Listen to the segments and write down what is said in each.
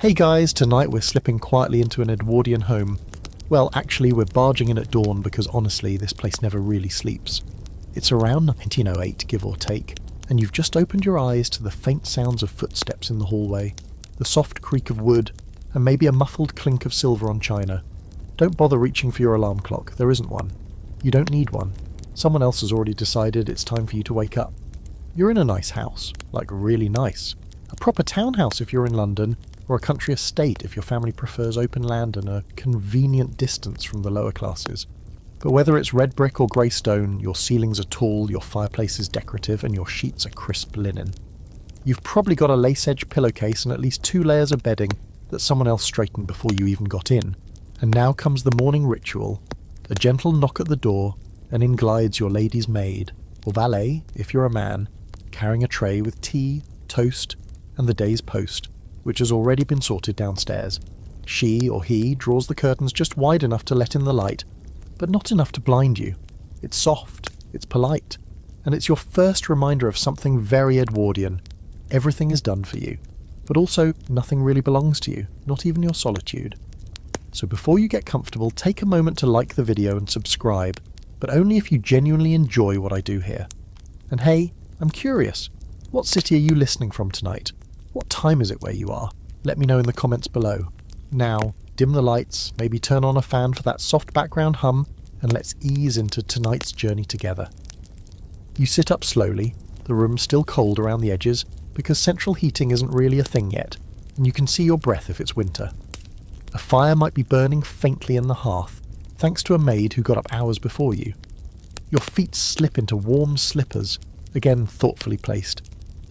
Hey guys, tonight we're slipping quietly into an Edwardian home. Well, actually we're barging in at dawn because honestly this place never really sleeps. It's around 1908, give or take, and you've just opened your eyes to the faint sounds of footsteps in the hallway, the soft creak of wood, and maybe a muffled clink of silver on china. Don't bother reaching for your alarm clock, there isn't one. You don't need one. Someone else has already decided it's time for you to wake up. You're in a nice house, like really nice. A proper townhouse if you're in London, or a country estate if your family prefers open land and a convenient distance from the lower classes. But whether it's red brick or grey stone, your ceilings are tall, your fireplace is decorative, and your sheets are crisp linen. You've probably got a lace-edge pillowcase and at least 2 layers of bedding that someone else straightened before you even got in. And now comes the morning ritual, a gentle knock at the door, and in glides your lady's maid, or valet if you're a man, carrying a tray with tea, toast, and the day's post, which has already been sorted downstairs. She or he draws the curtains just wide enough to let in the light, but not enough to blind you. It's soft, it's polite, and it's your first reminder of something very Edwardian. Everything is done for you, but also nothing really belongs to you, not even your solitude. So before you get comfortable, take a moment to like the video and subscribe, but only if you genuinely enjoy what I do here. And hey, I'm curious, what city are you listening from tonight? What time is it where you are? Let me know in the comments below. Now, dim the lights, maybe turn on a fan for that soft background hum, and let's ease into tonight's journey together. You sit up slowly, the room's still cold around the edges, because central heating isn't really a thing yet, and you can see your breath if it's winter. A fire might be burning faintly in the hearth, thanks to a maid who got up hours before you. Your feet slip into warm slippers, again thoughtfully placed,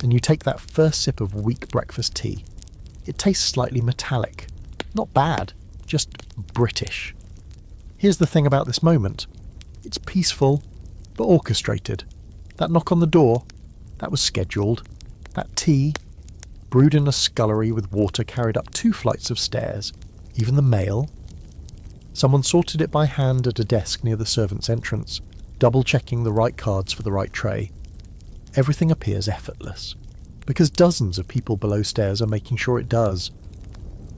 and you take that first sip of weak breakfast tea. It tastes slightly metallic. Not bad, just British. Here's the thing about this moment. It's peaceful, but orchestrated. That knock on the door, that was scheduled. That tea, brewed in a scullery with water carried up 2 flights of stairs. Even the mail. Someone sorted it by hand at a desk near the servants' entrance, double-checking the right cards for the right tray. Everything appears effortless, because dozens of people below stairs are making sure it does.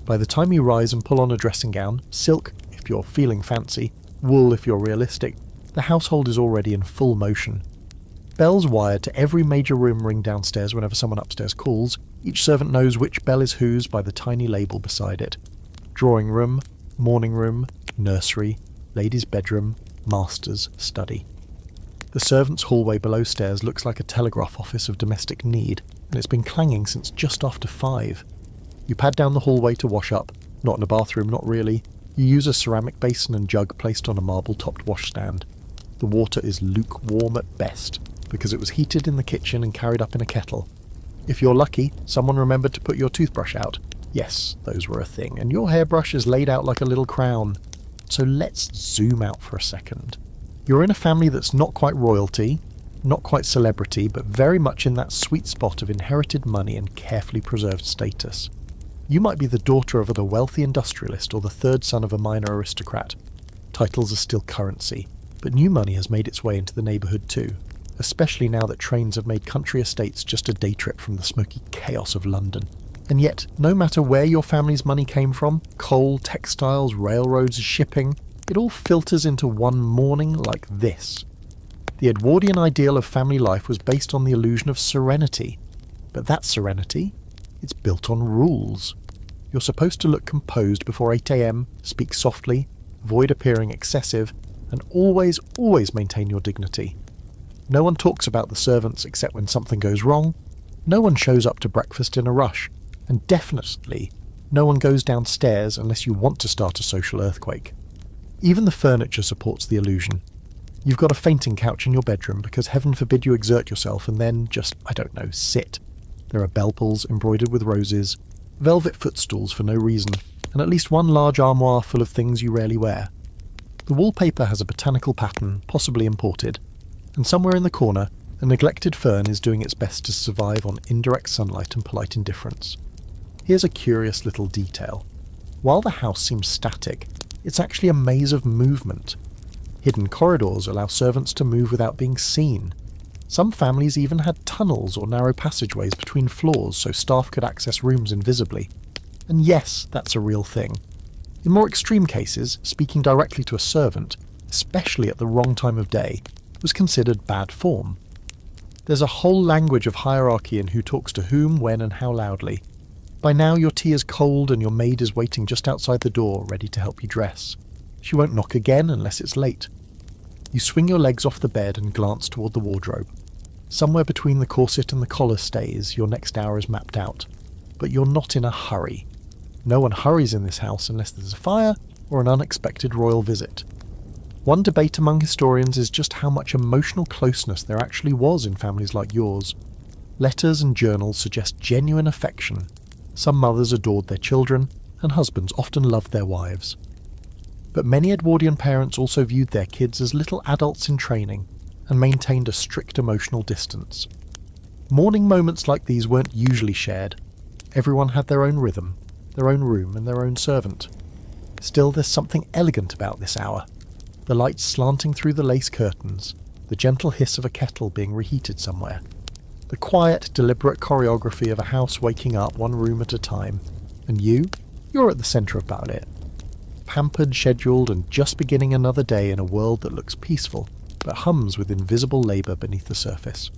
By the time you rise and pull on a dressing gown, silk if you're feeling fancy, wool if you're realistic, the household is already in full motion. Bells wired to every major room ring downstairs whenever someone upstairs calls. Each servant knows which bell is whose by the tiny label beside it. Drawing room, morning room, nursery, ladies' bedroom, master's study. The servants' hallway below stairs looks like a telegraph office of domestic need, and it's been clanging since just after 5. You pad down the hallway to wash up, not in a bathroom, not really. You use a ceramic basin and jug placed on a marble-topped washstand. The water is lukewarm at best, because it was heated in the kitchen and carried up in a kettle. If you're lucky, someone remembered to put your toothbrush out. Yes, those were a thing, and your hairbrush is laid out like a little crown. So let's zoom out for a second. You're in a family that's not quite royalty, not quite celebrity, but very much in that sweet spot of inherited money and carefully preserved status. You might be the daughter of a wealthy industrialist or the third son of a minor aristocrat. Titles are still currency, but new money has made its way into the neighbourhood too, especially now that trains have made country estates just a day trip from the smoky chaos of London. And yet, no matter where your family's money came from, coal, textiles, railroads, shipping, it all filters into one morning like this. The Edwardian ideal of family life was based on the illusion of serenity. But that serenity, it's built on rules. You're supposed to look composed before 8 AM, speak softly, avoid appearing excessive, and always maintain your dignity. No one talks about the servants except when something goes wrong. No one shows up to breakfast in a rush. And definitely, no one goes downstairs unless you want to start a social earthquake. Even the furniture supports the illusion. You've got a fainting couch in your bedroom because heaven forbid you exert yourself and then just, sit. There are bell pulls embroidered with roses, velvet footstools for no reason, and at least one large armoire full of things you rarely wear. The wallpaper has a botanical pattern, possibly imported, and somewhere in the corner, a neglected fern is doing its best to survive on indirect sunlight and polite indifference. Here's a curious little detail. While the house seems static, it's actually a maze of movement. Hidden corridors allow servants to move without being seen. Some families even had tunnels or narrow passageways between floors so staff could access rooms invisibly. And yes, that's a real thing. In more extreme cases, speaking directly to a servant, especially at the wrong time of day, was considered bad form. There's a whole language of hierarchy in who talks to whom, when, and how loudly. By now your tea is cold and your maid is waiting just outside the door, ready to help you dress. She won't knock again unless it's late. You swing your legs off the bed and glance toward the wardrobe. Somewhere between the corset and the collar stays, your next hour is mapped out. But you're not in a hurry. No one hurries in this house unless there's a fire or an unexpected royal visit. One debate among historians is just how much emotional closeness there actually was in families like yours. Letters and journals suggest genuine affection. Some mothers adored their children, and husbands often loved their wives. But many Edwardian parents also viewed their kids as little adults in training, and maintained a strict emotional distance. Morning moments like these weren't usually shared. Everyone had their own rhythm, their own room, and their own servant. Still, there's something elegant about this hour. The light slanting through the lace curtains, the gentle hiss of a kettle being reheated somewhere. The quiet, deliberate choreography of a house waking up one room at a time. And you're at the centre about it. Pampered, scheduled, and just beginning another day in a world that looks peaceful, but hums with invisible labour beneath the surface.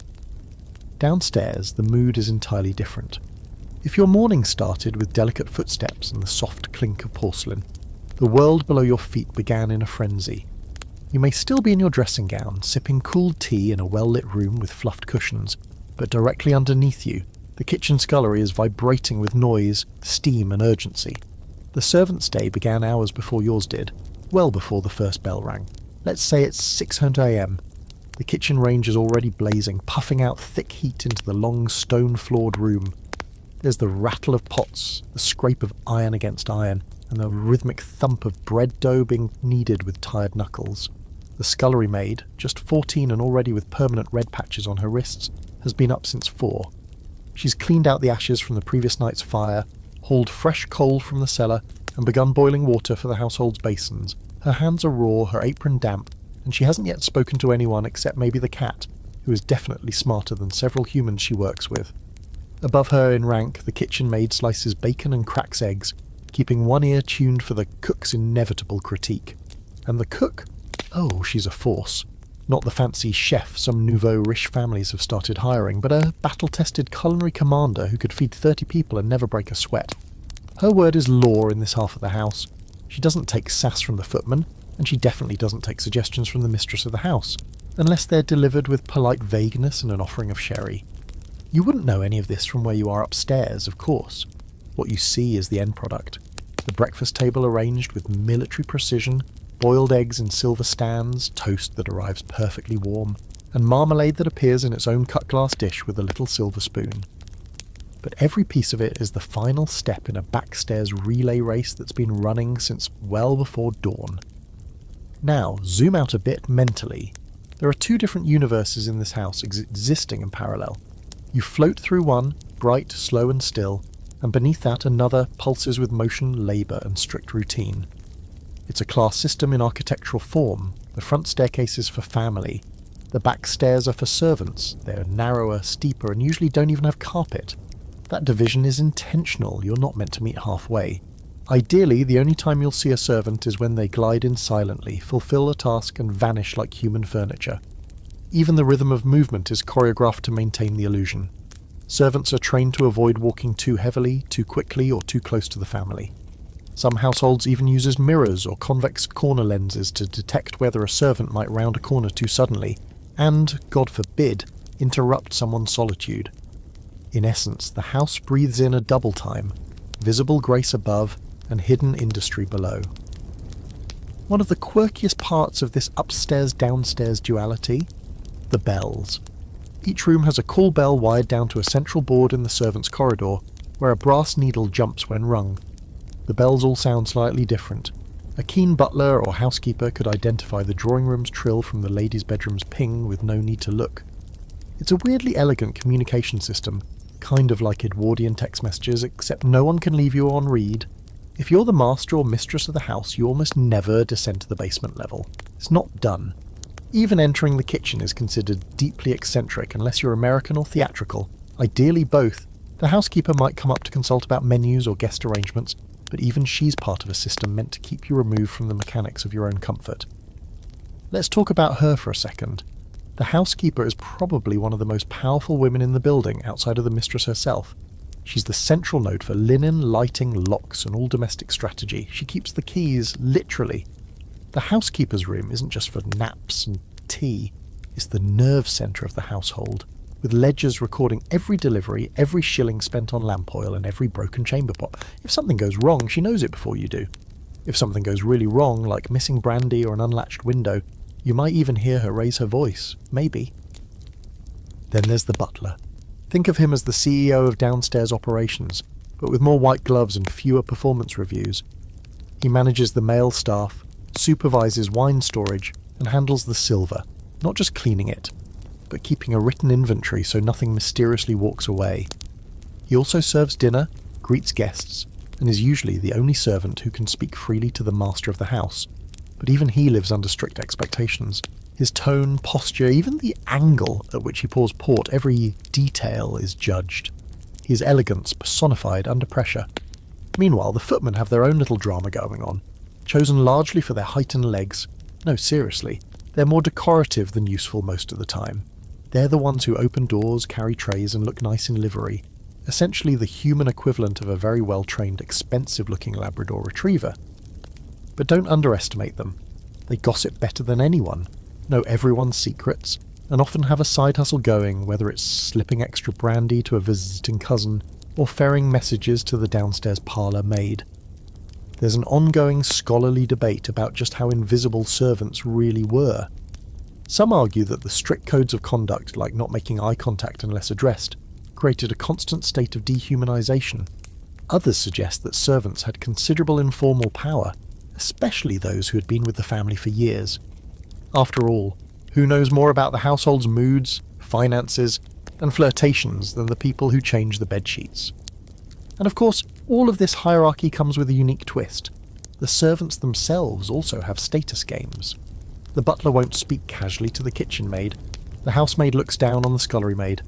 Downstairs, the mood is entirely different. If your morning started with delicate footsteps and the soft clink of porcelain, the world below your feet began in a frenzy. You may still be in your dressing gown, sipping cool tea in a well-lit room with fluffed cushions, but directly underneath you, the kitchen scullery is vibrating with noise, steam, and urgency. The servant's day began hours before yours did, well before the first bell rang. Let's say it's 600 a.m. The kitchen range is already blazing, puffing out thick heat into the long stone-floored room. There's the rattle of pots, the scrape of iron against iron, and the rhythmic thump of bread dough being kneaded with tired knuckles. The scullery maid, just 14 and already with permanent red patches on her wrists, has been up since 4. She's cleaned out the ashes from the previous night's fire, hauled fresh coal from the cellar, and begun boiling water for the household's basins. Her hands are raw, her apron damp, and she hasn't yet spoken to anyone except maybe the cat, who is definitely smarter than several humans she works with. Above her in rank, the kitchen maid slices bacon and cracks eggs, keeping one ear tuned for the cook's inevitable critique. And the cook? Oh, she's a force. Not the fancy chef some nouveau riche families have started hiring, but a battle-tested culinary commander who could feed 30 people and never break a sweat. Her word is law in this half of the house. She doesn't take sass from the footman, and she definitely doesn't take suggestions from the mistress of the house, unless they're delivered with polite vagueness and an offering of sherry. You wouldn't know any of this from where you are upstairs, of course. What you see is the end product. The breakfast table arranged with military precision, boiled eggs in silver stands, toast that arrives perfectly warm, and marmalade that appears in its own cut-glass dish with a little silver spoon. But every piece of it is the final step in a backstairs relay race that's been running since well before dawn. Now, zoom out a bit mentally. There are 2 different universes in this house existing in parallel. You float through one, bright, slow and still, and beneath that another pulses with motion, labour and strict routine. It's a class system in architectural form. The front staircase is for family. The back stairs are for servants. They're narrower, steeper, and usually don't even have carpet. That division is intentional. You're not meant to meet halfway. Ideally, the only time you'll see a servant is when they glide in silently, fulfill a task, and vanish like human furniture. Even the rhythm of movement is choreographed to maintain the illusion. Servants are trained to avoid walking too heavily, too quickly, or too close to the family. Some households even uses mirrors or convex corner lenses to detect whether a servant might round a corner too suddenly, and, God forbid, interrupt someone's solitude. In essence, the house breathes in a double time, visible grace above and hidden industry below. One of the quirkiest parts of this upstairs-downstairs duality? The bells. Each room has a call bell wired down to a central board in the servants' corridor, where a brass needle jumps when rung. The bells all sound slightly different. A keen butler or housekeeper could identify the drawing room's trill from the ladies' bedroom's ping with no need to look. It's a weirdly elegant communication system, kind of like Edwardian text messages, except no one can leave you on read. If you're the master or mistress of the house, you almost never descend to the basement level. It's not done. Even entering the kitchen is considered deeply eccentric unless you're American or theatrical, ideally both, The housekeeper might come up to consult about menus or guest arrangements, but even she's part of a system meant to keep you removed from the mechanics of your own comfort. Let's talk about her for a second. The housekeeper is probably one of the most powerful women in the building outside of the mistress herself. She's the central node for linen, lighting, locks, and all domestic strategy. She keeps the keys, literally. The housekeeper's room isn't just for naps and tea. It's the nerve centre of the household, with ledgers recording every delivery, every shilling spent on lamp oil, and every broken chamber pot. If something goes wrong, she knows it before you do. If something goes really wrong, like missing brandy or an unlatched window, you might even hear her raise her voice. Maybe. Then there's the butler. Think of him as the CEO of downstairs operations, but with more white gloves and fewer performance reviews. He manages the male staff, supervises wine storage, and handles the silver, not just cleaning it, but keeping a written inventory so nothing mysteriously walks away. He also serves dinner, greets guests, and is usually the only servant who can speak freely to the master of the house. But even he lives under strict expectations. His tone, posture, even the angle at which he pours port, every detail is judged. He is elegance personified under pressure. Meanwhile, the footmen have their own little drama going on, chosen largely for their height and legs. No, seriously, they're more decorative than useful most of the time. They're the ones who open doors, carry trays, and look nice in livery. Essentially the human equivalent of a very well-trained, expensive-looking Labrador Retriever. But don't underestimate them. They gossip better than anyone, know everyone's secrets, and often have a side hustle going, whether it's slipping extra brandy to a visiting cousin or ferrying messages to the downstairs parlour maid. There's an ongoing scholarly debate about just how invisible servants really were. Some argue that the strict codes of conduct, like not making eye contact unless addressed, created a constant state of dehumanization. Others suggest that servants had considerable informal power, especially those who had been with the family for years. After all, who knows more about the household's moods, finances, and flirtations than the people who change the bedsheets? And of course, all of this hierarchy comes with a unique twist. The servants themselves also have status games. The butler won't speak casually to the kitchen maid. The housemaid looks down on the scullery maid.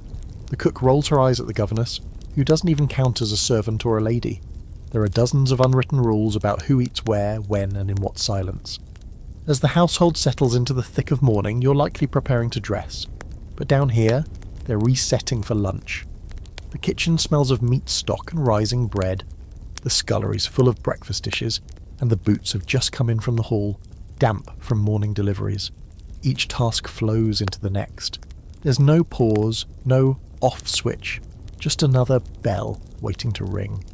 The cook rolls her eyes at the governess, who doesn't even count as a servant or a lady. There are dozens of unwritten rules about who eats where, when, and in what silence. As the household settles into the thick of morning, you're likely preparing to dress. But down here, they're resetting for lunch. The kitchen smells of meat stock and rising bread. The scullery's full of breakfast dishes, and the boots have just come in from the hall, damp from morning deliveries. Each task flows into the next. There's no pause, no off switch, just another bell waiting to ring.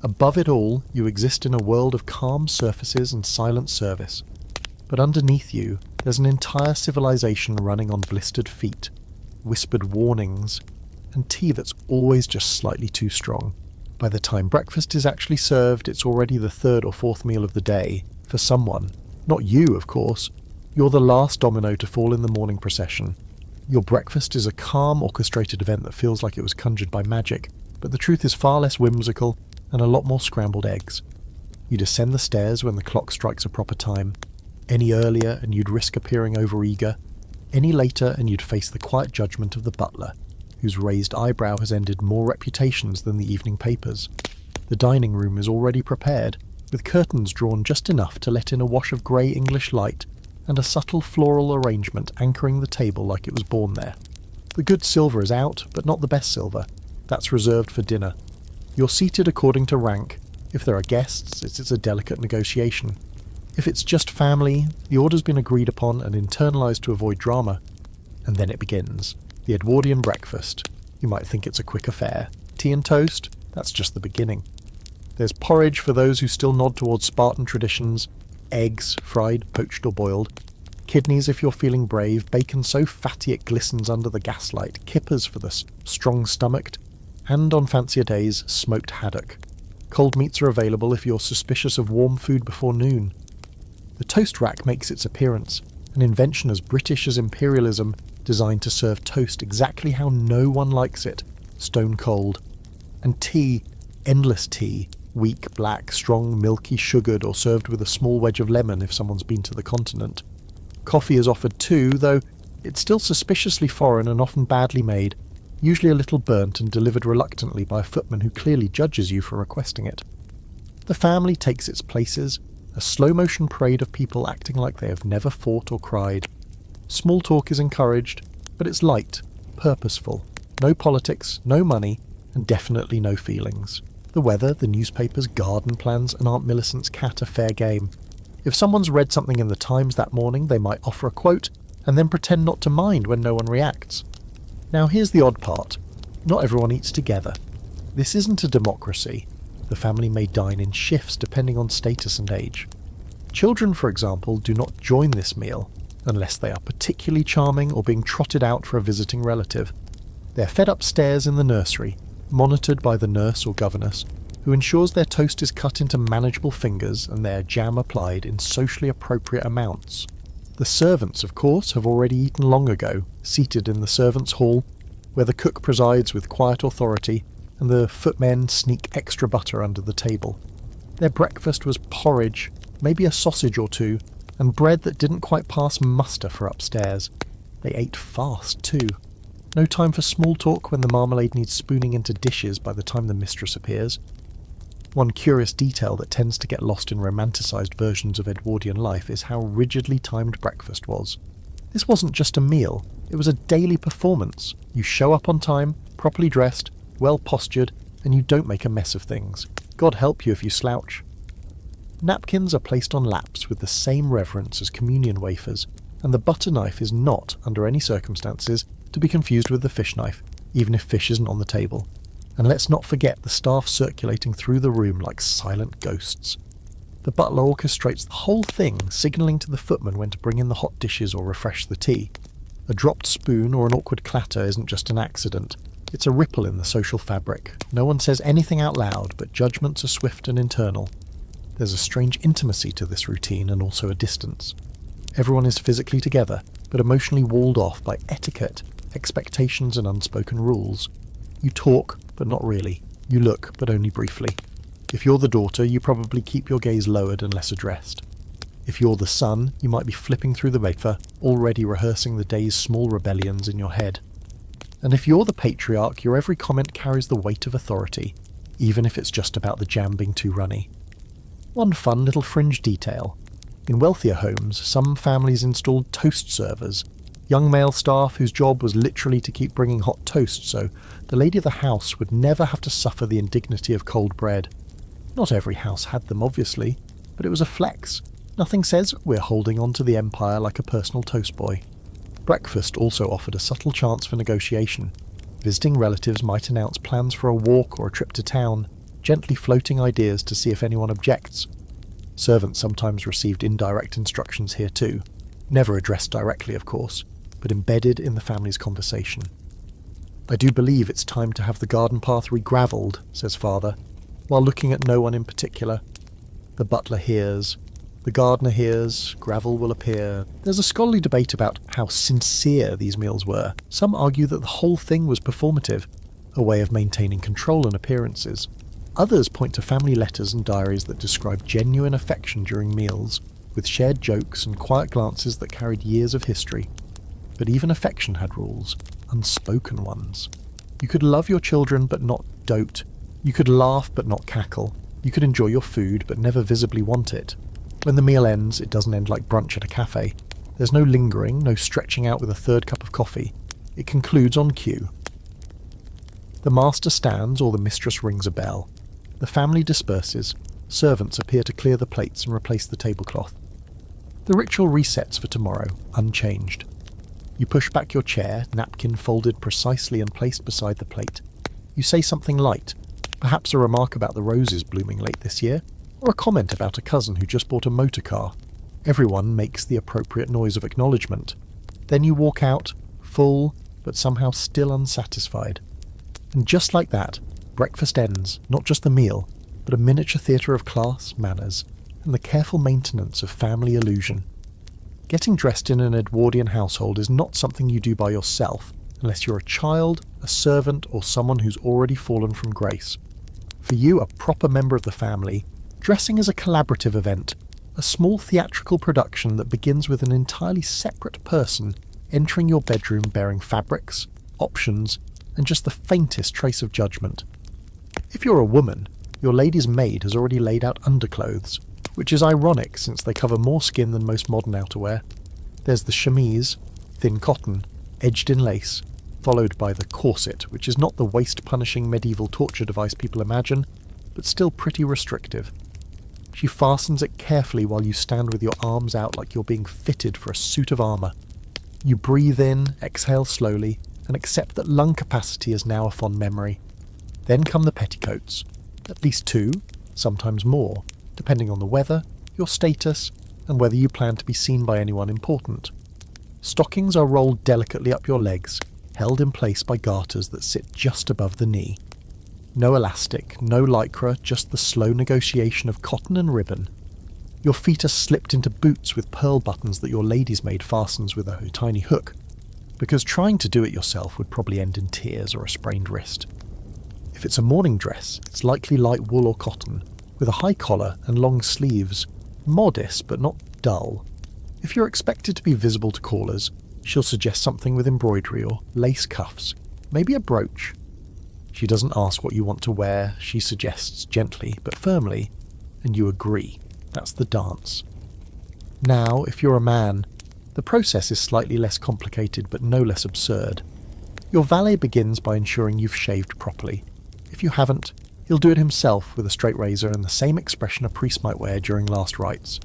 Above it all, you exist in a world of calm surfaces and silent service. But underneath you, there's an entire civilization running on blistered feet, whispered warnings, and tea that's always just slightly too strong. By the time breakfast is actually served, it's already the third or fourth meal of the day, for someone. Not you, of course. You're the last domino to fall in the morning procession. Your breakfast is a calm, orchestrated event that feels like it was conjured by magic, but the truth is far less whimsical and a lot more scrambled eggs. You descend the stairs when the clock strikes a proper time. Any earlier and you'd risk appearing overeager. Any later and you'd face the quiet judgment of the butler, whose raised eyebrow has ended more reputations than the evening papers. The dining room is already prepared, with curtains drawn just enough to let in a wash of grey English light and a subtle floral arrangement anchoring the table like it was born there. The good silver is out, but not the best silver. That's reserved for dinner. You're seated according to rank. If there are guests, it's a delicate negotiation. If it's just family, the order's been agreed upon and internalised to avoid drama. And then it begins. The Edwardian breakfast. You might think it's a quick affair. Tea and toast? That's just the beginning. There's porridge for those who still nod towards Spartan traditions, eggs, fried, poached or boiled, kidneys if you're feeling brave, bacon so fatty it glistens under the gaslight, kippers for the strong-stomached, and on fancier days, smoked haddock. Cold meats are available if you're suspicious of warm food before noon. The toast rack makes its appearance, an invention as British as imperialism, designed to serve toast exactly how no one likes it, stone cold. And tea, endless tea, weak, black, strong, milky, sugared, or served with a small wedge of lemon if someone's been to the continent. Coffee is offered too, though it's still suspiciously foreign and often badly made. usually a little burnt and delivered reluctantly by a footman who clearly judges you for requesting it. The family takes its places, a slow-motion parade of people acting like they have never fought or cried. Small talk is encouraged, but it's light, purposeful. No politics, no money, and definitely no feelings. The weather, the newspapers, garden plans, and Aunt Millicent's cat are fair game. If someone's read something in the Times that morning, they might offer a quote, and then pretend not to mind when no one reacts. Now here's the odd part. Not everyone eats together. This isn't a democracy. The family may dine in shifts depending on status and age. Children, for example, do not join this meal, unless they are particularly charming or being trotted out for a visiting relative. They're fed upstairs in the nursery, monitored by the nurse or governess, who ensures their toast is cut into manageable fingers and their jam applied in socially appropriate amounts. The servants, of course, have already eaten long ago, seated in the servants' hall, where the cook presides with quiet authority, and the footmen sneak extra butter under the table. Their breakfast was porridge, maybe a sausage or two, and bread that didn't quite pass muster for upstairs. They ate fast, too. No time for small talk when the marmalade needs spooning into dishes by the time the mistress appears. One curious detail that tends to get lost in romanticised versions of Edwardian life is how rigidly timed breakfast was. This wasn't just a meal, it was a daily performance. You show up on time, properly dressed, well postured, and you don't make a mess of things. God help you if you slouch. Napkins are placed on laps with the same reverence as communion wafers, and the butter knife is not, under any circumstances, to be confused with the fish knife, even if fish isn't on the table. And let's not forget the staff circulating through the room like silent ghosts. The butler orchestrates the whole thing, signalling to the footman when to bring in the hot dishes or refresh the tea. A dropped spoon or an awkward clatter isn't just an accident. It's a ripple in the social fabric. No one says anything out loud, but judgments are swift and internal. There's a strange intimacy to this routine and also a distance. Everyone is physically together, but emotionally walled off by etiquette, expectations and unspoken rules. You talk, but not really. You look, but only briefly. If you're the daughter, you probably keep your gaze lowered and less addressed. If you're the son, you might be flipping through the wafer, already rehearsing the day's small rebellions in your head. And if you're the patriarch, your every comment carries the weight of authority, even if it's just about the jam being too runny. One fun little fringe detail. In wealthier homes, some families installed toast servers, young male staff whose job was literally to keep bringing hot toast, so the lady of the house would never have to suffer the indignity of cold bread. Not every house had them, obviously, but it was a flex. Nothing says we're holding on to the empire like a personal toast boy. Breakfast also offered a subtle chance for negotiation. Visiting relatives might announce plans for a walk or a trip to town, gently floating ideas to see if anyone objects. Servants sometimes received indirect instructions here too, never addressed directly, of course, but embedded in the family's conversation. "I do believe it's time to have the garden path re-gravelled," says father, while looking at no one in particular. The butler hears. The gardener hears. Gravel will appear. There's a scholarly debate about how sincere these meals were. Some argue that the whole thing was performative, a way of maintaining control and appearances. Others point to family letters and diaries that describe genuine affection during meals, with shared jokes and quiet glances that carried years of history. But even affection had rules, unspoken ones. You could love your children but not dote. You could laugh but not cackle. You could enjoy your food but never visibly want it. When the meal ends, it doesn't end like brunch at a cafe. There's no lingering, no stretching out with a third cup of coffee. It concludes on cue. The master stands or the mistress rings a bell. The family disperses. Servants appear to clear the plates and replace the tablecloth. The ritual resets for tomorrow, unchanged. You push back your chair, napkin folded precisely and placed beside the plate. You say something light, perhaps a remark about the roses blooming late this year, or a comment about a cousin who just bought a motor car. Everyone makes the appropriate noise of acknowledgement. Then you walk out, full, but somehow still unsatisfied. And just like that, breakfast ends, not just the meal, but a miniature theatre of class, manners, and the careful maintenance of family illusion. Getting dressed in an Edwardian household is not something you do by yourself, unless you're a child, a servant, or someone who's already fallen from grace. For you, a proper member of the family, dressing is a collaborative event, a small theatrical production that begins with an entirely separate person entering your bedroom bearing fabrics, options, and just the faintest trace of judgment. If you're a woman, your lady's maid has already laid out underclothes, which is ironic since they cover more skin than most modern outerwear. There's the chemise, thin cotton, edged in lace, followed by the corset, which is not the waist-punishing medieval torture device people imagine, but still pretty restrictive. She fastens it carefully while you stand with your arms out like you're being fitted for a suit of armour. You breathe in, exhale slowly, and accept that lung capacity is now a fond memory. Then come the petticoats. At least 2, sometimes more, depending on the weather, your status, and whether you plan to be seen by anyone important. Stockings are rolled delicately up your legs, held in place by garters that sit just above the knee. No elastic, no lycra, just the slow negotiation of cotton and ribbon. Your feet are slipped into boots with pearl buttons that your lady's maid fastens with a tiny hook, because trying to do it yourself would probably end in tears or a sprained wrist. If it's a morning dress, it's likely light wool or cotton, with a high collar and long sleeves, modest but not dull. If you're expected to be visible to callers, she'll suggest something with embroidery or lace cuffs, maybe a brooch. She doesn't ask what you want to wear, she suggests gently but firmly, and you agree. That's the dance. Now, if you're a man, the process is slightly less complicated but no less absurd. Your valet begins by ensuring you've shaved properly. If you haven't, he'll do it himself with a straight razor and the same expression a priest might wear during last rites.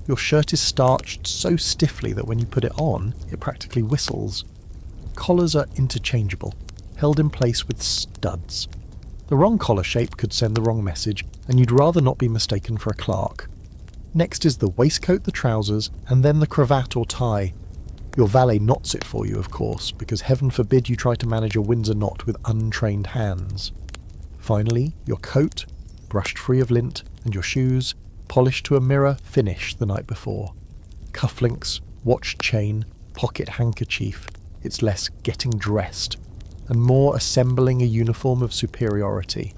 Your shirt is starched so stiffly that when you put it on, it practically whistles. Collars are interchangeable, held in place with studs. The wrong collar shape could send the wrong message, and you'd rather not be mistaken for a clerk. Next is the waistcoat, the trousers, and then the cravat or tie. Your valet knots it for you, of course, because heaven forbid you try to manage a Windsor knot with untrained hands. Finally, your coat, brushed free of lint, and your shoes, polished to a mirror finish the night before. Cufflinks, watch chain, pocket handkerchief. It's less getting dressed, and more assembling a uniform of superiority.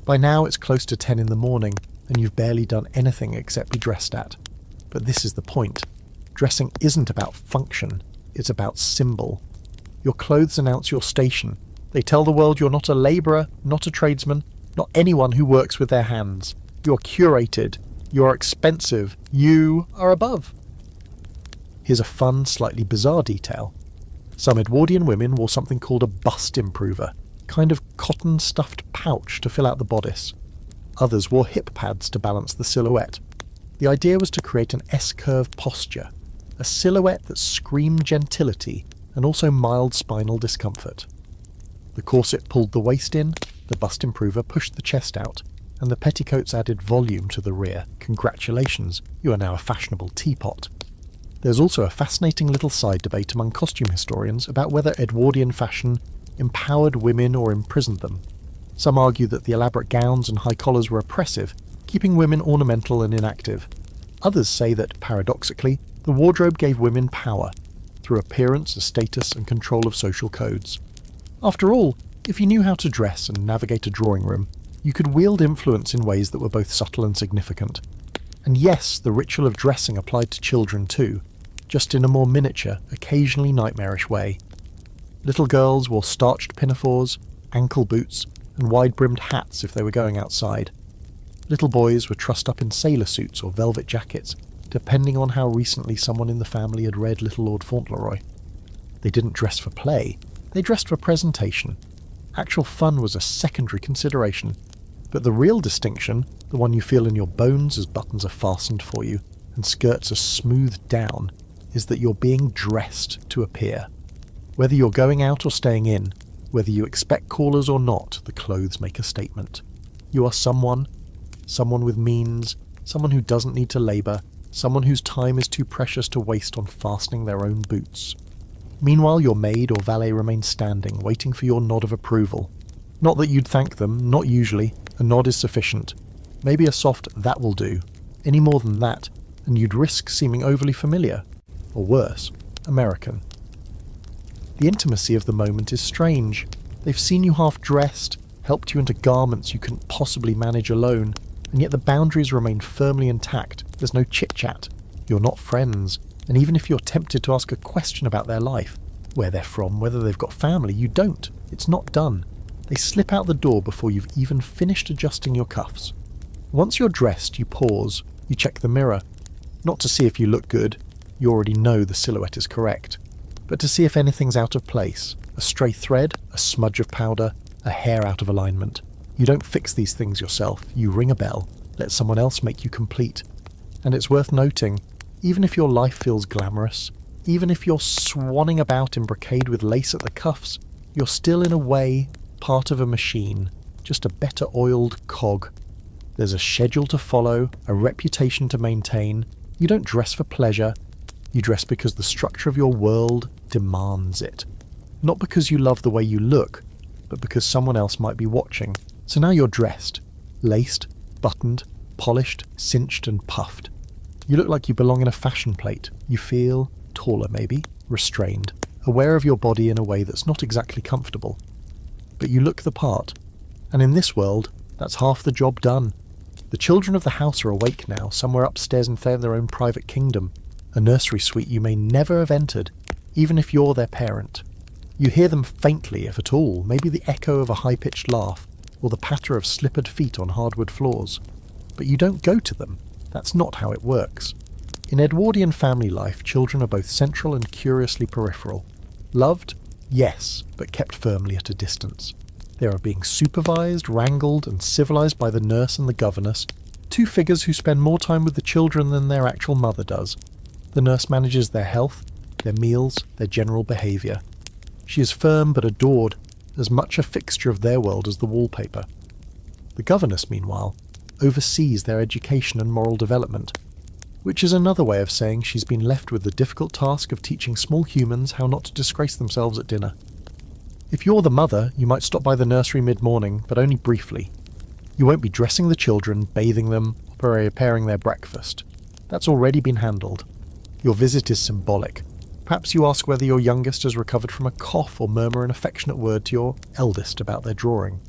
By now it's close to 10 in the morning, and you've barely done anything except be dressed at. But this is the point. Dressing isn't about function, it's about symbol. Your clothes announce your station. They tell the world you're not a labourer, not a tradesman, not anyone who works with their hands. You're curated, you're expensive, you are above. Here's a fun, slightly bizarre detail. Some Edwardian women wore something called a bust improver, kind of cotton-stuffed pouch to fill out the bodice. Others wore hip pads to balance the silhouette. The idea was to create an S-curve posture, a silhouette that screamed gentility and also mild spinal discomfort. The corset pulled the waist in, the bust improver pushed the chest out, and the petticoats added volume to the rear. Congratulations, you are now a fashionable teapot. There's also a fascinating little side debate among costume historians about whether Edwardian fashion empowered women or imprisoned them. Some argue that the elaborate gowns and high collars were oppressive, keeping women ornamental and inactive. Others say that, paradoxically, the wardrobe gave women power, through appearance, status, and control of social codes. After all, if you knew how to dress and navigate a drawing room, you could wield influence in ways that were both subtle and significant. And yes, the ritual of dressing applied to children too, just in a more miniature, occasionally nightmarish way. Little girls wore starched pinafores, ankle boots, and wide-brimmed hats if they were going outside. Little boys were trussed up in sailor suits or velvet jackets, depending on how recently someone in the family had read Little Lord Fauntleroy. They didn't dress for play, they dressed for presentation. Actual fun was a secondary consideration, but the real distinction, the one you feel in your bones as buttons are fastened for you and skirts are smoothed down, is that you're being dressed to appear. Whether you're going out or staying in, whether you expect callers or not, the clothes make a statement. You are someone with means, someone who doesn't need to labour, someone whose time is too precious to waste on fastening their own boots. Meanwhile, your maid or valet remains standing, waiting for your nod of approval. Not that you'd thank them, not usually. A nod is sufficient. Maybe a soft "that will do." Any more than that, and you'd risk seeming overly familiar. Or worse, American. The intimacy of the moment is strange. They've seen you half-dressed, helped you into garments you couldn't possibly manage alone, and yet the boundaries remain firmly intact. There's no chit-chat. You're not friends, and even if you're tempted to ask a question about their life, where they're from, whether they've got family. You don't. It's not done. They slip out the door before you've even finished adjusting your cuffs. Once you're dressed, you pause, you check the mirror. Not to see if you look good, you already know the silhouette is correct, but to see if anything's out of place, a stray thread, a smudge of powder, a hair out of alignment. You don't fix these things yourself, you ring a bell, let someone else make you complete. And it's worth noting, even if your life feels glamorous, even if you're swanning about in brocade with lace at the cuffs, you're still in a way part of a machine, just a better oiled cog. There's a schedule to follow, a reputation to maintain. You don't dress for pleasure, you dress because the structure of your world demands it. Not because you love the way you look, but because someone else might be watching. So now you're dressed, laced, buttoned, polished, cinched and puffed. You look like you belong in a fashion plate. You feel taller maybe, restrained, aware of your body in a way that's not exactly comfortable. But you look the part. And in this world, that's half the job done. The children of the house are awake now, somewhere upstairs in their own private kingdom, a nursery suite you may never have entered, even if you're their parent. You hear them faintly, if at all, maybe the echo of a high-pitched laugh, or the patter of slippered feet on hardwood floors. But you don't go to them. That's not how it works. In Edwardian family life, children are both central and curiously peripheral. Loved? Yes, but kept firmly at a distance. They are being supervised, wrangled, and civilized by the nurse and the governess, two figures who spend more time with the children than their actual mother does. The nurse manages their health, their meals, their general behaviour. She is firm but adored, as much a fixture of their world as the wallpaper. The governess, meanwhile, oversees their education and moral development, which is another way of saying she's been left with the difficult task of teaching small humans how not to disgrace themselves at dinner. If you're the mother, you might stop by the nursery mid-morning, but only briefly. You won't be dressing the children, bathing them, or preparing their breakfast. That's already been handled. Your visit is symbolic. Perhaps you ask whether your youngest has recovered from a cough or murmur an affectionate word to your eldest about their drawing.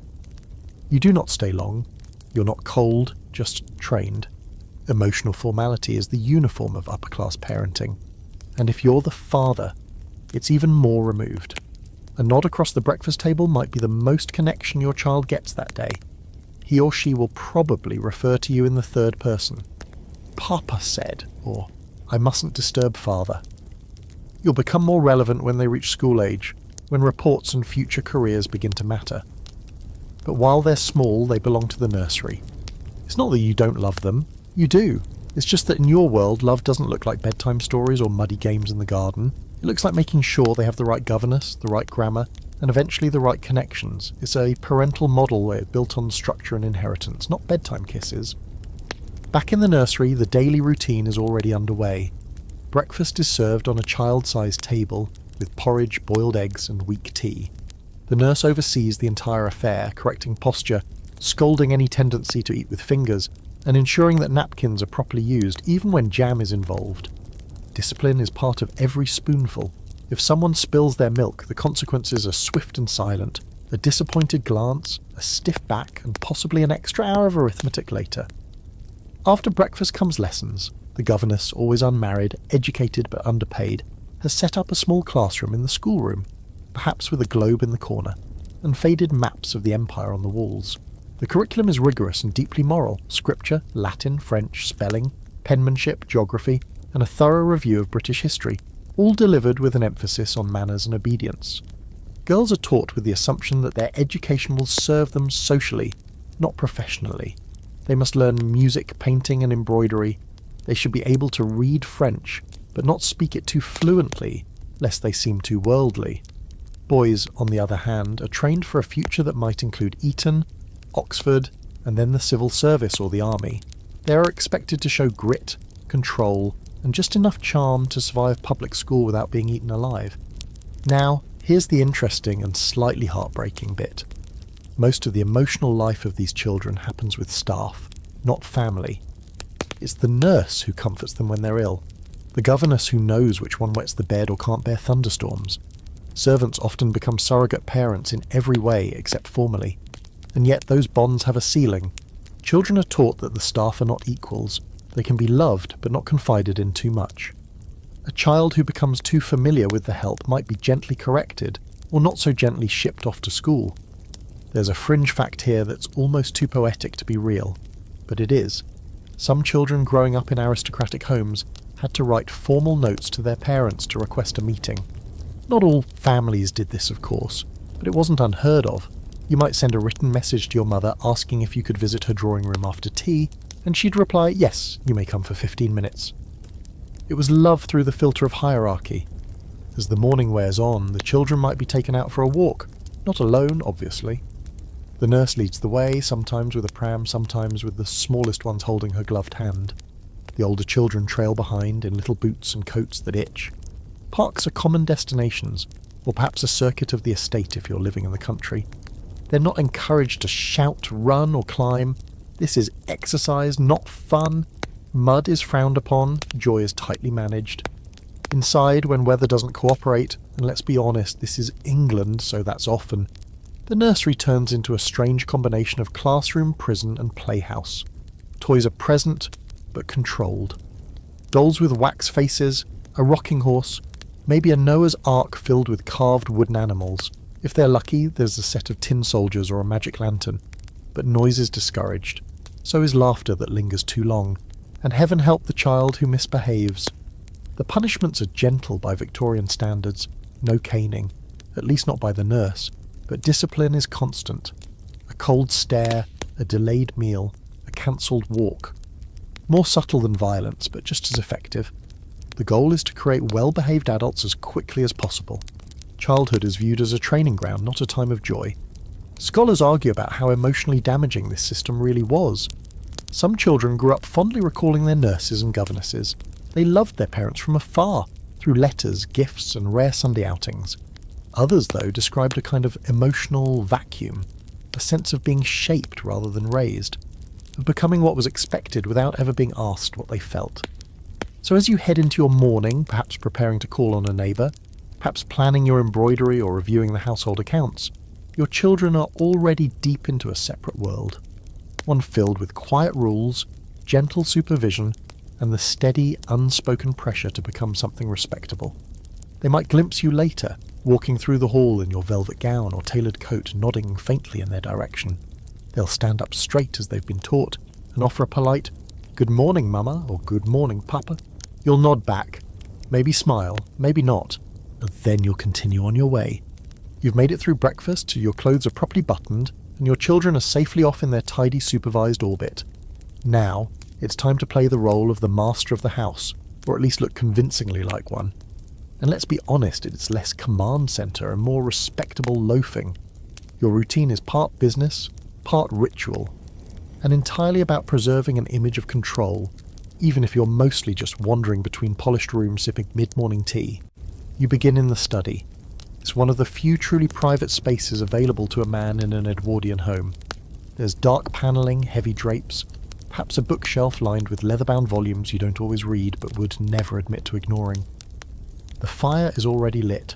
You do not stay long. You're not cold, just trained. Emotional formality is the uniform of upper-class parenting. And if you're the father, it's even more removed. A nod across the breakfast table might be the most connection your child gets that day. He or she will probably refer to you in the third person. Papa said, or I mustn't disturb father. You'll become more relevant when they reach school age, when reports and future careers begin to matter. But while they're small, they belong to the nursery. It's not that you don't love them. You do. It's just that in your world, love doesn't look like bedtime stories or muddy games in the garden. It looks like making sure they have the right governess, the right grammar, and eventually the right connections. It's a parental model where it's built on structure and inheritance, not bedtime kisses. Back in the nursery, the daily routine is already underway. Breakfast is served on a child-sized table, with porridge, boiled eggs, and weak tea. The nurse oversees the entire affair, correcting posture, scolding any tendency to eat with fingers, and ensuring that napkins are properly used, even when jam is involved. Discipline is part of every spoonful. If someone spills their milk, the consequences are swift and silent. A disappointed glance, a stiff back, and possibly an extra hour of arithmetic later. After breakfast comes lessons. The governess, always unmarried, educated but underpaid, has set up a small classroom in the schoolroom, perhaps with a globe in the corner, and faded maps of the empire on the walls. The curriculum is rigorous and deeply moral: scripture, Latin, French, spelling, penmanship, geography, and a thorough review of British history, all delivered with an emphasis on manners and obedience. Girls are taught with the assumption that their education will serve them socially, not professionally. They must learn music, painting, and embroidery. They should be able to read French, but not speak it too fluently, lest they seem too worldly. Boys, on the other hand, are trained for a future that might include Eton, Oxford, and then the civil service or the army. They are expected to show grit, control, and just enough charm to survive public school without being eaten alive. Now, here's the interesting and slightly heartbreaking bit. Most of the emotional life of these children happens with staff, not family. It's the nurse who comforts them when they're ill, the governess who knows which one wets the bed or can't bear thunderstorms. Servants often become surrogate parents in every way except formally, and yet those bonds have a ceiling. Children are taught that the staff are not equals. They can be loved but not confided in too much. A child who becomes too familiar with the help might be gently corrected, or not so gently shipped off to school. There's a fringe fact here that's almost too poetic to be real, but it is. Some children growing up in aristocratic homes had to write formal notes to their parents to request a meeting. Not all families did this, of course, but it wasn't unheard of. You might send a written message to your mother asking if you could visit her drawing room after tea, and she'd reply, "Yes, you may come for 15 minutes." It was love through the filter of hierarchy. As the morning wears on, the children might be taken out for a walk, not alone, obviously. The nurse leads the way, sometimes with a pram, sometimes with the smallest ones holding her gloved hand. The older children trail behind in little boots and coats that itch. Parks are common destinations, or perhaps a circuit of the estate if you're living in the country. They're not encouraged to shout, run, or climb. This is exercise, not fun. Mud is frowned upon, joy is tightly managed. Inside, when weather doesn't cooperate, and let's be honest, this is England, so that's often, the nursery turns into a strange combination of classroom, prison, and playhouse. Toys are present, but controlled. Dolls with wax faces, a rocking horse, maybe a Noah's Ark filled with carved wooden animals. If they're lucky, there's a set of tin soldiers or a magic lantern. But noise is discouraged. So is laughter that lingers too long. And heaven help the child who misbehaves. The punishments are gentle by Victorian standards. No caning, at least not by the nurse. But discipline is constant. A cold stare, a delayed meal, a cancelled walk. More subtle than violence, but just as effective. The goal is to create well-behaved adults as quickly as possible. Childhood is viewed as a training ground, not a time of joy. Scholars argue about how emotionally damaging this system really was. Some children grew up fondly recalling their nurses and governesses. They loved their parents from afar, through letters, gifts, and rare Sunday outings. Others, though, described a kind of emotional vacuum, a sense of being shaped rather than raised, of becoming what was expected without ever being asked what they felt. So as you head into your morning, perhaps preparing to call on a neighbour, perhaps planning your embroidery or reviewing the household accounts, your children are already deep into a separate world, one filled with quiet rules, gentle supervision, and the steady, unspoken pressure to become something respectable. They might glimpse you later, walking through the hall in your velvet gown or tailored coat, nodding faintly in their direction. They'll stand up straight as they've been taught and offer a polite, "Good morning, Mama," or "Good morning, Papa." You'll nod back, maybe smile, maybe not, and then you'll continue on your way. You've made it through breakfast, your clothes are properly buttoned, and your children are safely off in their tidy, supervised orbit. Now, it's time to play the role of the master of the house, or at least look convincingly like one. And let's be honest, it's less command centre and more respectable loafing. Your routine is part business, part ritual, and entirely about preserving an image of control, even if you're mostly just wandering between polished rooms sipping mid-morning tea. You begin in the study. It's one of the few truly private spaces available to a man in an Edwardian home. There's dark panelling, heavy drapes, perhaps a bookshelf lined with leather-bound volumes you don't always read but would never admit to ignoring. The fire is already lit.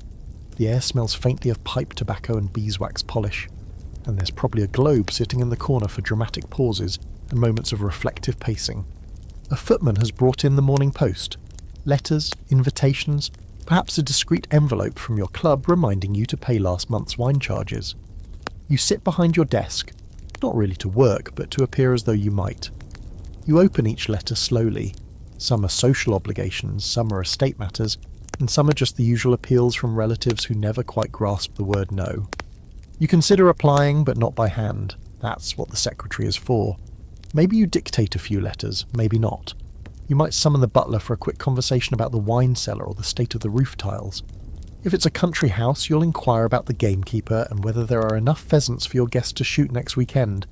The air smells faintly of pipe tobacco and beeswax polish, and there's probably a globe sitting in the corner for dramatic pauses and moments of reflective pacing. A footman has brought in the morning post. Letters, invitations, perhaps a discreet envelope from your club reminding you to pay last month's wine charges. You sit behind your desk, not really to work, but to appear as though you might. You open each letter slowly. Some are social obligations, some are estate matters, and some are just the usual appeals from relatives who never quite grasp the word no. You consider applying, but not by hand. That's what the secretary is for. Maybe you dictate a few letters, maybe not. You might summon the butler for a quick conversation about the wine cellar or the state of the roof tiles. If it's a country house, you'll inquire about the gamekeeper and whether there are enough pheasants for your guests to shoot next weekend.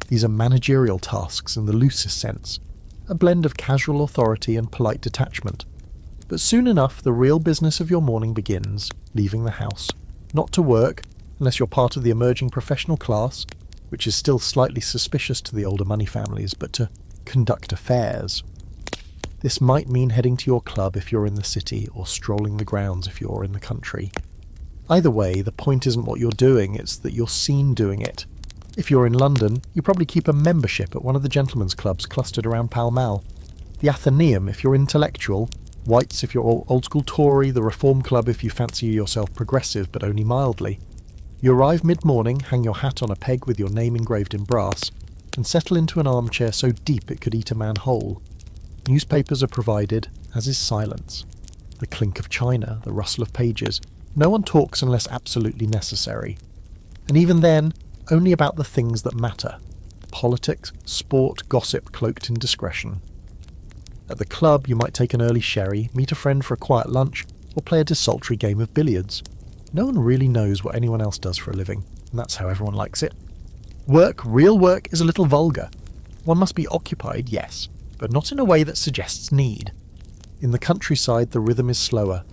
These are managerial tasks in the loosest sense, a blend of casual authority and polite detachment. But soon enough, the real business of your morning begins, leaving the house. Not to work, unless you're part of the emerging professional class, which is still slightly suspicious to the older money families, but to conduct affairs. This might mean heading to your club if you're in the city, or strolling the grounds if you're in the country. Either way, the point isn't what you're doing, it's that you're seen doing it. If you're in London, you probably keep a membership at one of the gentlemen's clubs clustered around Pall Mall. The Athenaeum if you're intellectual, Whites if you're old school Tory, the Reform Club if you fancy yourself progressive but only mildly. You arrive mid-morning, hang your hat on a peg with your name engraved in brass, and settle into an armchair so deep it could eat a man whole. Newspapers are provided, as is silence. The clink of china, the rustle of pages. No one talks unless absolutely necessary. And even then, only about the things that matter. Politics, sport, gossip cloaked in discretion. At the club, you might take an early sherry, meet a friend for a quiet lunch, or play a desultory game of billiards. No one really knows what anyone else does for a living, and that's how everyone likes it. Work, real work, is a little vulgar. One must be occupied, yes, but not in a way that suggests need. In the countryside, the rhythm is slower.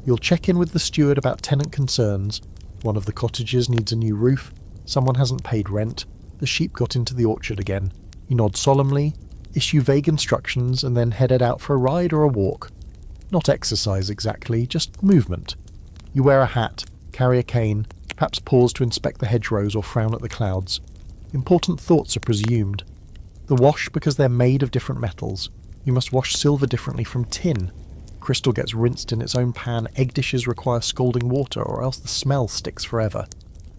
You'll check in with the steward about tenant concerns. One of the cottages needs a new roof, someone hasn't paid rent, the sheep got into the orchard again. You nod solemnly, issue vague instructions, and then headed out for a ride or a walk. Not exercise exactly, just movement. You wear a hat, carry a cane, perhaps pause to inspect the hedgerows or frown at the clouds. Important thoughts are presumed. The wash because they're made of different metals. You must wash silver differently from tin. Crystal gets rinsed in its own pan, egg dishes require scalding water or else the smell sticks forever.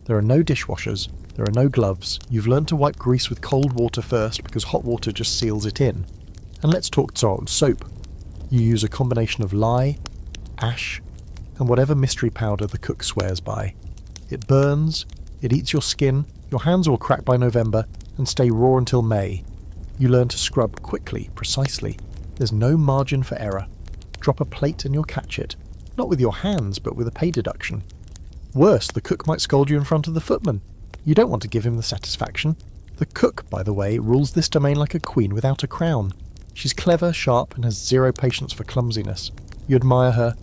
There are no dishwashers, there are no gloves. You've learned to wipe grease with cold water first because hot water just seals it in. And let's talk soap. You use a combination of lye, ash, and whatever mystery powder the cook swears by. It burns, it eats your skin, your hands will crack by November and stay raw until May. You learn to scrub quickly, precisely. There's no margin for error. Drop a plate and you'll catch it. Not with your hands, but with a pay deduction. Worse, the cook might scold you in front of the footman. You don't want to give him the satisfaction. The cook, by the way, rules this domain like a queen without a crown. She's clever, sharp, and has zero patience for clumsiness. You admire her.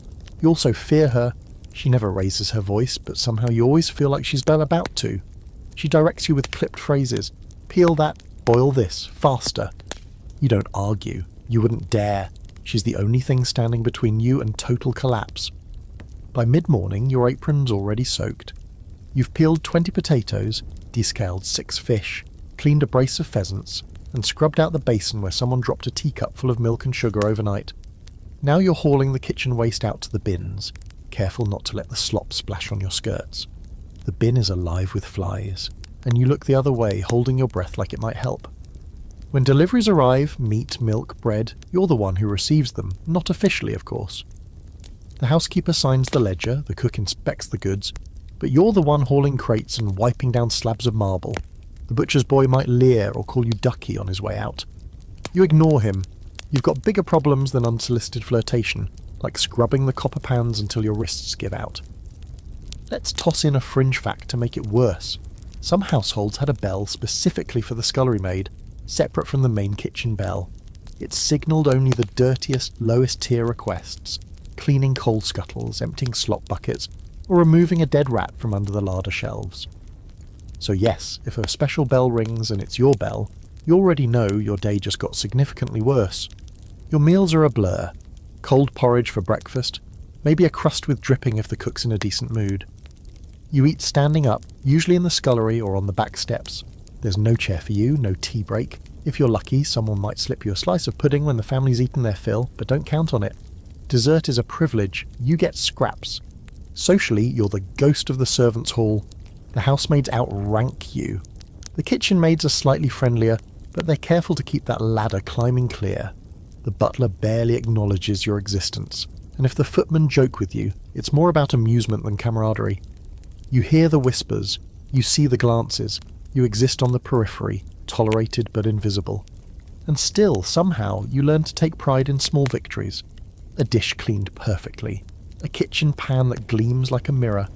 You also fear her. She never raises her voice, but somehow you always feel like she's about to. She directs you with clipped phrases. Peel that, boil this, faster. You don't argue. You wouldn't dare. She's the only thing standing between you and total collapse. By mid-morning, your apron's already soaked. You've peeled 20 potatoes, descaled 6 fish, cleaned a brace of pheasants, and scrubbed out the basin where someone dropped a teacup full of milk and sugar overnight. Now you're hauling the kitchen waste out to the bins, careful not to let the slop splash on your skirts. The bin is alive with flies, and you look the other way, holding your breath like it might help. When deliveries arrive, meat, milk, bread, you're the one who receives them, not officially, of course. The housekeeper signs the ledger, the cook inspects the goods, but you're the one hauling crates and wiping down slabs of marble. The butcher's boy might leer or call you ducky on his way out. You ignore him. You've got bigger problems than unsolicited flirtation, like scrubbing the copper pans until your wrists give out. Let's toss in a fringe fact to make it worse. Some households had a bell specifically for the scullery maid, separate from the main kitchen bell. It signalled only the dirtiest, lowest tier requests, cleaning coal scuttles, emptying slop buckets, or removing a dead rat from under the larder shelves. So yes, if a special bell rings and it's your bell, you already know your day just got significantly worse. Your meals are a blur. Cold porridge for breakfast, maybe a crust with dripping if the cook's in a decent mood. You eat standing up, usually in the scullery or on the back steps. There's no chair for you, no tea break. If you're lucky, someone might slip you a slice of pudding when the family's eaten their fill, but don't count on it. Dessert is a privilege. You get scraps. Socially, you're the ghost of the servants' hall. The housemaids outrank you. The kitchen maids are slightly friendlier, but they're careful to keep that ladder climbing clear. The butler barely acknowledges your existence, and if the footmen joke with you, it's more about amusement than camaraderie. You hear the whispers, you see the glances, you exist on the periphery, tolerated but invisible. And still, somehow, you learn to take pride in small victories. A dish cleaned perfectly, a kitchen pan that gleams like a mirror,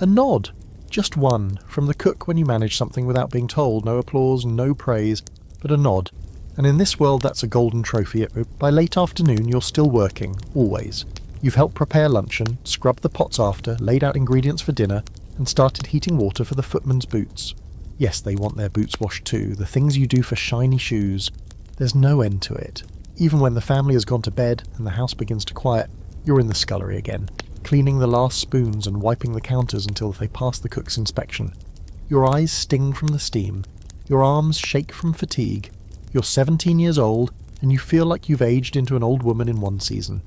a nod, just one, from the cook when you manage something without being told, no applause, no praise, but a nod. And in this world that's a golden trophy. By late afternoon you're still working, always. You've helped prepare luncheon, scrubbed the pots after, laid out ingredients for dinner, and started heating water for the footman's boots. Yes, they want their boots washed too, the things you do for shiny shoes. There's no end to it. Even when the family has gone to bed and the house begins to quiet, you're in the scullery again, cleaning the last spoons and wiping the counters until they pass the cook's inspection. Your eyes sting from the steam, your arms shake from fatigue. You're 17 years old, and you feel like you've aged into an old woman in one season.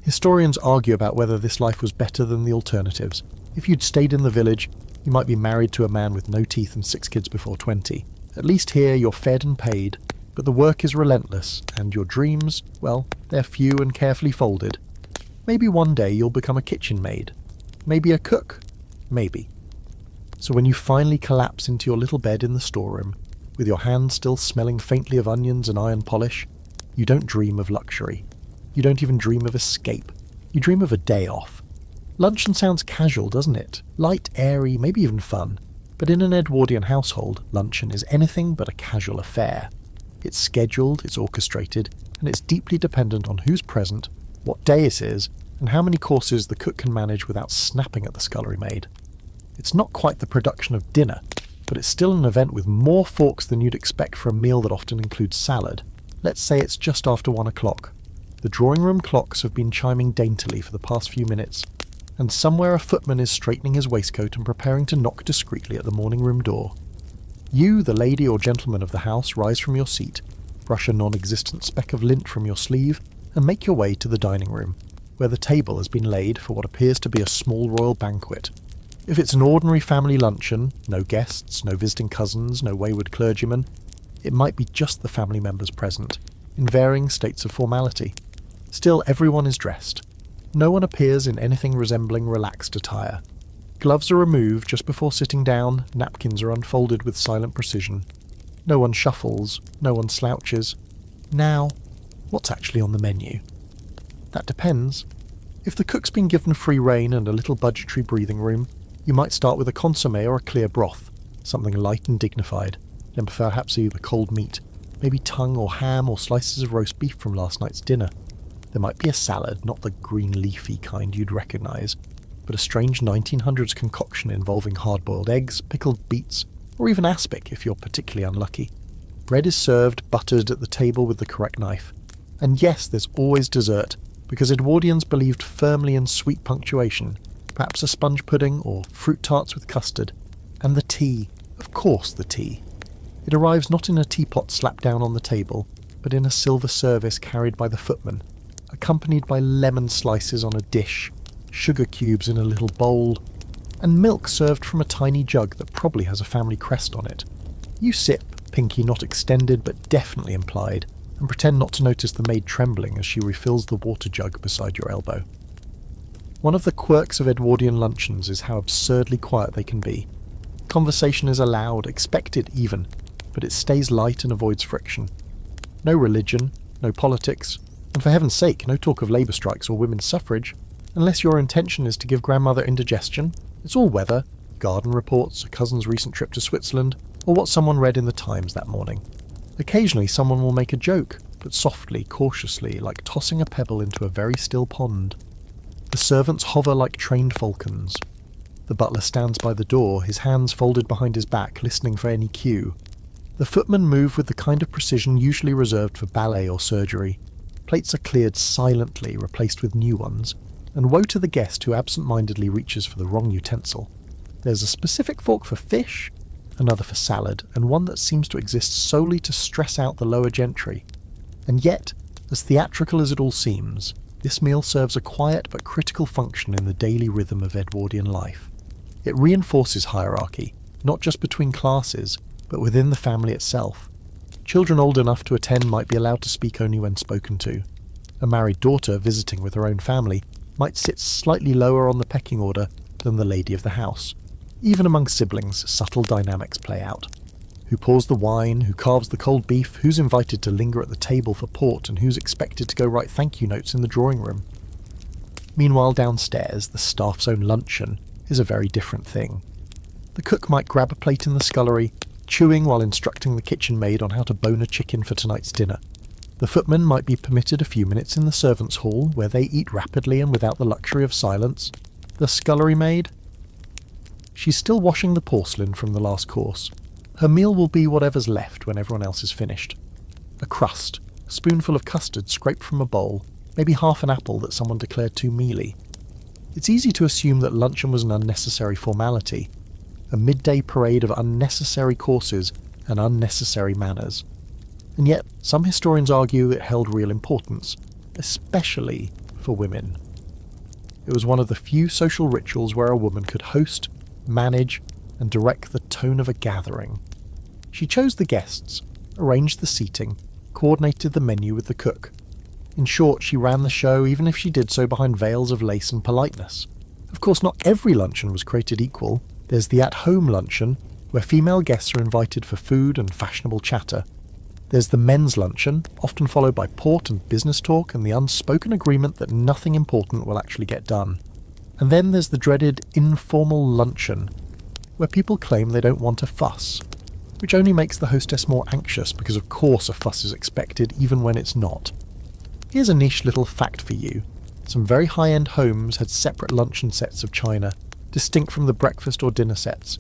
Historians argue about whether this life was better than the alternatives. If you'd stayed in the village, you might be married to a man with no teeth and 6 kids before 20. At least here you're fed and paid, but the work is relentless, and your dreams, well, they're few and carefully folded. Maybe one day you'll become a kitchen maid. Maybe a cook. Maybe. So when you finally collapse into your little bed in the storeroom, with your hands still smelling faintly of onions and iron polish, you don't dream of luxury. You don't even dream of escape. You dream of a day off. Luncheon sounds casual, doesn't it? Light, airy, maybe even fun. But in an Edwardian household, luncheon is anything but a casual affair. It's scheduled, it's orchestrated, and it's deeply dependent on who's present, what day it is, and how many courses the cook can manage without snapping at the scullery maid. It's not quite the production of dinner, but it's still an event with more forks than you'd expect for a meal that often includes salad. Let's say it's just after 1 o'clock. The drawing room clocks have been chiming daintily for the past few minutes, and somewhere a footman is straightening his waistcoat and preparing to knock discreetly at the morning room door. You, the lady or gentleman of the house, rise from your seat, brush a non-existent speck of lint from your sleeve, and make your way to the dining room, where the table has been laid for what appears to be a small royal banquet. If it's an ordinary family luncheon, no guests, no visiting cousins, no wayward clergymen, it might be just the family members present, in varying states of formality. Still, everyone is dressed. No one appears in anything resembling relaxed attire. Gloves are removed just before sitting down, napkins are unfolded with silent precision. No one shuffles, no one slouches. Now, what's actually on the menu? That depends. If the cook's been given free rein and a little budgetary breathing room, you might start with a consommé or a clear broth, something light and dignified, then perhaps either cold meat, maybe tongue or ham or slices of roast beef from last night's dinner. There might be a salad, not the green leafy kind you'd recognise, but a strange 1900s concoction involving hard-boiled eggs, pickled beets, or even aspic if you're particularly unlucky. Bread is served buttered at the table with the correct knife. And yes, there's always dessert, because Edwardians believed firmly in sweet punctuation, perhaps a sponge pudding or fruit tarts with custard. And the tea, of course the tea. It arrives not in a teapot slapped down on the table, but in a silver service carried by the footman, accompanied by lemon slices on a dish, sugar cubes in a little bowl, and milk served from a tiny jug that probably has a family crest on it. You sip, pinky not extended but definitely implied, and pretend not to notice the maid trembling as she refills the water jug beside your elbow. One of the quirks of Edwardian luncheons is how absurdly quiet they can be. Conversation is allowed, expected even, but it stays light and avoids friction. No religion, no politics, and for heaven's sake, no talk of labour strikes or women's suffrage, unless your intention is to give grandmother indigestion. It's all weather, garden reports, a cousin's recent trip to Switzerland, or what someone read in the Times that morning. Occasionally someone will make a joke, but softly, cautiously, like tossing a pebble into a very still pond. The servants hover like trained falcons. The butler stands by the door, his hands folded behind his back, listening for any cue. The footmen move with the kind of precision usually reserved for ballet or surgery. Plates are cleared silently, replaced with new ones, and woe to the guest who absent-mindedly reaches for the wrong utensil. There's a specific fork for fish, another for salad, and one that seems to exist solely to stress out the lower gentry. And yet, as theatrical as it all seems, this meal serves a quiet but critical function in the daily rhythm of Edwardian life. It reinforces hierarchy, not just between classes, but within the family itself. Children old enough to attend might be allowed to speak only when spoken to. A married daughter visiting with her own family might sit slightly lower on the pecking order than the lady of the house. Even among siblings, subtle dynamics play out. Who pours the wine, who carves the cold beef, who's invited to linger at the table for port, and who's expected to go write thank you notes in the drawing room. Meanwhile, downstairs, the staff's own luncheon is a very different thing. The cook might grab a plate in the scullery, chewing while instructing the kitchen maid on how to bone a chicken for tonight's dinner. The footman might be permitted a few minutes in the servants' hall, where they eat rapidly and without the luxury of silence. The scullery maid? She's still washing the porcelain from the last course. Her meal will be whatever's left when everyone else is finished. A crust, a spoonful of custard scraped from a bowl, maybe half an apple that someone declared too mealy. It's easy to assume that luncheon was an unnecessary formality, a midday parade of unnecessary courses and unnecessary manners. And yet, some historians argue it held real importance, especially for women. It was one of the few social rituals where a woman could host, manage, and direct the tone of a gathering. She chose the guests, arranged the seating, coordinated the menu with the cook. In short, she ran the show even if she did so behind veils of lace and politeness. Of course, not every luncheon was created equal. There's the at-home luncheon, where female guests are invited for food and fashionable chatter. There's the men's luncheon, often followed by port and business talk and the unspoken agreement that nothing important will actually get done. And then there's the dreaded informal luncheon, where people claim they don't want a fuss, which only makes the hostess more anxious because of course a fuss is expected even when it's not. Here's a niche little fact for you. Some very high-end homes had separate luncheon sets of china, distinct from the breakfast or dinner sets.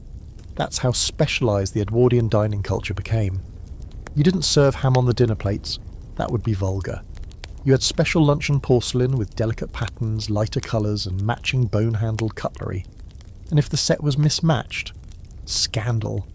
That's how specialised the Edwardian dining culture became. You didn't serve ham on the dinner plates, that would be vulgar. You had special luncheon porcelain with delicate patterns, lighter colours and matching bone-handled cutlery. And if the set was mismatched, scandal.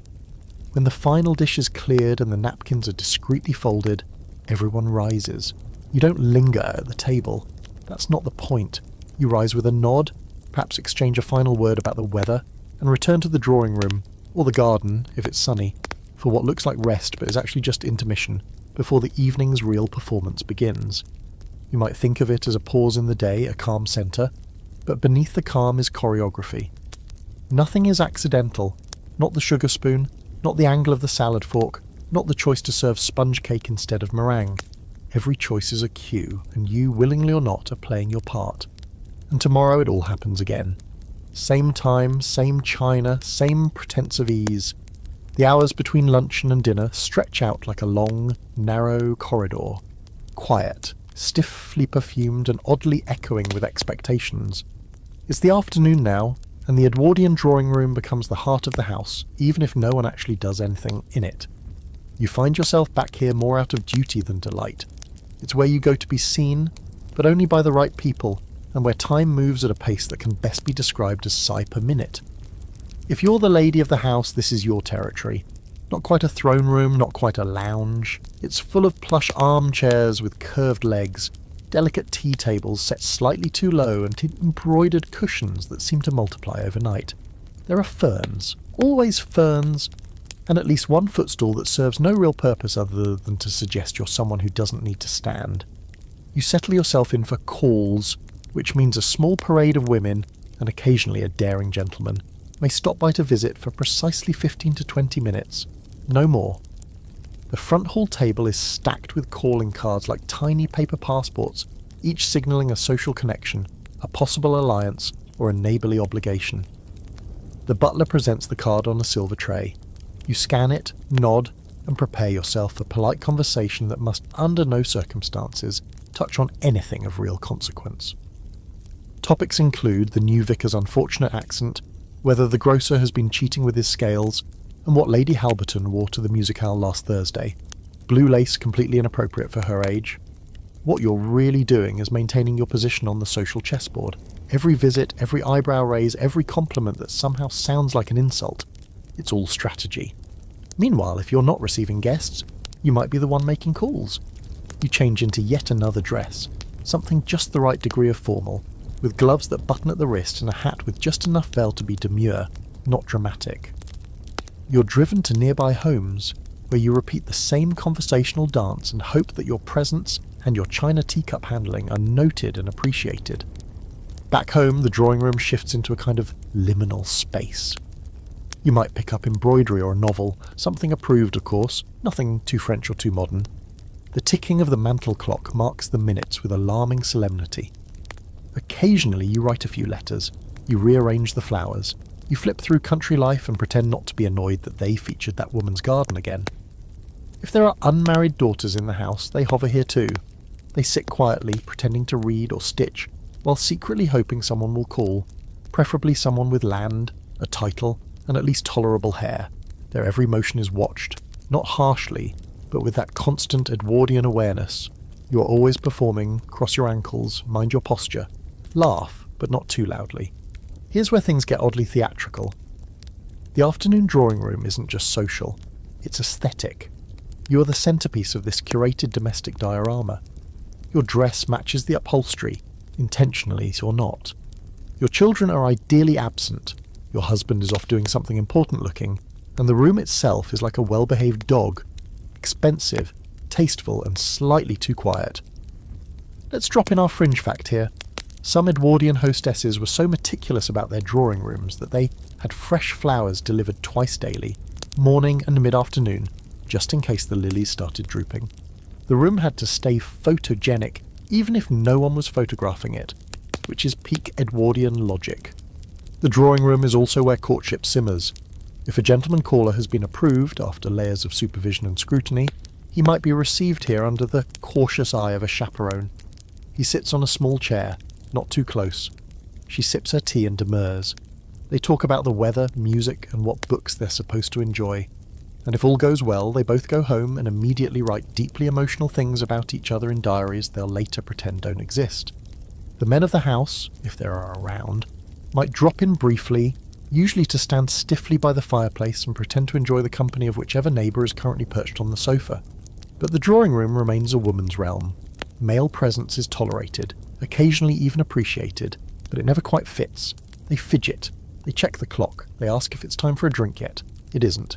When the final dish is cleared and the napkins are discreetly folded, everyone rises. You don't linger at the table. That's not the point. You rise with a nod, perhaps exchange a final word about the weather, and return to the drawing room, or the garden, if it's sunny, for what looks like rest but is actually just intermission, before the evening's real performance begins. You might think of it as a pause in the day, a calm centre, but beneath the calm is choreography. Nothing is accidental, not the sugar spoon, not the angle of the salad fork, not the choice to serve sponge cake instead of meringue. Every choice is a cue, and you, willingly or not, are playing your part. And tomorrow it all happens again. Same time, same china, same pretense of ease. The hours between luncheon and dinner stretch out like a long, narrow corridor. Quiet, stiffly perfumed and oddly echoing with expectations. It's the afternoon now, and the Edwardian drawing room becomes the heart of the house, even if no one actually does anything in it. You find yourself back here more out of duty than delight. It's where you go to be seen, but only by the right people, and where time moves at a pace that can best be described as sigh per minute. If you're the lady of the house, this is your territory. Not quite a throne room, not quite a lounge. It's full of plush armchairs with curved legs, delicate tea tables set slightly too low, and embroidered cushions that seem to multiply overnight. There are ferns, always ferns, and at least one footstool that serves no real purpose other than to suggest you're someone who doesn't need to stand. You settle yourself in for calls, which means a small parade of women, and occasionally a daring gentleman, may stop by to visit for precisely 15 to 20 minutes, no more. The front hall table is stacked with calling cards like tiny paper passports, each signalling a social connection, a possible alliance, or a neighbourly obligation. The butler presents the card on a silver tray. You scan it, nod, and prepare yourself for polite conversation that must, under no circumstances, touch on anything of real consequence. Topics include the new vicar's unfortunate accent, whether the grocer has been cheating with his scales, and what Lady Halberton wore to the musicale last Thursday. Blue lace completely inappropriate for her age. What you're really doing is maintaining your position on the social chessboard. Every visit, every eyebrow raise, every compliment that somehow sounds like an insult. It's all strategy. Meanwhile, if you're not receiving guests, you might be the one making calls. You change into yet another dress, something just the right degree of formal, with gloves that button at the wrist and a hat with just enough veil to be demure, not dramatic. You're driven to nearby homes, where you repeat the same conversational dance and hope that your presence and your china teacup handling are noted and appreciated. Back home, the drawing room shifts into a kind of liminal space. You might pick up embroidery or a novel, something approved of course, nothing too French or too modern. The ticking of the mantel clock marks the minutes with alarming solemnity. Occasionally you write a few letters, you rearrange the flowers, you flip through Country Life and pretend not to be annoyed that they featured that woman's garden again. If there are unmarried daughters in the house, they hover here too. They sit quietly, pretending to read or stitch, while secretly hoping someone will call, preferably someone with land, a title, and at least tolerable hair. Their every motion is watched, not harshly, but with that constant Edwardian awareness. You are always performing, cross your ankles, mind your posture. Laugh, but not too loudly. Here's where things get oddly theatrical. The afternoon drawing room isn't just social, it's aesthetic. You are the centrepiece of this curated domestic diorama. Your dress matches the upholstery, intentionally or not. Your children are ideally absent, your husband is off doing something important looking, and the room itself is like a well-behaved dog, expensive, tasteful, and slightly too quiet. Let's drop in our fringe fact here. Some Edwardian hostesses were so meticulous about their drawing rooms that they had fresh flowers delivered twice daily, morning and mid-afternoon, just in case the lilies started drooping. The room had to stay photogenic, even if no one was photographing it, which is peak Edwardian logic. The drawing room is also where courtship simmers. If a gentleman caller has been approved after layers of supervision and scrutiny, he might be received here under the cautious eye of a chaperone. He sits on a small chair, not too close. She sips her tea and demurs. They talk about the weather, music, and what books they're supposed to enjoy. And if all goes well, they both go home and immediately write deeply emotional things about each other in diaries they'll later pretend don't exist. The men of the house, if there are around, might drop in briefly, usually to stand stiffly by the fireplace and pretend to enjoy the company of whichever neighbour is currently perched on the sofa. But the drawing room remains a woman's realm. Male presence is tolerated, occasionally even appreciated, but it never quite fits. They fidget, they check the clock, they ask if it's time for a drink yet. It isn't.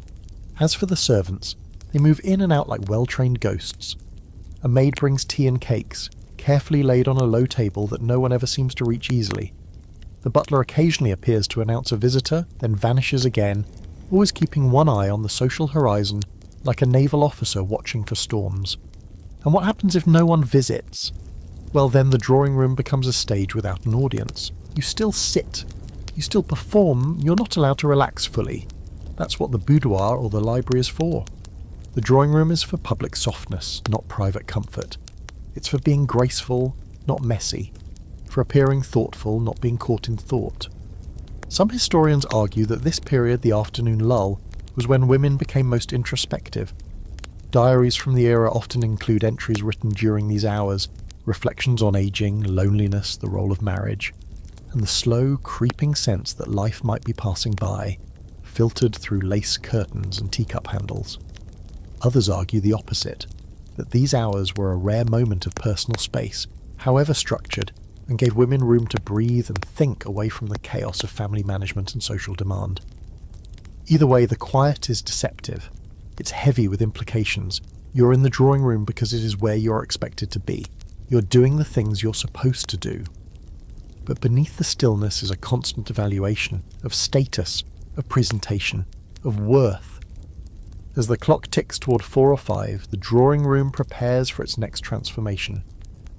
As for the servants, they move in and out like well-trained ghosts. A maid brings tea and cakes, carefully laid on a low table that no one ever seems to reach easily. The butler occasionally appears to announce a visitor, then vanishes again, always keeping one eye on the social horizon, like a naval officer watching for storms. And what happens if no one visits? Well, then the drawing room becomes a stage without an audience. You still sit. You still perform. You're not allowed to relax fully. That's what the boudoir or the library is for. The drawing room is for public softness, not private comfort. It's for being graceful, not messy. For appearing thoughtful, not being caught in thought. Some historians argue that this period, the afternoon lull, was when women became most introspective. Diaries from the era often include entries written during these hours, reflections on aging, loneliness, the role of marriage, and the slow, creeping sense that life might be passing by, filtered through lace curtains and teacup handles. Others argue the opposite, that these hours were a rare moment of personal space, however structured, and gave women room to breathe and think away from the chaos of family management and social demand. Either way, the quiet is deceptive. It's heavy with implications. You're in the drawing room because it is where you're expected to be. You're doing the things you're supposed to do. But beneath the stillness is a constant evaluation of status, of presentation, of worth. As the clock ticks toward 4 or 5, the drawing room prepares for its next transformation.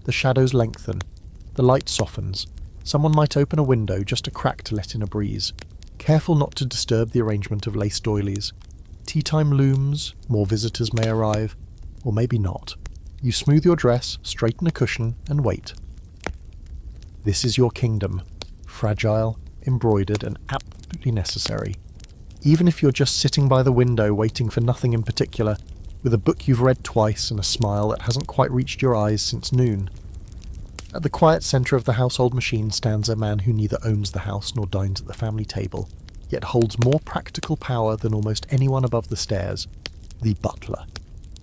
The shadows lengthen. The light softens. Someone might open a window just a crack to let in a breeze, careful not to disturb the arrangement of lace doilies. Tea time looms, more visitors may arrive, or maybe not. You smooth your dress, straighten a cushion, and wait. This is your kingdom, fragile, embroidered, and absolutely necessary. Even if you're just sitting by the window waiting for nothing in particular, with a book you've read twice and a smile that hasn't quite reached your eyes since noon. At the quiet centre of the household machine stands a man who neither owns the house nor dines at the family table, yet holds more practical power than almost anyone above the stairs, the butler.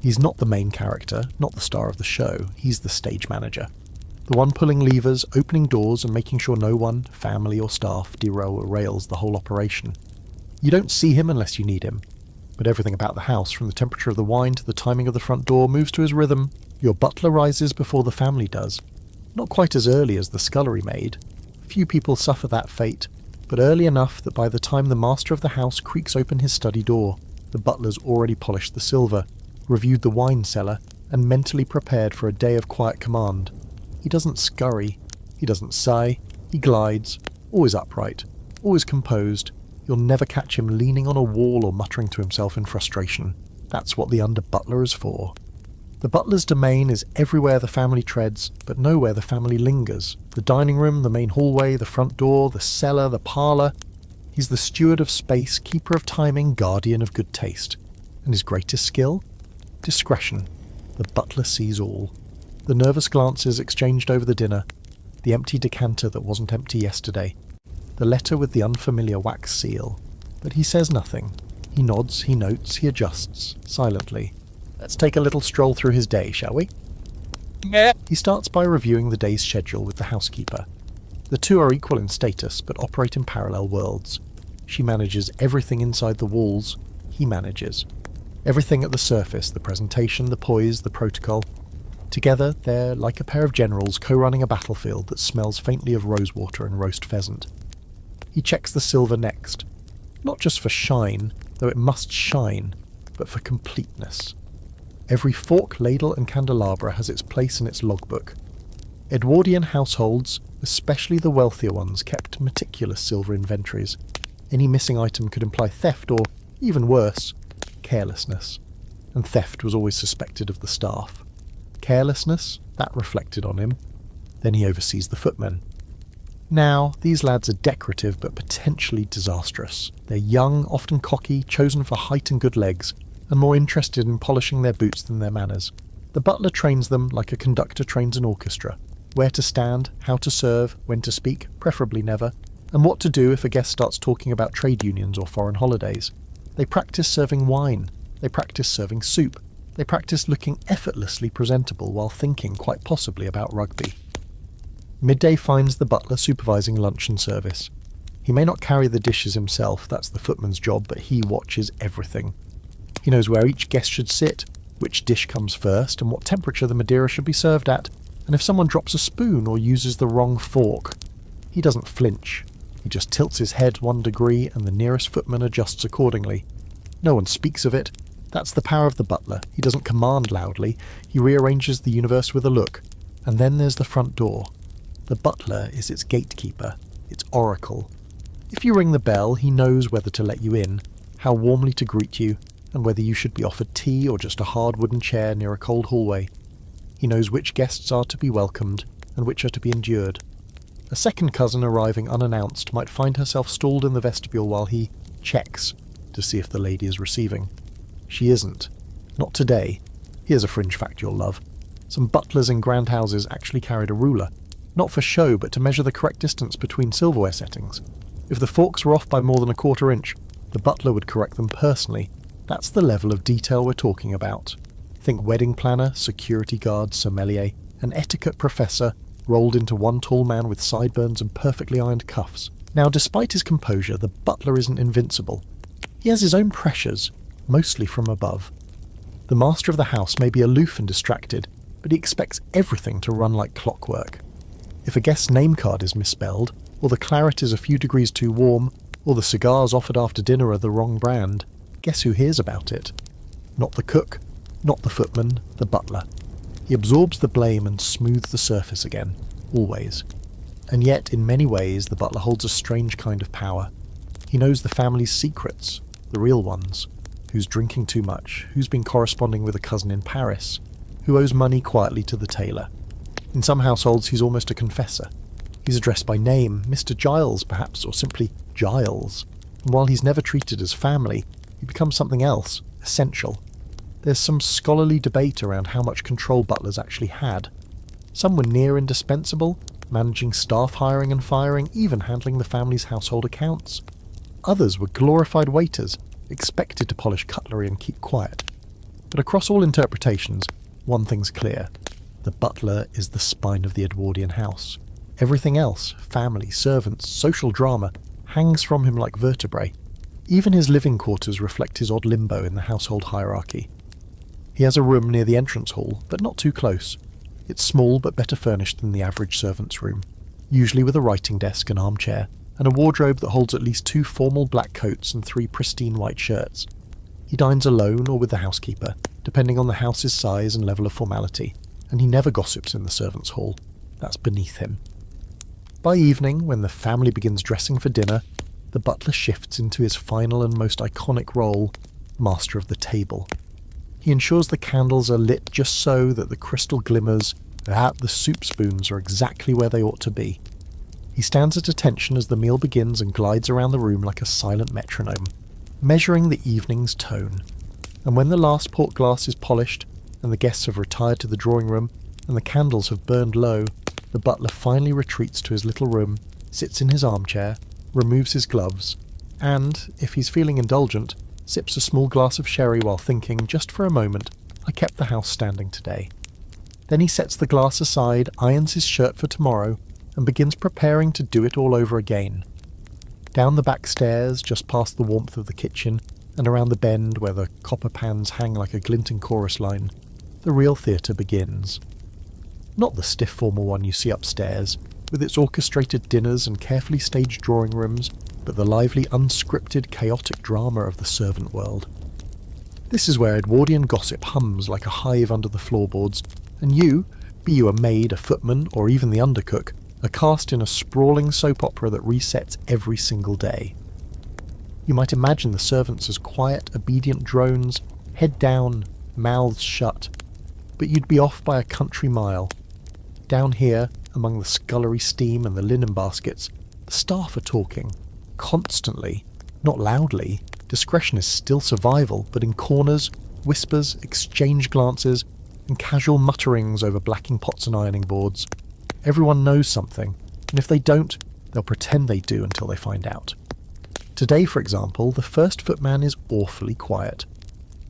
He's not the main character, not the star of the show, he's the stage manager. The one pulling levers, opening doors, and making sure no one, family or staff, derails the whole operation. You don't see him unless you need him, but everything about the house, from the temperature of the wine to the timing of the front door, moves to his rhythm. Your butler rises before the family does. Not quite as early as the scullery maid. Few people suffer that fate, but early enough that by the time the master of the house creaks open his study door, the butler's already polished the silver, reviewed the wine cellar, and mentally prepared for a day of quiet command. He doesn't scurry, he doesn't sigh, he glides, always upright, always composed. You'll never catch him leaning on a wall or muttering to himself in frustration. That's what the under-butler is for. The butler's domain is everywhere the family treads, but nowhere the family lingers. The dining room, the main hallway, the front door, the cellar, the parlour. He's the steward of space, keeper of timing, guardian of good taste. And his greatest skill? Discretion. The butler sees all. The nervous glances exchanged over the dinner, the empty decanter that wasn't empty yesterday, the letter with the unfamiliar wax seal. But he says nothing. He nods, he notes, he adjusts, silently. Let's take a little stroll through his day, shall we? He starts by reviewing the day's schedule with the housekeeper. The two are equal in status, but operate in parallel worlds. She manages everything inside the walls. He manages everything at the surface, the presentation, the poise, the protocol. Together, they're like a pair of generals co-running a battlefield that smells faintly of rosewater and roast pheasant. He checks the silver next. Not just for shine, though it must shine, but for completeness. Every fork, ladle and candelabra has its place in its logbook. Edwardian households, especially the wealthier ones, kept meticulous silver inventories. Any missing item could imply theft or, even worse, carelessness. And theft was always suspected of the staff. Carelessness, that reflected on him. Then he oversees the footmen. Now, these lads are decorative but potentially disastrous. They're young, often cocky, chosen for height and good legs, and more interested in polishing their boots than their manners. The butler trains them like a conductor trains an orchestra. Where to stand, how to serve, when to speak, preferably never, and what to do if a guest starts talking about trade unions or foreign holidays. They practice serving wine. They practice serving soup. They practice looking effortlessly presentable while thinking quite possibly about rugby. Midday finds the butler supervising luncheon service. He may not carry the dishes himself, that's the footman's job, but he watches everything. He knows where each guest should sit, which dish comes first, and what temperature the Madeira should be served at, and if someone drops a spoon or uses the wrong fork. He doesn't flinch. He just tilts his head 1 degree and the nearest footman adjusts accordingly. No one speaks of it. That's the power of the butler. He doesn't command loudly. He rearranges the universe with a look. And then there's the front door. The butler is its gatekeeper, its oracle. If you ring the bell, he knows whether to let you in, how warmly to greet you, and whether you should be offered tea or just a hard wooden chair near a cold hallway. He knows which guests are to be welcomed and which are to be endured. A second cousin arriving unannounced might find herself stalled in the vestibule while he checks to see if the lady is receiving. She isn't. Not today. Here's a fringe fact you'll love. Some butlers in grand houses actually carried a ruler. Not for show, but to measure the correct distance between silverware settings. If the forks were off by more than a quarter inch, the butler would correct them personally. That's the level of detail we're talking about. Think wedding planner, security guard, sommelier, an etiquette professor, rolled into one tall man with sideburns and perfectly ironed cuffs. Now, despite his composure, the butler isn't invincible. He has his own pressures, mostly from above. The master of the house may be aloof and distracted, but he expects everything to run like clockwork. If a guest's name card is misspelled, or the claret is a few degrees too warm, or the cigars offered after dinner are the wrong brand, guess who hears about it? Not the cook, not the footman, the butler. He absorbs the blame and smooths the surface again, always. And yet, in many ways, the butler holds a strange kind of power. He knows the family's secrets, the real ones. Who's drinking too much, who's been corresponding with a cousin in Paris, who owes money quietly to the tailor. In some households, he's almost a confessor. He's addressed by name, Mr. Giles, perhaps, or simply Giles. And while he's never treated as family, he becomes something else, essential. There's some scholarly debate around how much control butlers actually had. Some were near indispensable, managing staff hiring and firing, even handling the family's household accounts. Others were glorified waiters, expected to polish cutlery and keep quiet. But across all interpretations, one thing's clear. The butler is the spine of the Edwardian house. Everything else, family, servants, social drama, hangs from him like vertebrae. Even his living quarters reflect his odd limbo in the household hierarchy. He has a room near the entrance hall, but not too close. It's small but better furnished than the average servant's room, usually with a writing desk and armchair, and a wardrobe that holds at least 2 formal black coats and 3 pristine white shirts. He dines alone or with the housekeeper, depending on the house's size and level of formality, and he never gossips in the servants' hall. That's beneath him. By evening, when the family begins dressing for dinner, the butler shifts into his final and most iconic role, master of the table. He ensures the candles are lit just so that the crystal glimmers, the soup spoons are exactly where they ought to be. He stands at attention as the meal begins and glides around the room like a silent metronome, measuring the evening's tone. And when the last port glass is polished, and the guests have retired to the drawing room, and the candles have burned low, the butler finally retreats to his little room, sits in his armchair, removes his gloves, and, if he's feeling indulgent, sips a small glass of sherry while thinking, just for a moment, I kept the house standing today. Then he sets the glass aside, irons his shirt for tomorrow, and begins preparing to do it all over again. Down the back stairs, just past the warmth of the kitchen, and around the bend where the copper pans hang like a glinting chorus line, the real theatre begins. Not the stiff formal one you see upstairs, with its orchestrated dinners and carefully staged drawing rooms, but the lively, unscripted, chaotic drama of the servant world. This is where Edwardian gossip hums like a hive under the floorboards, and you, be you a maid, a footman, or even the undercook, are cast in a sprawling soap opera that resets every single day. You might imagine the servants as quiet, obedient drones, head down, mouths shut, but you'd be off by a country mile. Down here, among the scullery steam and the linen baskets, the staff are talking, constantly, not loudly. Discretion is still survival, but in corners, whispers, exchanged glances, and casual mutterings over blacking pots and ironing boards. Everyone knows something, and if they don't, they'll pretend they do until they find out. Today, for example, the first footman is awfully quiet.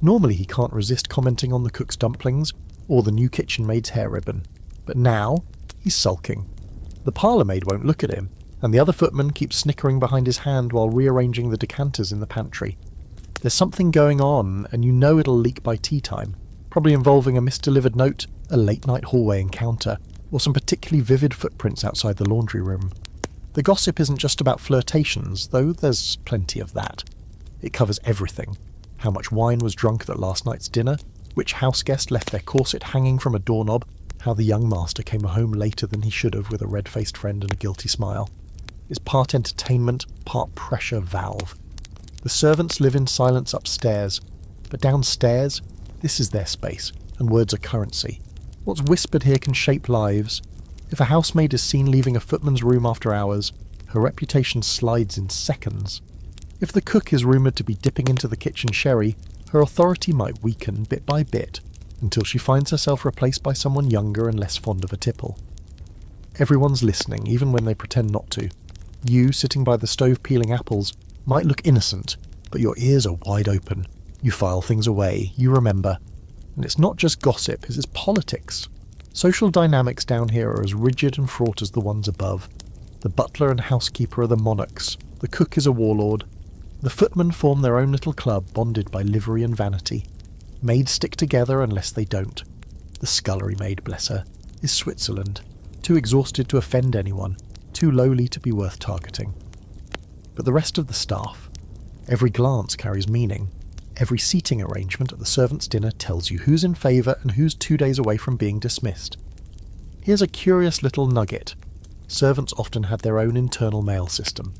Normally he can't resist commenting on the cook's dumplings or the new kitchen maid's hair ribbon, but now he's sulking. The parlour maid won't look at him, and the other footman keeps snickering behind his hand while rearranging the decanters in the pantry. There's something going on, and you know it'll leak by tea time, probably involving a misdelivered note, a late-night hallway encounter, or some particularly vivid footprints outside the laundry room. The gossip isn't just about flirtations, though there's plenty of that. It covers everything. How much wine was drunk at last night's dinner, which houseguest left their corset hanging from a doorknob, how the young master came home later than he should have with a red-faced friend and a guilty smile. It's part entertainment, part pressure valve. The servants live in silence upstairs, but downstairs, this is their space, and words are currency. What's whispered here can shape lives. If a housemaid is seen leaving a footman's room after hours, her reputation slides in seconds. If the cook is rumoured to be dipping into the kitchen sherry, her authority might weaken bit by bit, until she finds herself replaced by someone younger and less fond of a tipple. Everyone's listening, even when they pretend not to. You, sitting by the stove peeling apples, might look innocent, but your ears are wide open. You file things away, you remember. And it's not just gossip, it's politics. Social dynamics down here are as rigid and fraught as the ones above. The butler and housekeeper are the monarchs, the cook is a warlord. The footmen form their own little club, bonded by livery and vanity. Maids stick together unless they don't. The scullery maid, bless her, is Switzerland, too exhausted to offend anyone, too lowly to be worth targeting. But the rest of the staff, every glance carries meaning. Every seating arrangement at the servants' dinner tells you who's in favour and who's 2 days away from being dismissed. Here's a curious little nugget. Servants often have their own internal mail system.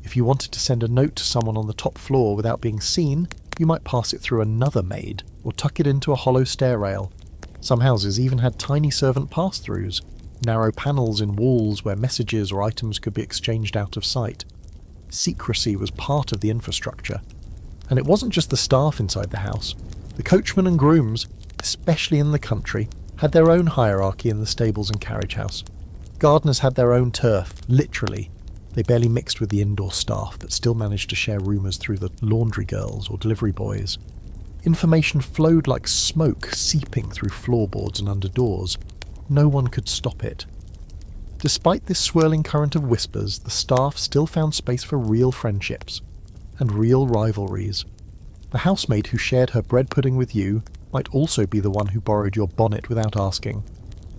If you wanted to send a note to someone on the top floor without being seen, you might pass it through another maid, or tuck it into a hollow stair rail. Some houses even had tiny servant pass-throughs, narrow panels in walls where messages or items could be exchanged out of sight. Secrecy was part of the infrastructure. And it wasn't just the staff inside the house. The coachmen and grooms, especially in the country, had their own hierarchy in the stables and carriage house. Gardeners had their own turf, literally. They barely mixed with the indoor staff, but still managed to share rumours through the laundry girls or delivery boys. Information flowed like smoke seeping through floorboards and under doors. No one could stop it. Despite this swirling current of whispers, the staff still found space for real friendships and real rivalries. The housemaid who shared her bread pudding with you might also be the one who borrowed your bonnet without asking.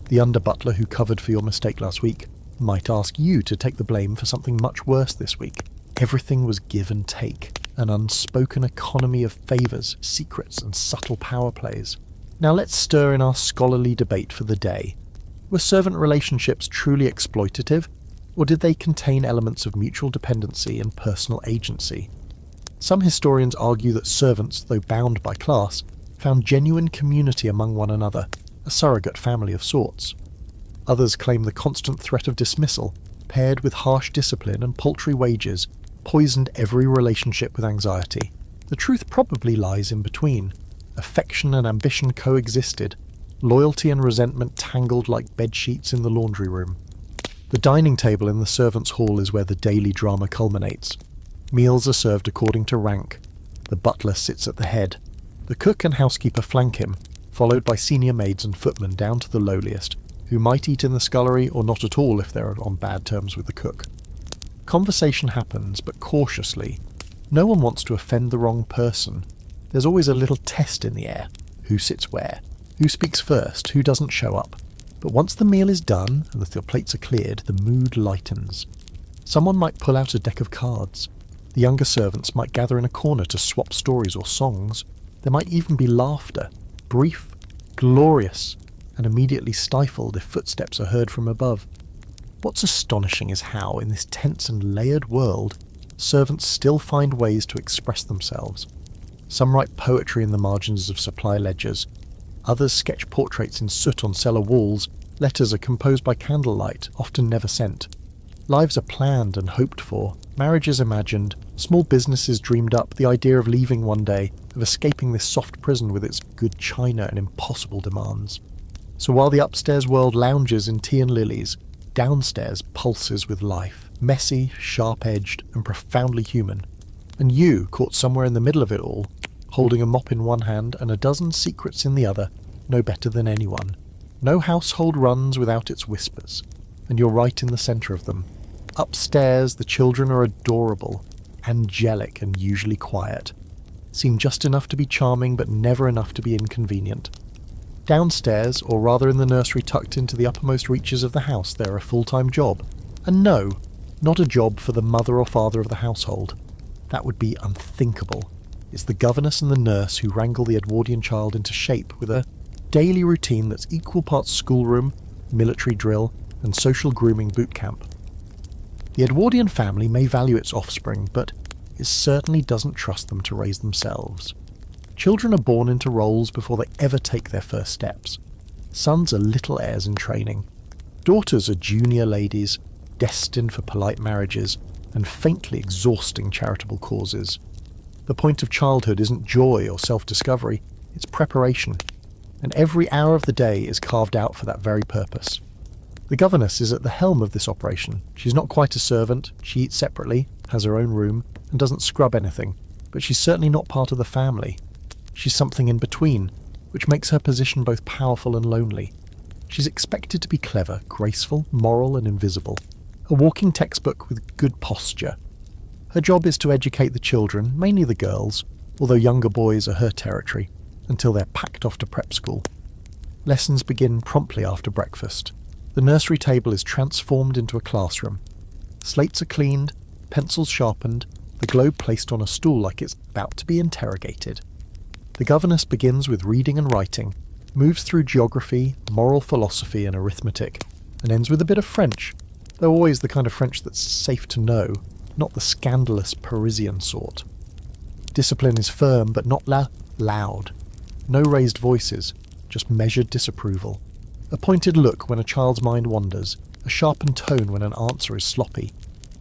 The under-butler who covered for your mistake last week might ask you to take the blame for something much worse this week. Everything was give and take, an unspoken economy of favours, secrets and subtle power plays. Now let's stir in our scholarly debate for the day. Were servant relationships truly exploitative, or did they contain elements of mutual dependency and personal agency? Some historians argue that servants, though bound by class, found genuine community among one another, a surrogate family of sorts. Others claim the constant threat of dismissal, paired with harsh discipline and paltry wages, poisoned every relationship with anxiety. The truth probably lies in between. Affection and ambition coexisted, loyalty and resentment tangled like bedsheets in the laundry room. The dining table in the servants' hall is where the daily drama culminates. Meals are served according to rank. The butler sits at the head. The cook and housekeeper flank him. followed by senior maids and footmen down to the lowliest, who might eat in the scullery or not at all if they're on bad terms with the cook. Conversation happens, but cautiously. No one wants to offend the wrong person. There's always a little test in the air. Who sits where? Who speaks first? Who doesn't show up? But once the meal is done and the plates are cleared, the mood lightens. Someone might pull out a deck of cards. The younger servants might gather in a corner to swap stories or songs. There might even be laughter, brief, glorious, and immediately stifled if footsteps are heard from above. What's astonishing is how, in this tense and layered world, servants still find ways to express themselves. Some write poetry in the margins of supply ledgers. Others sketch portraits in soot on cellar walls. Letters are composed by candlelight, often never sent. Lives are planned and hoped for, marriages imagined, small businesses dreamed up, the idea of leaving one day, of escaping this soft prison with its good china and impossible demands. So while the upstairs world lounges in tea and lilies, downstairs pulses with life, messy, sharp-edged, and profoundly human. And you, caught somewhere in the middle of it all, holding a mop in one hand and a dozen secrets in the other, know better than anyone. No household runs without its whispers, and you're right in the centre of them. Upstairs, the children are adorable, angelic and usually quiet. Seem just enough to be charming, but never enough to be inconvenient. Downstairs, or rather in the nursery tucked into the uppermost reaches of the house, they're a full-time job. And no, not a job for the mother or father of the household. That would be unthinkable. It's the governess and the nurse who wrangle the Edwardian child into shape with a daily routine that's equal parts schoolroom, military drill, and social grooming boot camp. The Edwardian family may value its offspring, but it certainly doesn't trust them to raise themselves. Children are born into roles before they ever take their first steps. Sons are little heirs in training. Daughters are junior ladies, destined for polite marriages and faintly exhausting charitable causes. The point of childhood isn't joy or self-discovery, it's preparation, and every hour of the day is carved out for that very purpose. The governess is at the helm of this operation. She's not quite a servant, she eats separately, has her own room, and doesn't scrub anything, but she's certainly not part of the family. She's something in between, which makes her position both powerful and lonely. She's expected to be clever, graceful, moral, and invisible. A walking textbook with good posture. Her job is to educate the children, mainly the girls, although younger boys are her territory, until they're packed off to prep school. Lessons begin promptly after breakfast. The nursery table is transformed into a classroom. Slates are cleaned, pencils sharpened, the globe placed on a stool like it's about to be interrogated. The governess begins with reading and writing, moves through geography, moral philosophy and arithmetic, and ends with a bit of French, though always the kind of French that's safe to know, not the scandalous Parisian sort. Discipline is firm but not loud. No raised voices, just measured disapproval. A pointed look when a child's mind wanders, a sharpened tone when an answer is sloppy.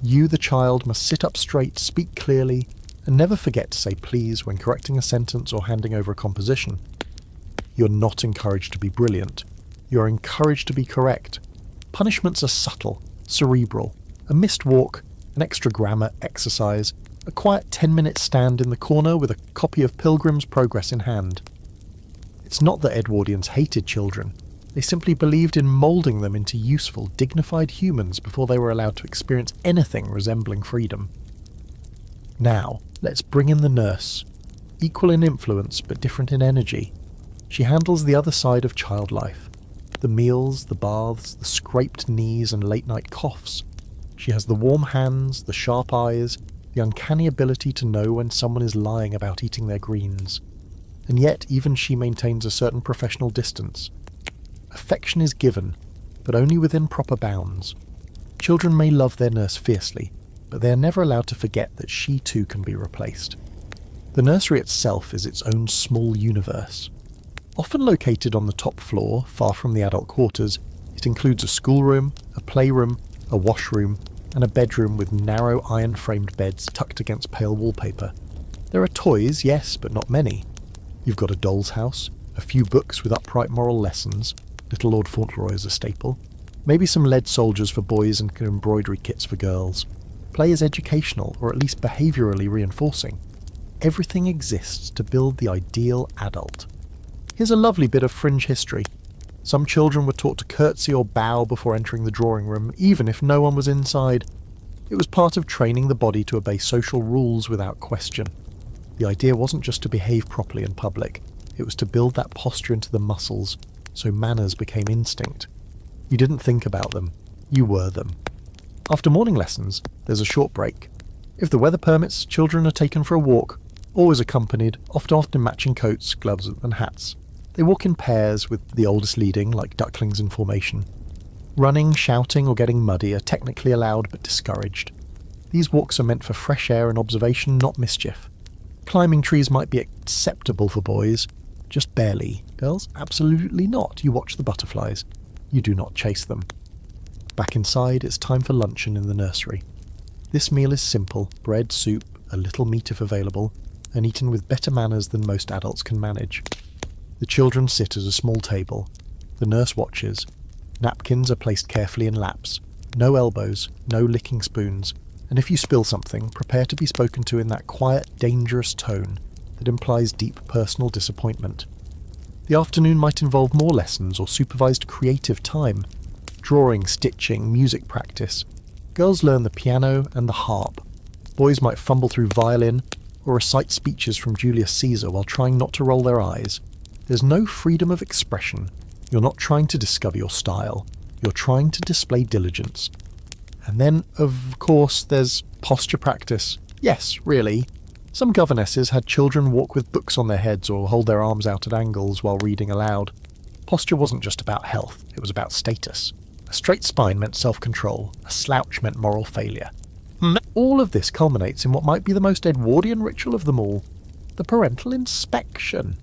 You, the child, must sit up straight, speak clearly, and never forget to say please when correcting a sentence or handing over a composition. You're not encouraged to be brilliant. You're encouraged to be correct. Punishments are subtle, cerebral. A missed walk, an extra grammar exercise, a quiet 10-minute stand in the corner with a copy of Pilgrim's Progress in hand. It's not that Edwardians hated children. They simply believed in moulding them into useful, dignified humans before they were allowed to experience anything resembling freedom. Now, let's bring in the nurse. Equal in influence, but different in energy. She handles the other side of child life. The meals, the baths, the scraped knees and late-night coughs. She has the warm hands, the sharp eyes, the uncanny ability to know when someone is lying about eating their greens. And yet even she maintains a certain professional distance. Affection is given, but only within proper bounds. Children may love their nurse fiercely, but they are never allowed to forget that she too can be replaced. The nursery itself is its own small universe. Often located on the top floor, far from the adult quarters, it includes a schoolroom, a playroom, a washroom, and a bedroom with narrow iron-framed beds tucked against pale wallpaper. There are toys, yes, but not many. You've got a doll's house, a few books with upright moral lessons, Little Lord Fauntleroy is a staple, maybe some lead soldiers for boys and embroidery kits for girls. Play is educational, or at least behaviourally reinforcing. Everything exists to build the ideal adult. Here's a lovely bit of fringe history. Some children were taught to curtsy or bow before entering the drawing room, even if no one was inside. It was part of training the body to obey social rules without question. The idea wasn't just to behave properly in public, it was to build that posture into the muscles, so manners became instinct. You didn't think about them, you were them. After morning lessons, there's a short break. If the weather permits, children are taken for a walk, always accompanied, often in matching coats, gloves and hats. They walk in pairs, with the oldest leading, like ducklings in formation. Running, shouting or getting muddy are technically allowed but discouraged. These walks are meant for fresh air and observation, not mischief. Climbing trees might be acceptable for boys, just barely. Girls, absolutely not. You watch the butterflies. You do not chase them. Back inside, it's time for luncheon in the nursery. This meal is simple: bread, soup, a little meat if available, and eaten with better manners than most adults can manage. The children sit at a small table. The nurse watches. Napkins are placed carefully in laps. No elbows, no licking spoons, and if you spill something, prepare to be spoken to in that quiet, dangerous tone that implies deep personal disappointment. The afternoon might involve more lessons or supervised creative time. Drawing, stitching, music practice. Girls learn the piano and the harp. Boys might fumble through violin or recite speeches from Julius Caesar while trying not to roll their eyes. There's no freedom of expression. You're not trying to discover your style. You're trying to display diligence. And then, of course, there's posture practice. Yes, really. Some governesses had children walk with books on their heads or hold their arms out at angles while reading aloud. Posture wasn't just about health, it was about status. A straight spine meant self-control, a slouch meant moral failure. All of this culminates in what might be the most Edwardian ritual of them all, the parental inspection.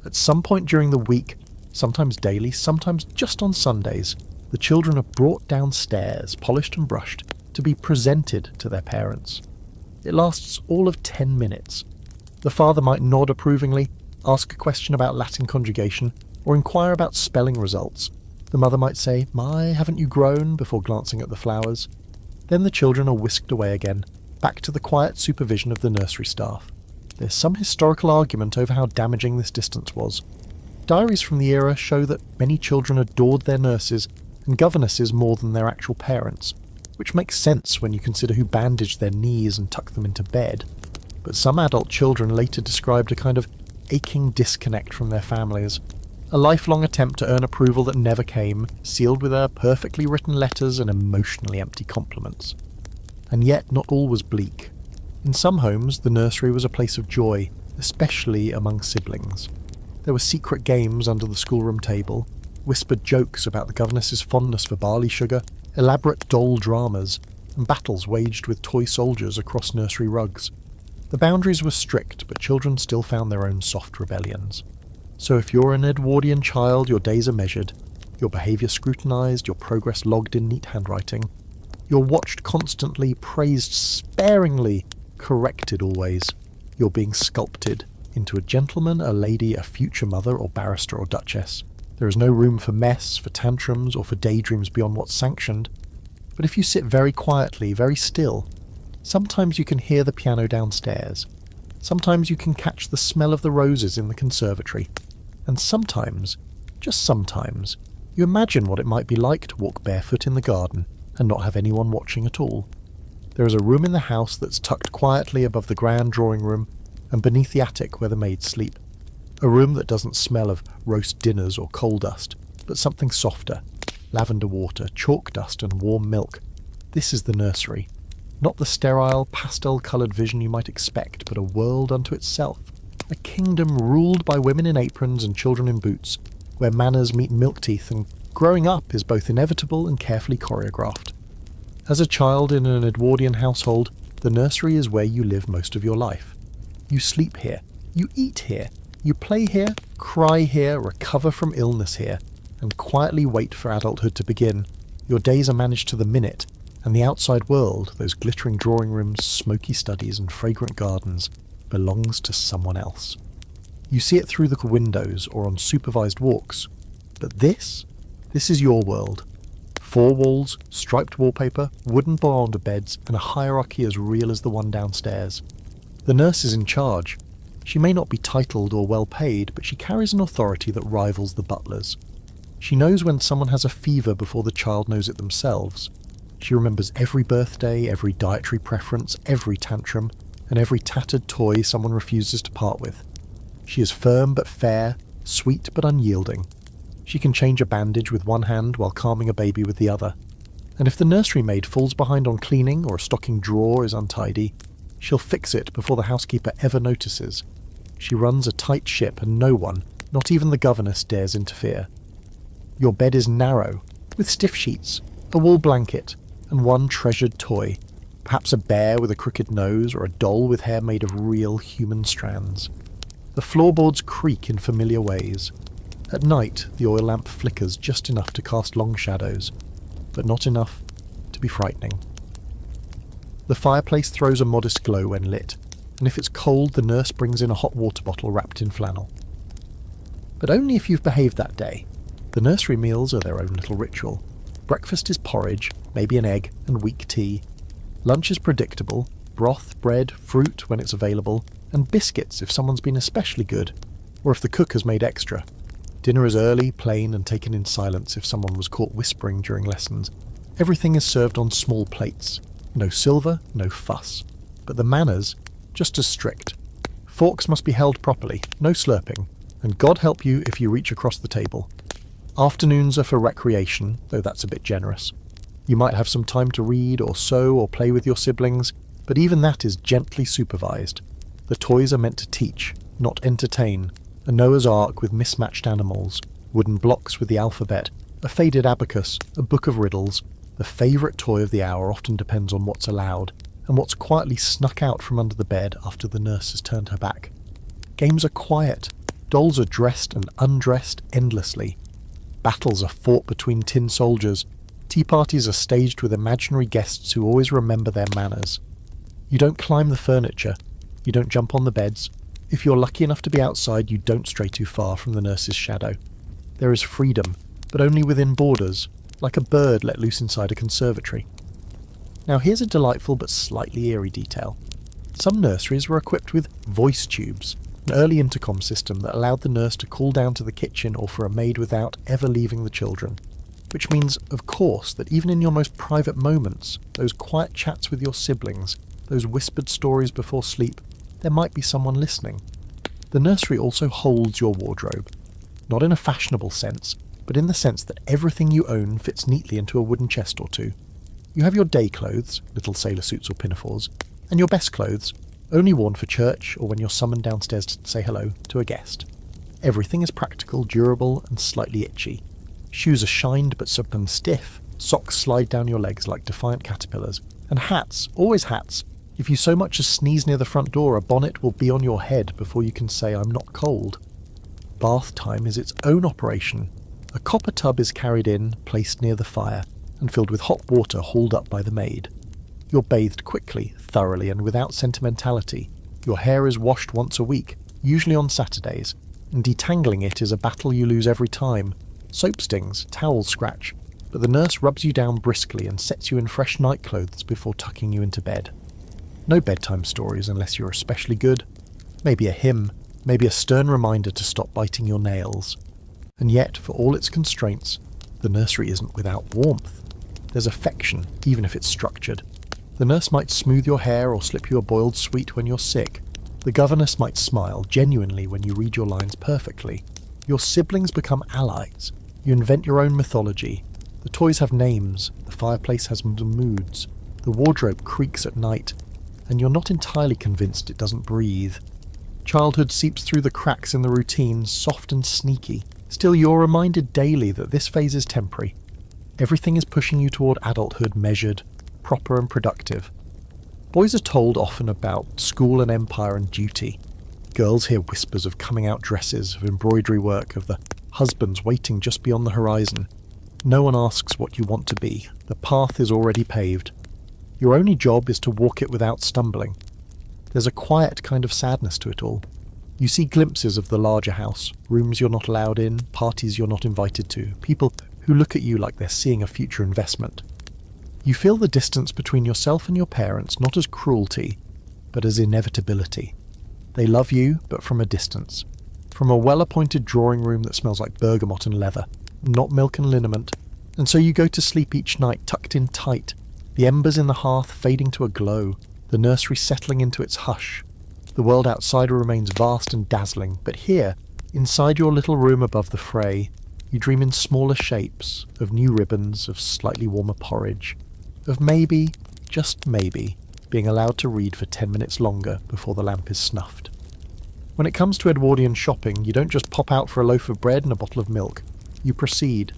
At some point during the week, sometimes daily, sometimes just on Sundays, the children are brought downstairs, polished and brushed, to be presented to their parents. It lasts all of 10 minutes. The father might nod approvingly, ask a question about Latin conjugation, or inquire about spelling results. The mother might say, "My, haven't you grown?" before glancing at the flowers. Then the children are whisked away again, back to the quiet supervision of the nursery staff. There's some historical argument over how damaging this distance was. Diaries from the era show that many children adored their nurses and governesses more than their actual parents, which makes sense when you consider who bandaged their knees and tucked them into bed. But some adult children later described a kind of aching disconnect from their families, a lifelong attempt to earn approval that never came, sealed with perfectly written letters and emotionally empty compliments. And yet not all was bleak. In some homes, the nursery was a place of joy, especially among siblings. There were secret games under the schoolroom table, whispered jokes about the governess's fondness for barley sugar, elaborate doll dramas, and battles waged with toy soldiers across nursery rugs. The boundaries were strict, but children still found their own soft rebellions. So if you're an Edwardian child, your days are measured, your behaviour scrutinised, your progress logged in neat handwriting. You're watched constantly, praised sparingly, corrected always. You're being sculpted into a gentleman, a lady, a future mother or barrister or duchess. There is no room for mess, for tantrums, or for daydreams beyond what's sanctioned. But if you sit very quietly, very still, sometimes you can hear the piano downstairs. Sometimes you can catch the smell of the roses in the conservatory. And sometimes, just sometimes, you imagine what it might be like to walk barefoot in the garden and not have anyone watching at all. There is a room in the house that's tucked quietly above the grand drawing room and beneath the attic where the maids sleep. A room that doesn't smell of roast dinners or coal dust, but something softer: lavender water, chalk dust and warm milk. This is the nursery. Not the sterile, pastel-coloured vision you might expect, but a world unto itself. A kingdom ruled by women in aprons and children in boots, where manners meet milk teeth and growing up is both inevitable and carefully choreographed. As a child in an Edwardian household, the nursery is where you live most of your life. You sleep here, you eat here, you play here, cry here, recover from illness here, and quietly wait for adulthood to begin. Your days are managed to the minute, and the outside world, those glittering drawing rooms, smoky studies and fragrant gardens, belongs to someone else. You see it through the windows or on supervised walks. But this is your world. 4 walls, striped wallpaper, wooden veranda beds, and a hierarchy as real as the one downstairs. The nurse is in charge. She may not be titled or well paid, but she carries an authority that rivals the butler's. She knows when someone has a fever before the child knows it themselves. She remembers every birthday, every dietary preference, every tantrum, and every tattered toy someone refuses to part with. She is firm but fair, sweet but unyielding. She can change a bandage with one hand while calming a baby with the other. And if the nursery maid falls behind on cleaning or a stocking drawer is untidy, she'll fix it before the housekeeper ever notices. She runs a tight ship and no one, not even the governess, dares interfere. Your bed is narrow, with stiff sheets, a wool blanket, and one treasured toy, perhaps a bear with a crooked nose or a doll with hair made of real human strands. The floorboards creak in familiar ways. At night, the oil lamp flickers just enough to cast long shadows, but not enough to be frightening. The fireplace throws a modest glow when lit, and if it's cold, the nurse brings in a hot water bottle wrapped in flannel. But only if you've behaved that day. The nursery meals are their own little ritual. Breakfast is porridge, maybe an egg, and weak tea. Lunch is predictable, broth, bread, fruit when it's available, and biscuits if someone's been especially good, or if the cook has made extra. Dinner is early, plain, and taken in silence if someone was caught whispering during lessons. Everything is served on small plates. No silver, no fuss. But the manners, just as strict. Forks must be held properly, no slurping, and God help you if you reach across the table. Afternoons are for recreation, though that's a bit generous. You might have some time to read or sew or play with your siblings, but even that is gently supervised. The toys are meant to teach, not entertain. A Noah's Ark with mismatched animals, wooden blocks with the alphabet, a faded abacus, a book of riddles. The favourite toy of the hour often depends on what's allowed, and what's quietly snuck out from under the bed after the nurse has turned her back. Games are quiet. Dolls are dressed and undressed endlessly. Battles are fought between tin soldiers. Tea parties are staged with imaginary guests who always remember their manners. You don't climb the furniture. You don't jump on the beds. If you're lucky enough to be outside, you don't stray too far from the nurse's shadow. There is freedom, but only within borders, like a bird let loose inside a conservatory. Now here's a delightful but slightly eerie detail. Some nurseries were equipped with voice tubes, an early intercom system that allowed the nurse to call down to the kitchen or for a maid without ever leaving the children. Which means, of course, that even in your most private moments, those quiet chats with your siblings, those whispered stories before sleep, there might be someone listening. The nursery also holds your wardrobe. Not in a fashionable sense, but in the sense that everything you own fits neatly into a wooden chest or two. You have your day clothes, little sailor suits or pinafores, and your best clothes, only worn for church or when you're summoned downstairs to say hello to a guest. Everything is practical, durable, and slightly itchy. Shoes are shined but sometimes stiff, socks slide down your legs like defiant caterpillars, and hats, always hats. If you so much as sneeze near the front door, a bonnet will be on your head before you can say, "I'm not cold." Bath time is its own operation. A copper tub is carried in, placed near the fire, and filled with hot water hauled up by the maid. You're bathed quickly, thoroughly, and without sentimentality. Your hair is washed once a week, usually on Saturdays, and detangling it is a battle you lose every time. Soap stings, towels scratch, but the nurse rubs you down briskly and sets you in fresh nightclothes before tucking you into bed. No bedtime stories unless you're especially good. Maybe a hymn, maybe a stern reminder to stop biting your nails. And yet, for all its constraints, the nursery isn't without warmth. There's affection, even if it's structured. The nurse might smooth your hair or slip you a boiled sweet when you're sick. The governess might smile genuinely when you read your lines perfectly. Your siblings become allies. You invent your own mythology. The toys have names, the fireplace has moods, the wardrobe creaks at night, and you're not entirely convinced it doesn't breathe. Childhood seeps through the cracks in the routine, soft and sneaky. Still, you're reminded daily that this phase is temporary. Everything is pushing you toward adulthood, measured, proper and productive. Boys are told often about school and empire and duty. Girls hear whispers of coming-out dresses, of embroidery work, of the husbands waiting just beyond the horizon. No one asks what you want to be. The path is already paved. Your only job is to walk it without stumbling. There's a quiet kind of sadness to it all. You see glimpses of the larger house, rooms you're not allowed in, parties you're not invited to, people who look at you like they're seeing a future investment. You feel the distance between yourself and your parents not as cruelty, but as inevitability. They love you, but from a distance. From a well-appointed drawing room that smells like bergamot and leather, not milk and liniment. And so you go to sleep each night tucked in tight, the embers in the hearth fading to a glow, the nursery settling into its hush. The world outside remains vast and dazzling, but here, inside your little room above the fray, you dream in smaller shapes, of new ribbons, of slightly warmer porridge, of maybe, just maybe, being allowed to read for 10 minutes longer before the lamp is snuffed. When it comes to Edwardian shopping, you don't just pop out for a loaf of bread and a bottle of milk. You proceed.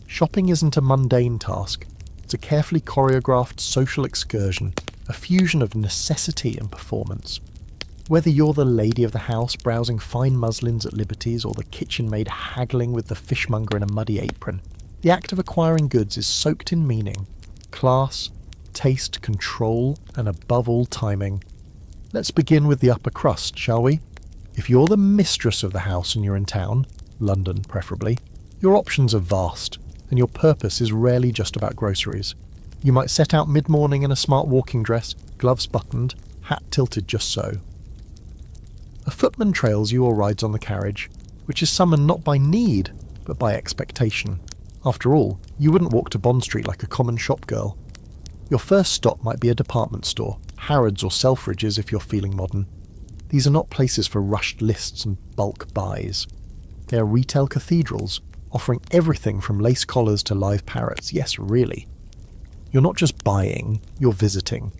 Shopping isn't a mundane task. It's a carefully choreographed social excursion, a fusion of necessity and performance. Whether you're the lady of the house browsing fine muslins at Liberty's or the kitchen maid haggling with the fishmonger in a muddy apron, the act of acquiring goods is soaked in meaning, class, taste, control, and above all timing. Let's begin with the upper crust, shall we? If you're the mistress of the house and you're in town, London preferably, your options are vast, and your purpose is rarely just about groceries. You might set out mid-morning in a smart walking dress, gloves buttoned, hat tilted just so. A footman trails you or rides on the carriage, which is summoned not by need, but by expectation. After all, you wouldn't walk to Bond Street like a common shop girl. Your first stop might be a department store, Harrods or Selfridges if you're feeling modern. These are not places for rushed lists and bulk buys. They are retail cathedrals, offering everything from lace collars to live parrots. Yes, really. You're not just buying, you're visiting.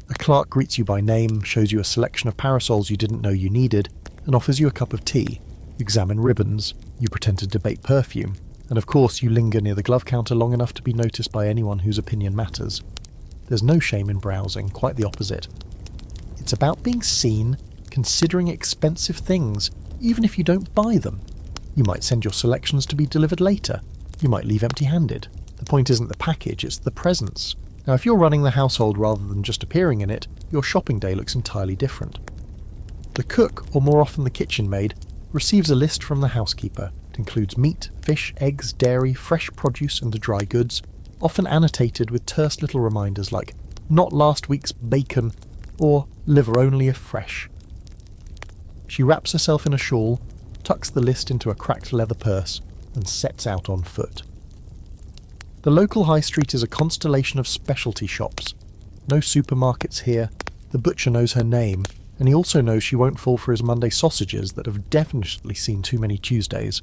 A clerk greets you by name, shows you a selection of parasols you didn't know you needed, and offers you a cup of tea. You examine ribbons, you pretend to debate perfume, and of course you linger near the glove counter long enough to be noticed by anyone whose opinion matters. There's no shame in browsing, quite the opposite. It's about being seen, considering expensive things, even if you don't buy them. You might send your selections to be delivered later. You might leave empty-handed. The point isn't the package, it's the presence. Now, if you're running the household rather than just appearing in it, your shopping day looks entirely different. The cook, or more often the kitchen maid, receives a list from the housekeeper. It includes meat, fish, eggs, dairy, fresh produce and dry goods, often annotated with terse little reminders like, "Not last week's bacon," or "Liver only if fresh." She wraps herself in a shawl, tucks the list into a cracked leather purse, and sets out on foot. The local high street is a constellation of specialty shops. No supermarkets here. The butcher knows her name, and he also knows she won't fall for his Monday sausages that have definitely seen too many Tuesdays.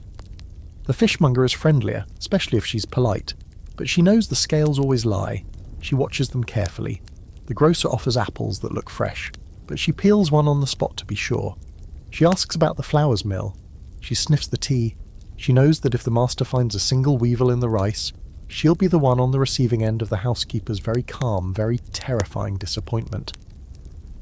The fishmonger is friendlier, especially if she's polite, but she knows the scales always lie. She watches them carefully. The grocer offers apples that look fresh, but she peels one on the spot to be sure. She asks about the flowers mill. She sniffs the tea. She knows that if the master finds a single weevil in the rice, she'll be the one on the receiving end of the housekeeper's very calm, very terrifying disappointment.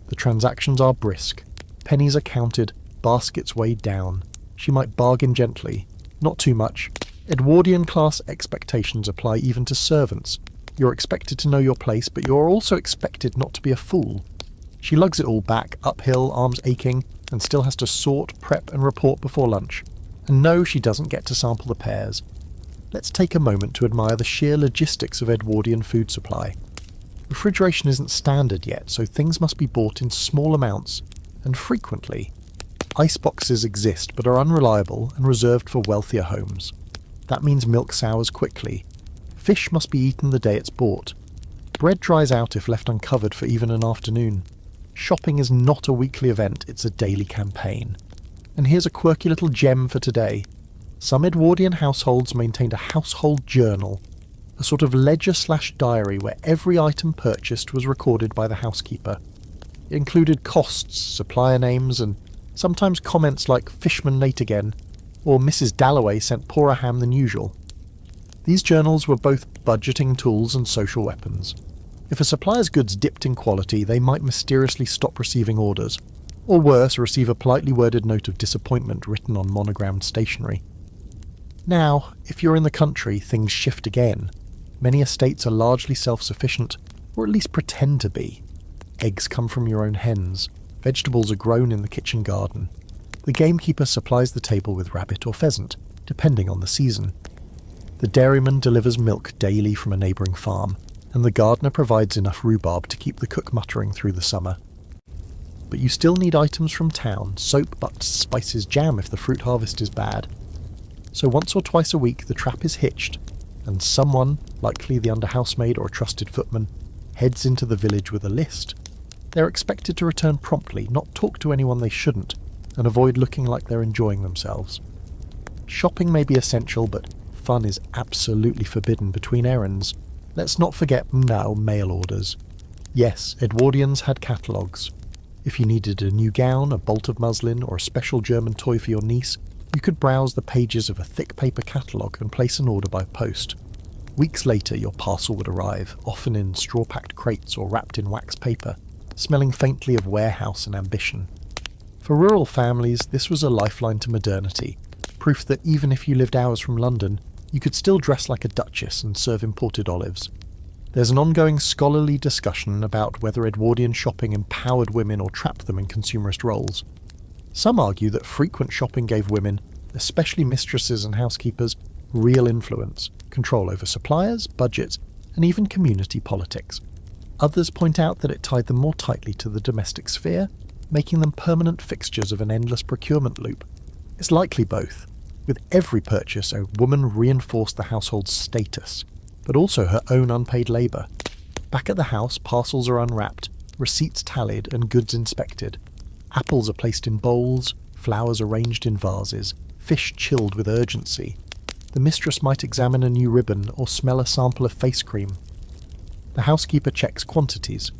The transactions are brisk. Pennies are counted, baskets weighed down. She might bargain gently. Not too much. Edwardian class expectations apply even to servants. You're expected to know your place, but you're also expected not to be a fool. She lugs it all back, uphill, arms aching, and still has to sort, prep and report before lunch. And no, she doesn't get to sample the pears. Let's take a moment to admire the sheer logistics of Edwardian food supply. Refrigeration isn't standard yet, so things must be bought in small amounts, and frequently. Iceboxes exist, but are unreliable and reserved for wealthier homes. That means milk sours quickly. Fish must be eaten the day it's bought. Bread dries out if left uncovered for even an afternoon. Shopping is not a weekly event, it's a daily campaign. And here's a quirky little gem for today. Some Edwardian households maintained a household journal, a sort of ledger/diary where every item purchased was recorded by the housekeeper. It included costs, supplier names, and sometimes comments like "Fishman late again," or "Mrs. Dalloway sent poorer ham than usual." These journals were both budgeting tools and social weapons. If a supplier's goods dipped in quality, they might mysteriously stop receiving orders, or worse, receive a politely worded note of disappointment written on monogrammed stationery. Now, if you're in the country, things shift again. Many estates are largely self-sufficient, or at least pretend to be. Eggs come from your own hens. Vegetables are grown in the kitchen garden. The gamekeeper supplies the table with rabbit or pheasant, depending on the season. The dairyman delivers milk daily from a neighbouring farm, and the gardener provides enough rhubarb to keep the cook muttering through the summer. but you still need items from town: soap, butter, spices, jam if the fruit harvest is bad. So once or twice a week the trap is hitched, and someone, likely the under-housemaid or a trusted footman, heads into the village with a list. They're expected to return promptly, not talk to anyone they shouldn't, and avoid looking like they're enjoying themselves. Shopping may be essential, but fun is absolutely forbidden between errands. Let's not forget now mail orders. Yes, Edwardians had catalogues. If you needed a new gown, a bolt of muslin, or a special German toy for your niece, you could browse the pages of a thick paper catalogue and place an order by post. Weeks later your parcel would arrive, often in straw-packed crates or wrapped in wax paper, smelling faintly of warehouse and ambition. For rural families, this was a lifeline to modernity, proof that even if you lived hours from London, you could still dress like a duchess and serve imported olives. There's an ongoing scholarly discussion about whether Edwardian shopping empowered women or trapped them in consumerist roles. Some argue that frequent shopping gave women, especially mistresses and housekeepers, real influence, control over suppliers, budgets, and even community politics. Others point out that it tied them more tightly to the domestic sphere, making them permanent fixtures of an endless procurement loop. It's likely both. With every purchase, a woman reinforced the household's status, but also her own unpaid labour. Back at the house, parcels are unwrapped, receipts tallied, and goods inspected. Apples are placed in bowls, flowers arranged in vases, fish chilled with urgency. The mistress might examine a new ribbon or smell a sample of face cream. The housekeeper checks quantities.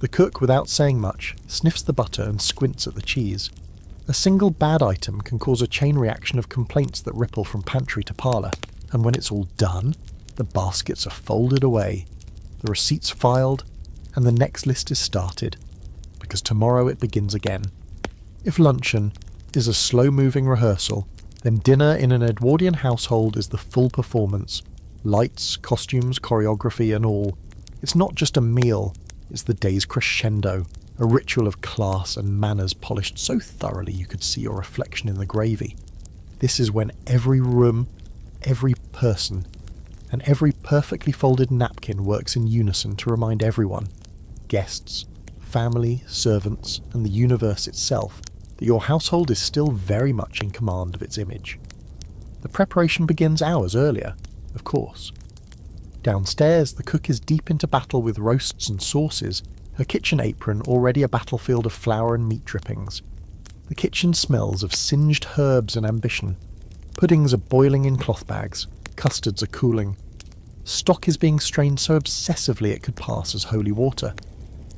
The cook, without saying much, sniffs the butter and squints at the cheese. A single bad item can cause a chain reaction of complaints that ripple from pantry to parlour, and when it's all done, the baskets are folded away, the receipts filed, and the next list is started, because tomorrow it begins again. If luncheon is a slow-moving rehearsal, then dinner in an Edwardian household is the full performance. Lights, costumes, choreography and all. It's not just a meal, it's the day's crescendo, a ritual of class and manners polished so thoroughly you could see your reflection in the gravy. This is when every room, every person, and every perfectly folded napkin works in unison to remind everyone, guests, family, servants, and the universe itself, that your household is still very much in command of its image. The preparation begins hours earlier, of course. Downstairs, the cook is deep into battle with roasts and sauces, her kitchen apron already a battlefield of flour and meat drippings. The kitchen smells of singed herbs and ambition. Puddings are boiling in cloth bags, custards are cooling. Stock is being strained so obsessively it could pass as holy water.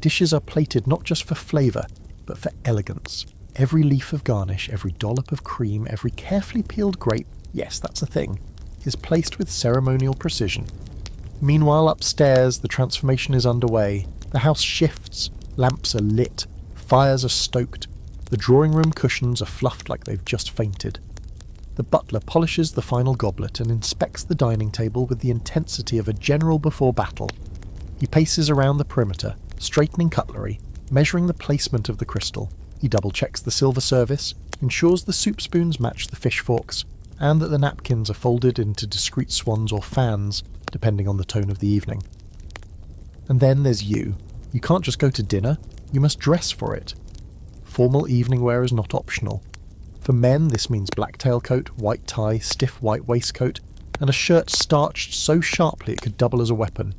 Dishes are plated not just for flavour, but for elegance. Every leaf of garnish, every dollop of cream, every carefully peeled grape, yes, that's a thing, is placed with ceremonial precision. Meanwhile, upstairs, the transformation is underway. The house shifts, lamps are lit, fires are stoked, the drawing room cushions are fluffed like they've just fainted. The butler polishes the final goblet and inspects the dining table with the intensity of a general before battle. He paces around the perimeter, straightening cutlery, measuring the placement of the crystal. He double-checks the silver service, ensures the soup spoons match the fish forks, and that the napkins are folded into discreet swans or fans, depending on the tone of the evening. And then there's you. You can't just go to dinner, you must dress for it. Formal evening wear is not optional. For men, this means black tailcoat, white tie, stiff white waistcoat, and a shirt starched so sharply it could double as a weapon.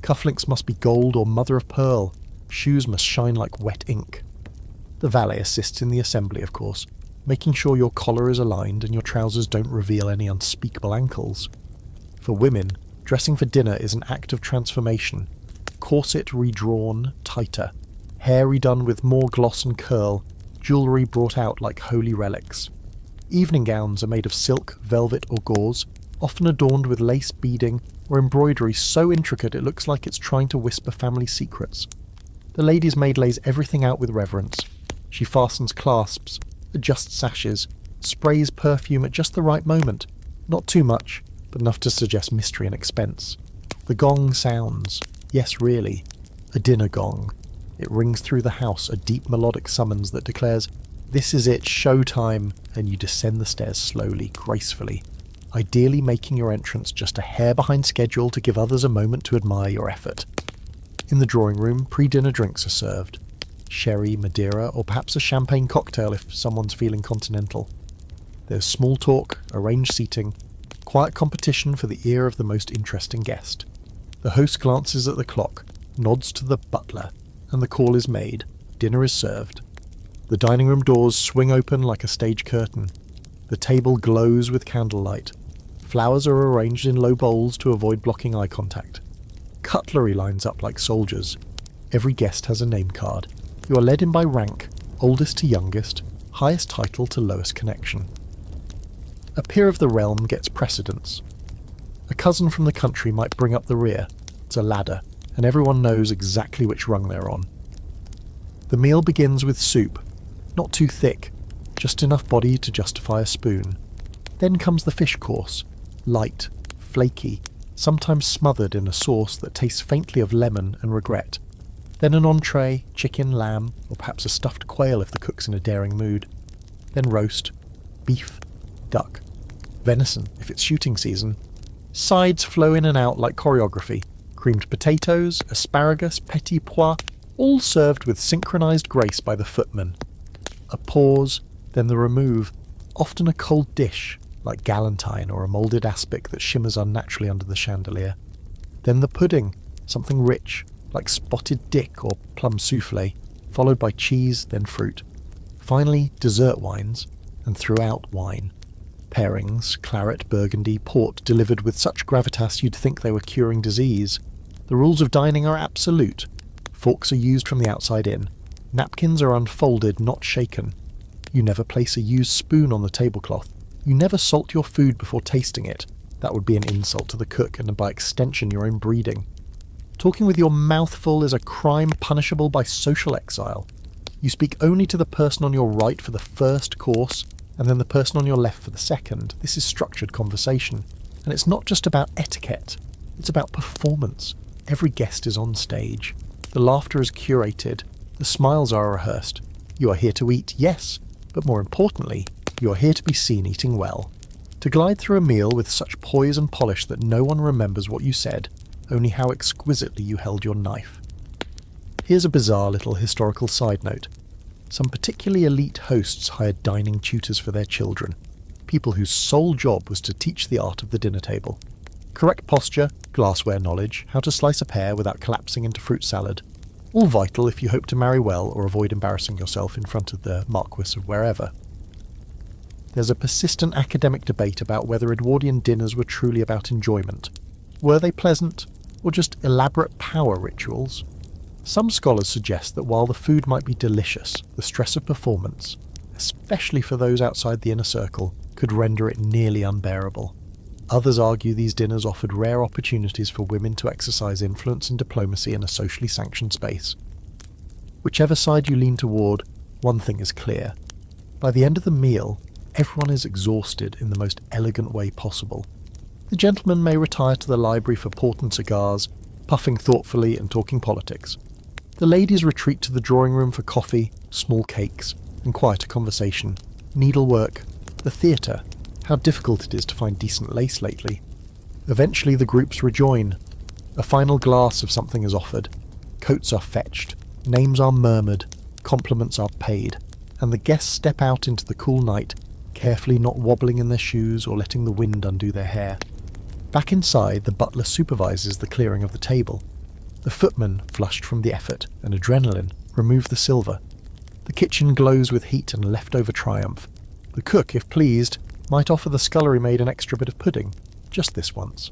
Cufflinks must be gold or mother of pearl. Shoes must shine like wet ink. The valet assists in the assembly, of course, making sure your collar is aligned and your trousers don't reveal any unspeakable ankles. For women, dressing for dinner is an act of transformation. Corset redrawn, tighter. Hair redone with more gloss and curl. Jewellery brought out like holy relics. Evening gowns are made of silk, velvet or gauze, often adorned with lace beading or embroidery so intricate it looks like it's trying to whisper family secrets. The lady's maid lays everything out with reverence. She fastens clasps, adjusts sashes, sprays perfume at just the right moment. Not too much, but enough to suggest mystery and expense. The gong sounds. Yes, really. A dinner gong. It rings through the house, a deep melodic summons that declares, "This is it, show time," and you descend the stairs slowly, gracefully, ideally making your entrance just a hair behind schedule to give others a moment to admire your effort. In the drawing room, pre-dinner drinks are served. sherry, Madeira, or perhaps a champagne cocktail if someone's feeling continental. There's small talk, arranged seating, quiet competition for the ear of the most interesting guest. The host glances at the clock, nods to the butler, and the call is made. Dinner is served. The dining room doors swing open like a stage curtain. The table glows with candlelight. Flowers are arranged in low bowls to avoid blocking eye contact. Cutlery lines up like soldiers. Every guest has a name card. You are led in by rank, oldest to youngest, highest title to lowest connection. A peer of the realm gets precedence. A cousin from the country might bring up the rear. It's a ladder, and everyone knows exactly which rung they're on. The meal begins with soup, not too thick, just enough body to justify a spoon. Then comes the fish course, light, flaky, sometimes smothered in a sauce that tastes faintly of lemon and regret. Then an entree, chicken, lamb, or perhaps a stuffed quail if the cook's in a daring mood. Then roast, beef, duck, venison if it's shooting season. Sides flow in and out like choreography. Creamed potatoes, asparagus, petit pois, all served with synchronized grace by the footman. A pause, then the remove, often a cold dish, like galantine or a moulded aspic that shimmers unnaturally under the chandelier. Then the pudding, something rich, like spotted dick or plum souffle, followed by cheese, then fruit. Finally, dessert wines, and throughout wine. Pairings, claret, burgundy, port, delivered with such gravitas you'd think they were curing disease. The rules of dining are absolute. Forks are used from the outside in. Napkins are unfolded, not shaken. You never place a used spoon on the tablecloth. You never salt your food before tasting it. That would be an insult to the cook and by extension your own breeding. Talking with your mouth full is a crime punishable by social exile. You speak only to the person on your right for the first course, and then the person on your left for the second. This is structured conversation. And it's not just about etiquette. It's about performance. Every guest is on stage. The laughter is curated. The smiles are rehearsed. You are here to eat, yes, but more importantly, you are here to be seen eating well. To glide through a meal with such poise and polish that no one remembers what you said, only how exquisitely you held your knife. Here's a bizarre little historical side note. Some particularly elite hosts hired dining tutors for their children, people whose sole job was to teach the art of the dinner table. Correct posture, glassware knowledge, how to slice a pear without collapsing into fruit salad. All vital if you hope to marry well or avoid embarrassing yourself in front of the Marquis of wherever. There's a persistent academic debate about whether Edwardian dinners were truly about enjoyment. Were they pleasant, or just elaborate power rituals? Some scholars suggest that while the food might be delicious, the stress of performance, especially for those outside the inner circle, could render it nearly unbearable. Others argue these dinners offered rare opportunities for women to exercise influence and diplomacy in a socially sanctioned space. Whichever side you lean toward, one thing is clear. By the end of the meal, everyone is exhausted in the most elegant way possible. The gentlemen may retire to the library for port and cigars, puffing thoughtfully and talking politics. The ladies retreat to the drawing room for coffee, small cakes, and quieter conversation, needlework, the theatre, how difficult it is to find decent lace lately. Eventually the groups rejoin. A final glass of something is offered. Coats are fetched. Names are murmured. Compliments are paid. And the guests step out into the cool night, carefully not wobbling in their shoes or letting the wind undo their hair. Back inside, the butler supervises the clearing of the table. The footman, flushed from the effort and adrenaline, remove the silver. The kitchen glows with heat and leftover triumph. The cook, if pleased, might offer the scullery maid an extra bit of pudding, just this once.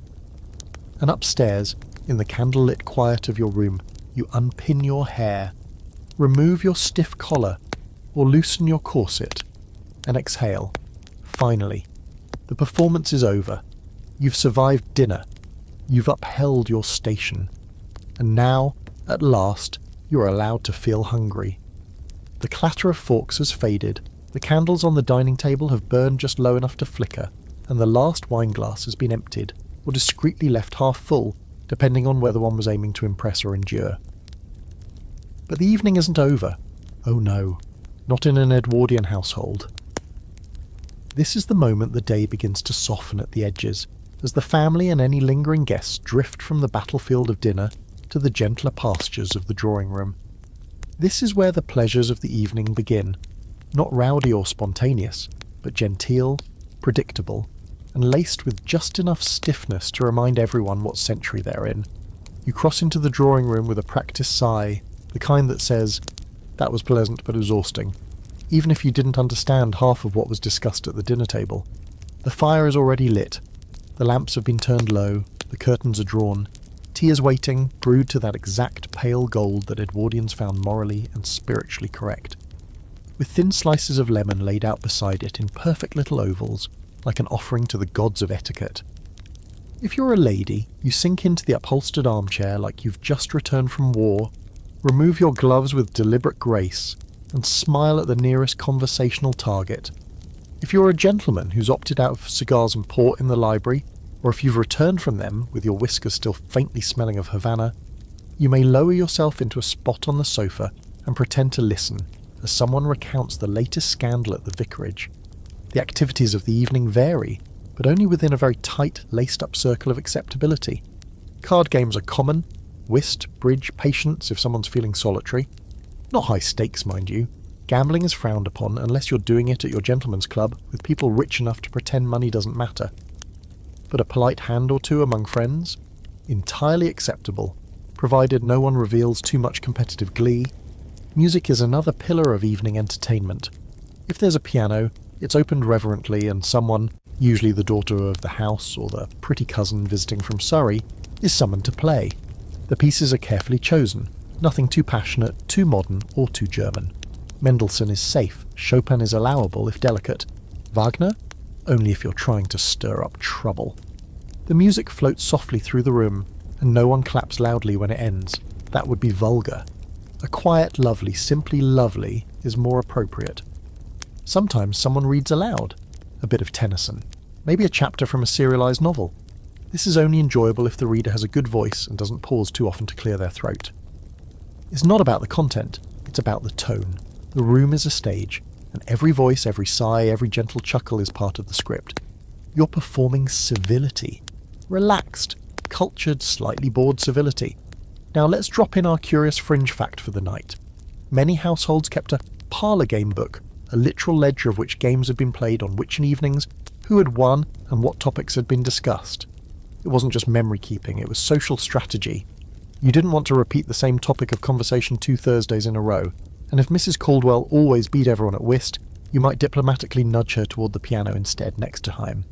And upstairs, in the candlelit quiet of your room, you unpin your hair, remove your stiff collar, or loosen your corset, and exhale. Finally, the performance is over. You've survived dinner. You've upheld your station. And now, at last, you're allowed to feel hungry. The clatter of forks has faded. The candles on the dining table have burned just low enough to flicker, and the last wine glass has been emptied, or discreetly left half full, depending on whether one was aiming to impress or endure. But the evening isn't over. Oh no, not in an Edwardian household. This is the moment the day begins to soften at the edges, as the family and any lingering guests drift from the battlefield of dinner to the gentler pastures of the drawing room. This is where the pleasures of the evening begin. Not rowdy or spontaneous, but genteel, predictable, and laced with just enough stiffness to remind everyone what century they're in. You cross into the drawing room with a practiced sigh, the kind that says, "That was pleasant but exhausting," even if you didn't understand half of what was discussed at the dinner table. The fire is already lit, the lamps have been turned low, the curtains are drawn, tea is waiting, brewed to that exact pale gold that Edwardians found morally and spiritually correct, with thin slices of lemon laid out beside it in perfect little ovals, like an offering to the gods of etiquette. If you're a lady, you sink into the upholstered armchair like you've just returned from war, remove your gloves with deliberate grace, and smile at the nearest conversational target. If you're a gentleman who's opted out of cigars and port in the library, or if you've returned from them with your whiskers still faintly smelling of Havana, you may lower yourself into a spot on the sofa and pretend to listen as someone recounts the latest scandal at the vicarage. The activities of the evening vary, but only within a very tight, laced-up circle of acceptability. Card games are common: whist, bridge, patience if someone's feeling solitary. Not high stakes, mind you. Gambling is frowned upon unless you're doing it at your gentleman's club with people rich enough to pretend money doesn't matter. But a polite hand or two among friends? Entirely acceptable, provided no one reveals too much competitive glee. Music is another pillar of evening entertainment. If there's a piano, it's opened reverently and someone, usually the daughter of the house or the pretty cousin visiting from Surrey, is summoned to play. The pieces are carefully chosen, nothing too passionate, too modern, or too German. Mendelssohn is safe, Chopin is allowable if delicate. Wagner? Only if you're trying to stir up trouble. The music floats softly through the room, and no one claps loudly when it ends. That would be vulgar. A quiet, lovely, simply lovely is more appropriate. Sometimes someone reads aloud. A bit of Tennyson. Maybe a chapter from a serialized novel. This is only enjoyable if the reader has a good voice and doesn't pause too often to clear their throat. It's not about the content, it's about the tone. The room is a stage, and every voice, every sigh, every gentle chuckle is part of the script. You're performing civility. Relaxed, cultured, slightly bored civility. Now let's drop in our curious fringe fact for the night. Many households kept a parlour game book, a literal ledger of which games had been played on which evenings, who had won, and what topics had been discussed. It wasn't just memory keeping, it was social strategy. You didn't want to repeat the same topic of conversation 2 Thursdays in a row, and if Mrs. Caldwell always beat everyone at whist, you might diplomatically nudge her toward the piano instead next time.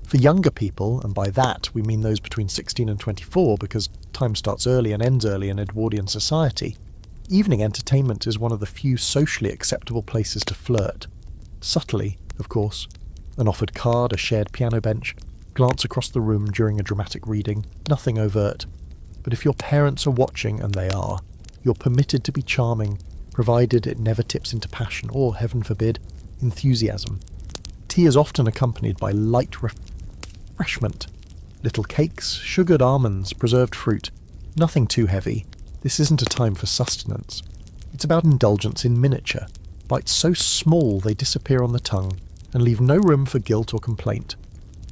For younger people, and by that we mean those between 16 and 24 because time starts early and ends early in Edwardian society, evening entertainment is one of the few socially acceptable places to flirt. Subtly, of course. An offered card, a shared piano bench, glance across the room during a dramatic reading, nothing overt. But if your parents are watching, and they are, you're permitted to be charming, provided it never tips into passion or, heaven forbid, enthusiasm. Tea is often accompanied by light refreshment. Little cakes, sugared almonds, preserved fruit. Nothing too heavy. This isn't a time for sustenance. It's about indulgence in miniature, bites so small they disappear on the tongue, and leave no room for guilt or complaint.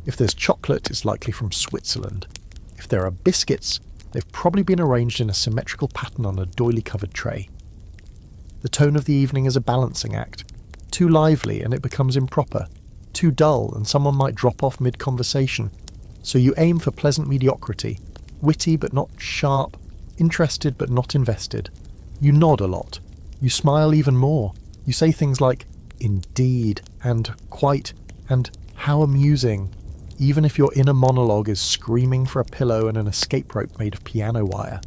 If there's chocolate, it's likely from Switzerland. If there are biscuits, they've probably been arranged in a symmetrical pattern on a doily-covered tray. The tone of the evening is a balancing act. Too lively and it becomes improper. Too dull and someone might drop off mid-conversation. So you aim for pleasant mediocrity, witty but not sharp, interested but not invested. You nod a lot. You smile even more. You say things like, "Indeed," and "quite," and "how amusing," even if your inner monologue is screaming for a pillow and an escape rope made of piano wire.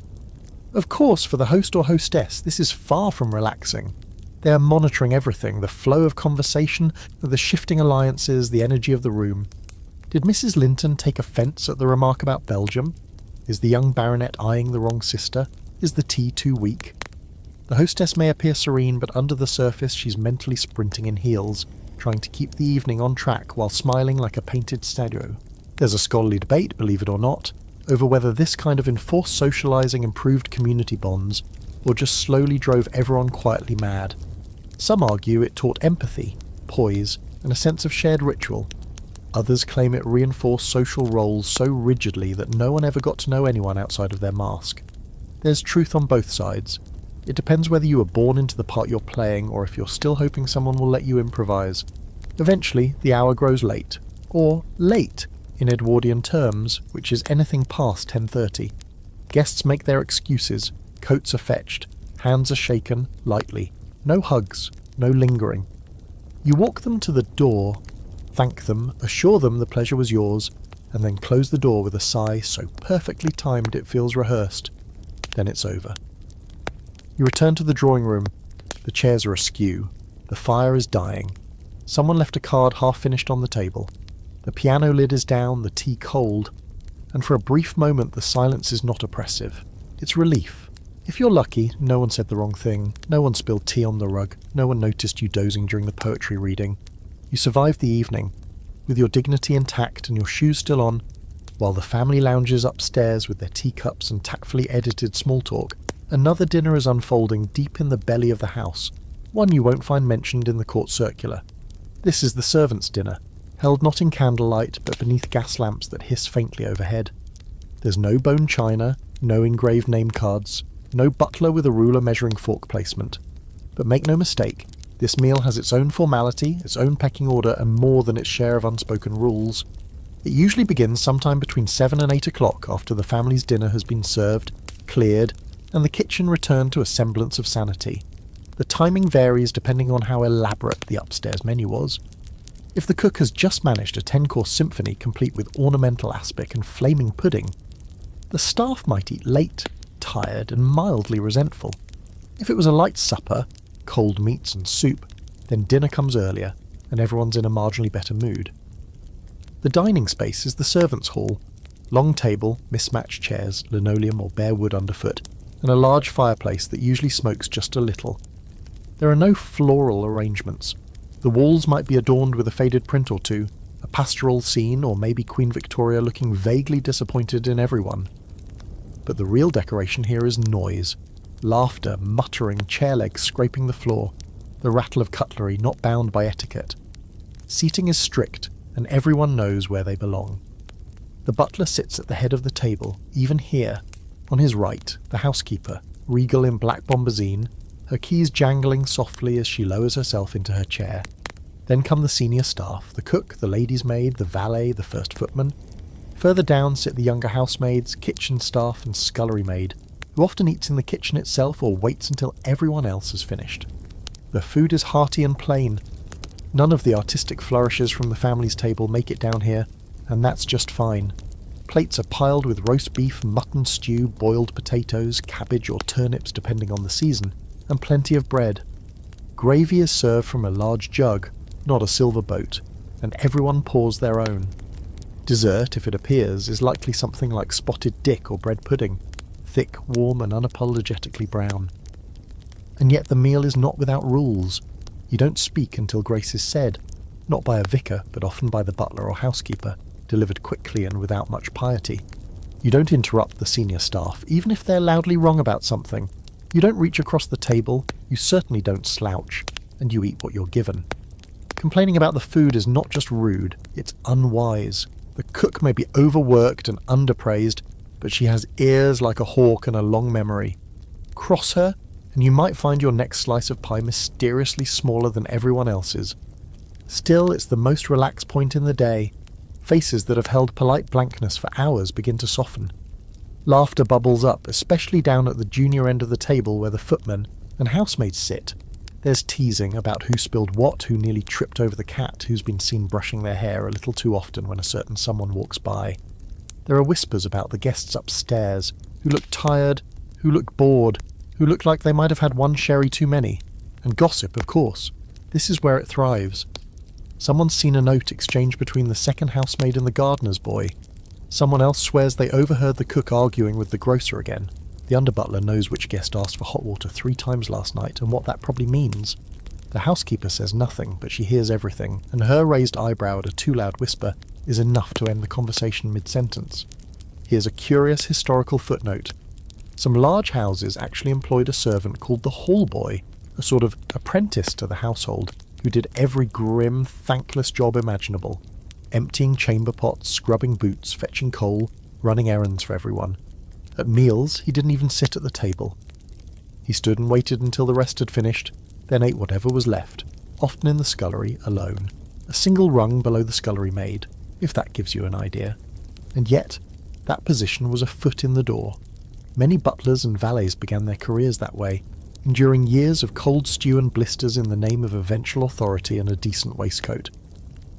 Of course, for the host or hostess, this is far from relaxing. They are monitoring everything, the flow of conversation, the shifting alliances, the energy of the room. Did Mrs. Linton take offence at the remark about Belgium? Is the young baronet eyeing the wrong sister? Is the tea too weak? The hostess may appear serene, but under the surface she's mentally sprinting in heels, trying to keep the evening on track while smiling like a painted statue. There's a scholarly debate, believe it or not, over whether this kind of enforced socialising improved community bonds, or just slowly drove everyone quietly mad. Some argue it taught empathy, poise, and a sense of shared ritual. Others claim it reinforced social roles so rigidly that no one ever got to know anyone outside of their mask. There's truth on both sides. It depends whether you were born into the part you're playing or if you're still hoping someone will let you improvise. Eventually, the hour grows late. Or late, in Edwardian terms, which is anything past 10:30. Guests make their excuses, coats are fetched, hands are shaken, lightly. No hugs, no lingering. You walk them to the door, thank them, assure them the pleasure was yours, and then close the door with a sigh so perfectly timed it feels rehearsed. Then it's over. You return to the drawing room. The chairs are askew. The fire is dying. Someone left a card half finished on the table. The piano lid is down, the tea cold, and for a brief moment the silence is not oppressive. It's relief. If you're lucky, no one said the wrong thing, no one spilled tea on the rug, no one noticed you dozing during the poetry reading. You survived the evening, with your dignity intact and your shoes still on, while the family lounges upstairs with their teacups and tactfully edited small talk. Another dinner is unfolding deep in the belly of the house, one you won't find mentioned in the court circular. This is the servants' dinner, held not in candlelight but beneath gas lamps that hiss faintly overhead. There's no bone china, no engraved name cards, no butler with a ruler measuring fork placement. But make no mistake, this meal has its own formality, its own pecking order, and more than its share of unspoken rules. It usually begins sometime between 7 and 8 o'clock after the family's dinner has been served, cleared, and the kitchen returned to a semblance of sanity. The timing varies depending on how elaborate the upstairs menu was. If the cook has just managed a 10-course symphony complete with ornamental aspic and flaming pudding, the staff might eat late, tired, and mildly resentful. If it was a light supper, cold meats and soup, then dinner comes earlier, and everyone's in a marginally better mood. The dining space is the servants' hall. Long table, mismatched chairs, linoleum or bare wood underfoot, and a large fireplace that usually smokes just a little. There are no floral arrangements. The walls might be adorned with a faded print or two, a pastoral scene, or maybe Queen Victoria looking vaguely disappointed in everyone. But the real decoration here is noise. Laughter, muttering, chair legs scraping the floor, the rattle of cutlery not bound by etiquette. Seating is strict, and everyone knows where they belong. The butler sits at the head of the table, even here. On his right, the housekeeper, regal in black bombazine, her keys jangling softly as she lowers herself into her chair. Then come the senior staff, the cook, the lady's maid, the valet, the first footman. Further down sit the younger housemaids, kitchen staff and scullery maid, who often eats in the kitchen itself or waits until everyone else has finished. The food is hearty and plain. None of the artistic flourishes from the family's table make it down here, and that's just fine. Plates are piled with roast beef, mutton stew, boiled potatoes, cabbage or turnips depending on the season, and plenty of bread. Gravy is served from a large jug, not a silver boat, and everyone pours their own. Dessert, if it appears, is likely something like spotted dick or bread pudding, thick, warm and unapologetically brown. And yet the meal is not without rules. You don't speak until grace is said, not by a vicar, but often by the butler or housekeeper, delivered quickly and without much piety. You don't interrupt the senior staff, even if they're loudly wrong about something. You don't reach across the table, you certainly don't slouch, and you eat what you're given. Complaining about the food is not just rude, it's unwise. The cook may be overworked and underpraised, but she has ears like a hawk and a long memory. Cross her, and you might find your next slice of pie mysteriously smaller than everyone else's. Still, it's the most relaxed point in the day. Faces that have held polite blankness for hours begin to soften. Laughter bubbles up, especially down at the junior end of the table where the footmen and housemaids sit. There's teasing about who spilled what, who nearly tripped over the cat, who's been seen brushing their hair a little too often when a certain someone walks by. There are whispers about the guests upstairs, who look tired, who look bored, who look like they might have had one sherry too many. And gossip, of course. This is where it thrives. Someone's seen a note exchanged between the second housemaid and the gardener's boy. Someone else swears they overheard the cook arguing with the grocer again. The underbutler knows which guest asked for hot water 3 times last night and what that probably means. The housekeeper says nothing, but she hears everything, and her raised eyebrow at a too loud whisper is enough to end the conversation mid-sentence. Here's a curious historical footnote. Some large houses actually employed a servant called the hall boy, a sort of apprentice to the household, who did every grim, thankless job imaginable. Emptying chamber pots, scrubbing boots, fetching coal, running errands for everyone. At meals, he didn't even sit at the table. He stood and waited until the rest had finished, then ate whatever was left, often in the scullery alone, a single rung below the scullery maid, if that gives you an idea. And yet, that position was a foot in the door. Many butlers and valets began their careers that way, enduring years of cold stew and blisters in the name of eventual authority and a decent waistcoat.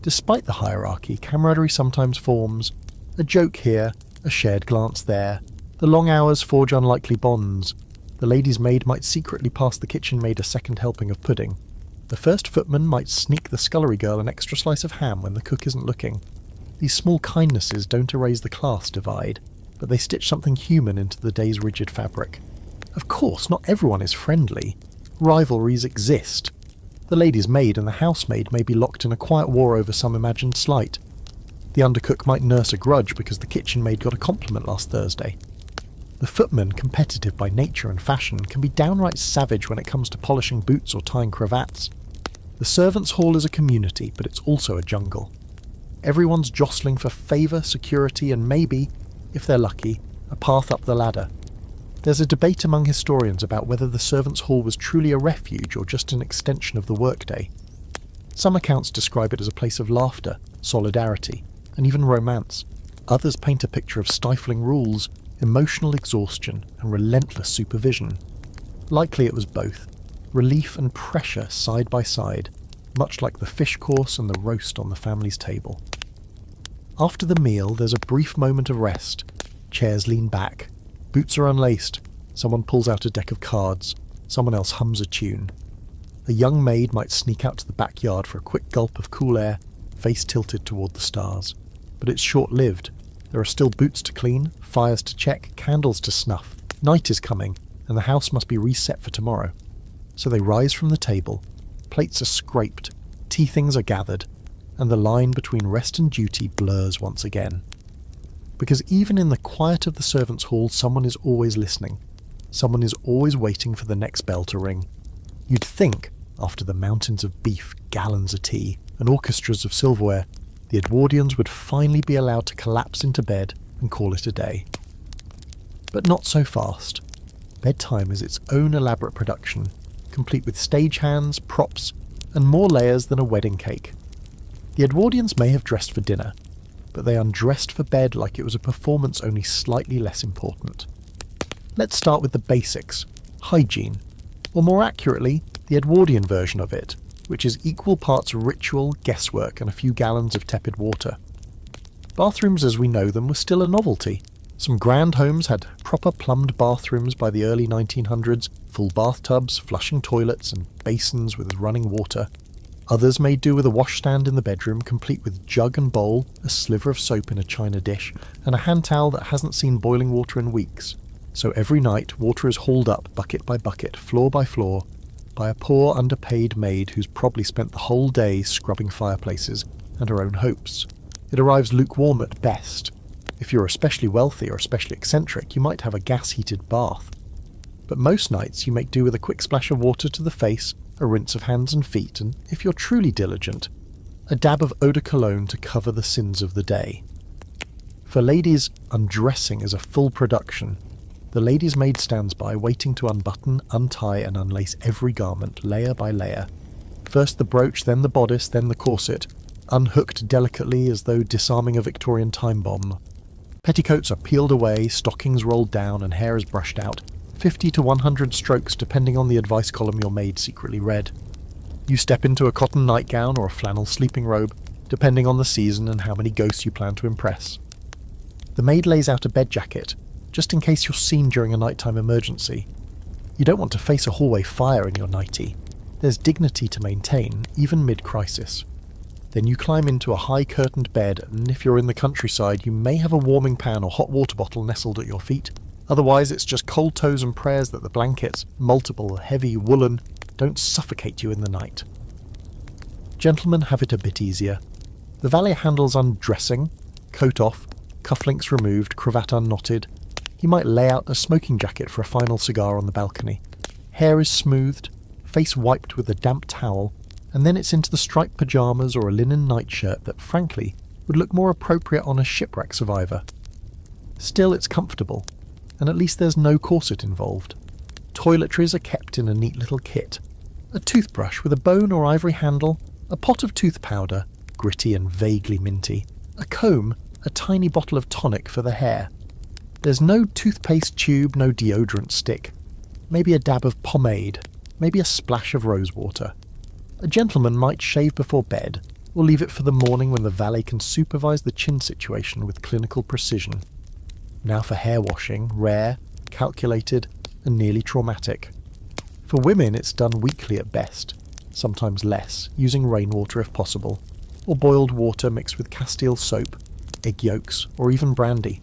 Despite the hierarchy, camaraderie sometimes forms. A joke here, a shared glance there. The long hours forge unlikely bonds. The lady's maid might secretly pass the kitchen maid a second helping of pudding. The first footman might sneak the scullery girl an extra slice of ham when the cook isn't looking. These small kindnesses don't erase the class divide, but they stitch something human into the day's rigid fabric. Of course, not everyone is friendly. Rivalries exist. The lady's maid and the housemaid may be locked in a quiet war over some imagined slight. The undercook might nurse a grudge because the kitchen maid got a compliment last Thursday. The footman, competitive by nature and fashion, can be downright savage when it comes to polishing boots or tying cravats. The servants' hall is a community, but it's also a jungle. Everyone's jostling for favour, security, and maybe, if they're lucky, a path up the ladder. There's a debate among historians about whether the servants' hall was truly a refuge or just an extension of the workday. Some accounts describe it as a place of laughter, solidarity, and even romance. Others paint a picture of stifling rules, emotional exhaustion, and relentless supervision. Likely it was both, relief and pressure side by side, much like the fish course and the roast on the family's table. After the meal, there's a brief moment of rest. Chairs lean back. Boots are unlaced. Someone pulls out a deck of cards. Someone else hums a tune. A young maid might sneak out to the backyard for a quick gulp of cool air, face tilted toward the stars. But it's short-lived. There are still boots to clean, fires to check, candles to snuff. Night is coming, and the house must be reset for tomorrow. So they rise from the table. Plates are scraped. Tea things are gathered. And the line between rest and duty blurs once again. Because even in the quiet of the servants' hall, someone is always listening. Someone is always waiting for the next bell to ring. You'd think, after the mountains of beef, gallons of tea, and orchestras of silverware, the Edwardians would finally be allowed to collapse into bed and call it a day. But not so fast. Bedtime is its own elaborate production, complete with stagehands, props, and more layers than a wedding cake. The Edwardians may have dressed for dinner, but they undressed for bed like it was a performance only slightly less important. Let's start with the basics, hygiene, or more accurately, the Edwardian version of it, which is equal parts ritual, guesswork, and a few gallons of tepid water. Bathrooms as we know them were still a novelty. Some grand homes had proper plumbed bathrooms by the early 1900s, full bathtubs, flushing toilets, and basins with running water. Others made do with a washstand in the bedroom, complete with jug and bowl, a sliver of soap in a china dish, and a hand towel that hasn't seen boiling water in weeks. So every night, water is hauled up bucket by bucket, floor by floor, by a poor underpaid maid who's probably spent the whole day scrubbing fireplaces and her own hopes. It arrives lukewarm at best. If you're especially wealthy or especially eccentric, you might have a gas-heated bath. But most nights you make do with a quick splash of water to the face, a rinse of hands and feet, and, if you're truly diligent, a dab of eau de cologne to cover the sins of the day. For ladies, undressing is a full production. The lady's maid stands by, waiting to unbutton, untie, and unlace every garment, layer by layer. First the brooch, then the bodice, then the corset, unhooked delicately as though disarming a Victorian time bomb. Petticoats are peeled away, stockings rolled down, and hair is brushed out. 50 to 100 strokes depending on the advice column your maid secretly read. You step into a cotton nightgown or a flannel sleeping robe, depending on the season and how many ghosts you plan to impress. The maid lays out a bed jacket, just in case you're seen during a nighttime emergency. You don't want to face a hallway fire in your nightie. There's dignity to maintain, even mid-crisis. Then you climb into a high-curtained bed, and if you're in the countryside, you may have a warming pan or hot water bottle nestled at your feet. Otherwise, it's just cold toes and prayers that the blankets, multiple, heavy, woolen, don't suffocate you in the night. Gentlemen have it a bit easier. The valet handles undressing, coat off, cufflinks removed, cravat unknotted. He might lay out a smoking jacket for a final cigar on the balcony. Hair is smoothed, face wiped with a damp towel, and then it's into the striped pyjamas or a linen nightshirt that, frankly, would look more appropriate on a shipwreck survivor. Still, it's comfortable, and at least there's no corset involved. Toiletries are kept in a neat little kit. A toothbrush with a bone or ivory handle, a pot of tooth powder, gritty and vaguely minty, a comb, a tiny bottle of tonic for the hair. There's no toothpaste tube, no deodorant stick. Maybe a dab of pomade, maybe a splash of rosewater. A gentleman might shave before bed, or leave it for the morning when the valet can supervise the chin situation with clinical precision. Now for hair washing, rare, calculated, and nearly traumatic. For women it's done weekly at best, sometimes less, using rainwater if possible, or boiled water mixed with Castile soap, egg yolks, or even brandy.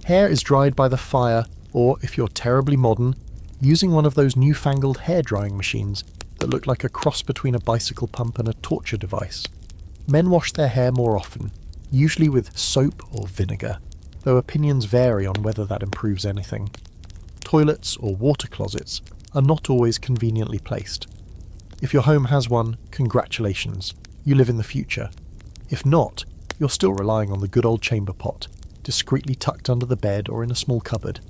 Hair is dried by the fire, or, if you're terribly modern, using one of those newfangled hair drying machines that look like a cross between a bicycle pump and a torture device. Men wash their hair more often, usually with soap or vinegar, though opinions vary on whether that improves anything. Toilets or water closets are not always conveniently placed. If your home has one, congratulations, you live in the future. If not, you're still relying on the good old chamber pot, discreetly tucked under the bed or in a small cupboard.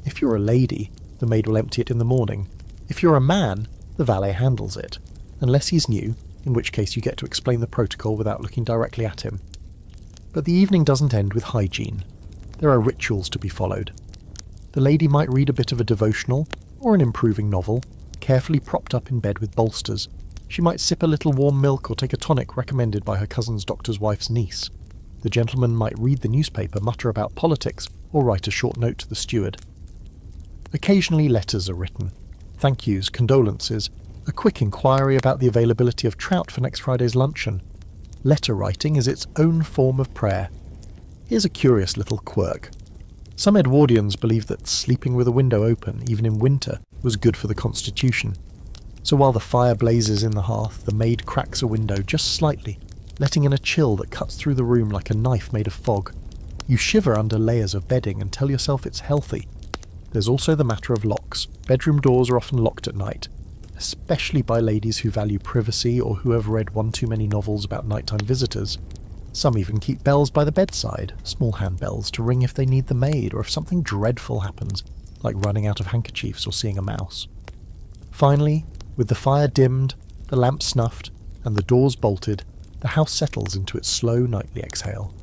If you're a lady, the maid will empty it in the morning. If you're a man, the valet handles it, unless he's new, in which case you get to explain the protocol without looking directly at him. But the evening doesn't end with hygiene. There are rituals to be followed. The lady might read a bit of a devotional, or an improving novel, carefully propped up in bed with bolsters. She might sip a little warm milk or take a tonic recommended by her cousin's doctor's wife's niece. The gentleman might read the newspaper, mutter about politics, or write a short note to the steward. Occasionally letters are written. Thank yous, condolences, a quick inquiry about the availability of trout for next Friday's luncheon. Letter writing is its own form of prayer. Here's a curious little quirk. Some Edwardians believed that sleeping with a window open, even in winter, was good for the constitution. So while the fire blazes in the hearth, the maid cracks a window just slightly, letting in a chill that cuts through the room like a knife made of fog. You shiver under layers of bedding and tell yourself it's healthy. There's also the matter of locks. Bedroom doors are often locked at night, especially by ladies who value privacy or who have read one too many novels about nighttime visitors. Some even keep bells by the bedside, small handbells, to ring if they need the maid or if something dreadful happens, like running out of handkerchiefs or seeing a mouse. Finally, with the fire dimmed, the lamp snuffed, and the doors bolted, the house settles into its slow nightly exhale.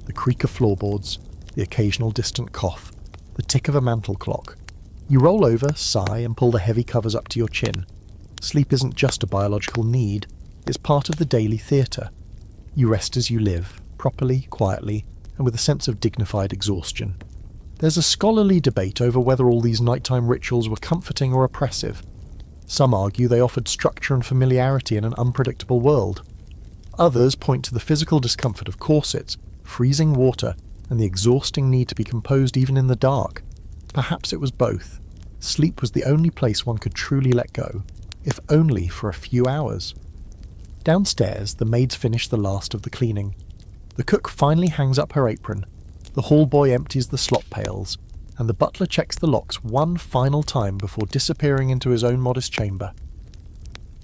The creak of floorboards, the occasional distant cough, the tick of a mantel clock. You roll over, sigh, and pull the heavy covers up to your chin. Sleep isn't just a biological need, it's part of the daily theatre. You rest as you live, properly, quietly, and with a sense of dignified exhaustion. There's a scholarly debate over whether all these nighttime rituals were comforting or oppressive. Some argue they offered structure and familiarity in an unpredictable world. Others point to the physical discomfort of corsets, freezing water, and the exhausting need to be composed even in the dark. Perhaps it was both. Sleep was the only place one could truly let go, if only for a few hours. Downstairs, the maids finish the last of the cleaning. The cook finally hangs up her apron, the hall boy empties the slop pails, and the butler checks the locks one final time before disappearing into his own modest chamber.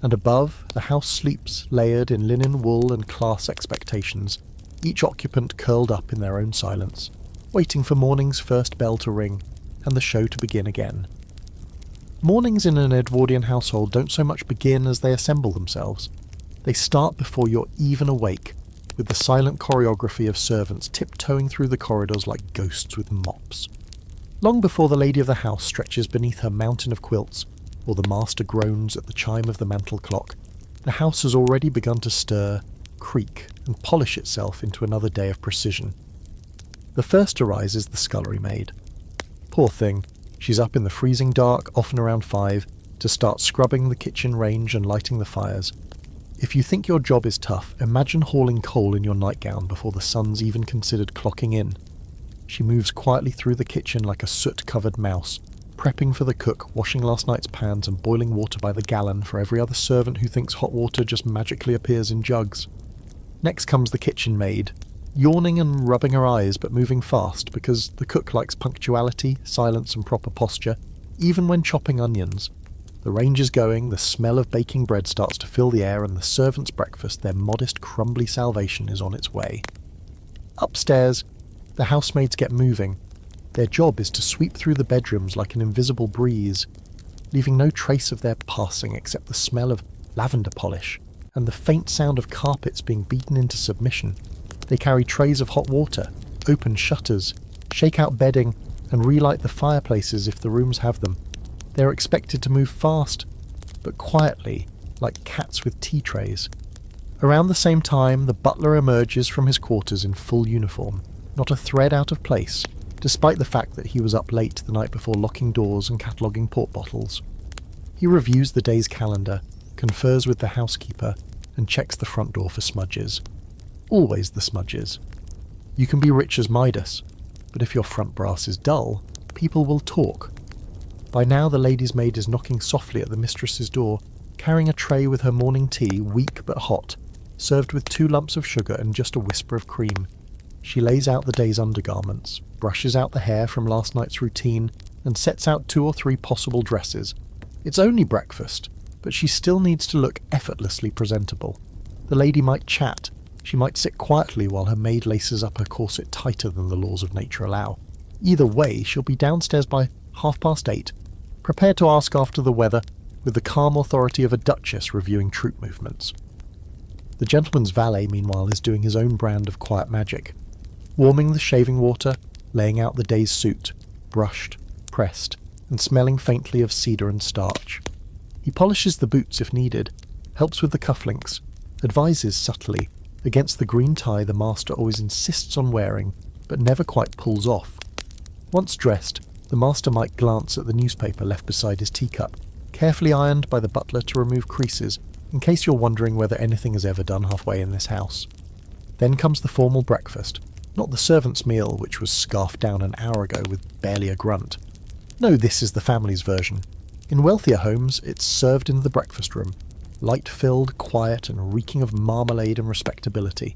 And above, the house sleeps, layered in linen, wool, and class expectations, each occupant curled up in their own silence, waiting for morning's first bell to ring, and the show to begin again. Mornings in an Edwardian household don't so much begin as they assemble themselves. They start before you're even awake, with the silent choreography of servants tiptoeing through the corridors like ghosts with mops. Long before the lady of the house stretches beneath her mountain of quilts, or the master groans at the chime of the mantel clock, the house has already begun to stir, creak, and polish itself into another day of precision. The first to rise is the scullery maid. Poor thing, she's up in the freezing dark, often around 5, to start scrubbing the kitchen range and lighting the fires. If you think your job is tough, imagine hauling coal in your nightgown before the sun's even considered clocking in. She moves quietly through the kitchen like a soot-covered mouse, prepping for the cook, washing last night's pans and boiling water by the gallon for every other servant who thinks hot water just magically appears in jugs. Next comes the kitchen maid, yawning and rubbing her eyes but moving fast because the cook likes punctuality, silence and proper posture, even when chopping onions. The range is going, the smell of baking bread starts to fill the air, and the servants' breakfast, their modest crumbly salvation, is on its way. Upstairs, the housemaids get moving. Their job is to sweep through the bedrooms like an invisible breeze. leaving no trace of their passing except the smell of lavender polish and the faint sound of carpets being beaten into submission. They carry trays of hot water, open shutters, shake out bedding, and relight the fireplaces if the rooms have them. They are expected to move fast, but quietly, like cats with tea trays. Around the same time, the butler emerges from his quarters in full uniform, not a thread out of place, despite the fact that he was up late the night before locking doors and cataloguing port bottles. He reviews the day's calendar, confers with the housekeeper, and checks the front door for smudges. Always the smudges. You can be rich as Midas, but if your front brass is dull, people will talk. By now the lady's maid is knocking softly at the mistress's door, carrying a tray with her morning tea, weak but hot, served with 2 lumps of sugar and just a whisper of cream. She lays out the day's undergarments, brushes out the hair from last night's routine, and sets out 2 or 3 possible dresses. It's only breakfast, but she still needs to look effortlessly presentable. The lady might chat. She might sit quietly while her maid laces up her corset tighter than the laws of nature allow. Either way, she'll be downstairs by 8:30, prepared to ask after the weather with the calm authority of a duchess reviewing troop movements. The gentleman's valet, meanwhile, is doing his own brand of quiet magic, warming the shaving water, laying out the day's suit, brushed, pressed, and smelling faintly of cedar and starch. He polishes the boots if needed, helps with the cufflinks, advises subtly against the green tie the master always insists on wearing, but never quite pulls off. Once dressed, the master might glance at the newspaper left beside his teacup, carefully ironed by the butler to remove creases, in case you're wondering whether anything is ever done halfway in this house. Then comes the formal breakfast, not the servant's meal, which was scarfed down an hour ago with barely a grunt. No, this is the family's version. In wealthier homes, it's served in the breakfast room, light-filled, quiet, and reeking of marmalade and respectability.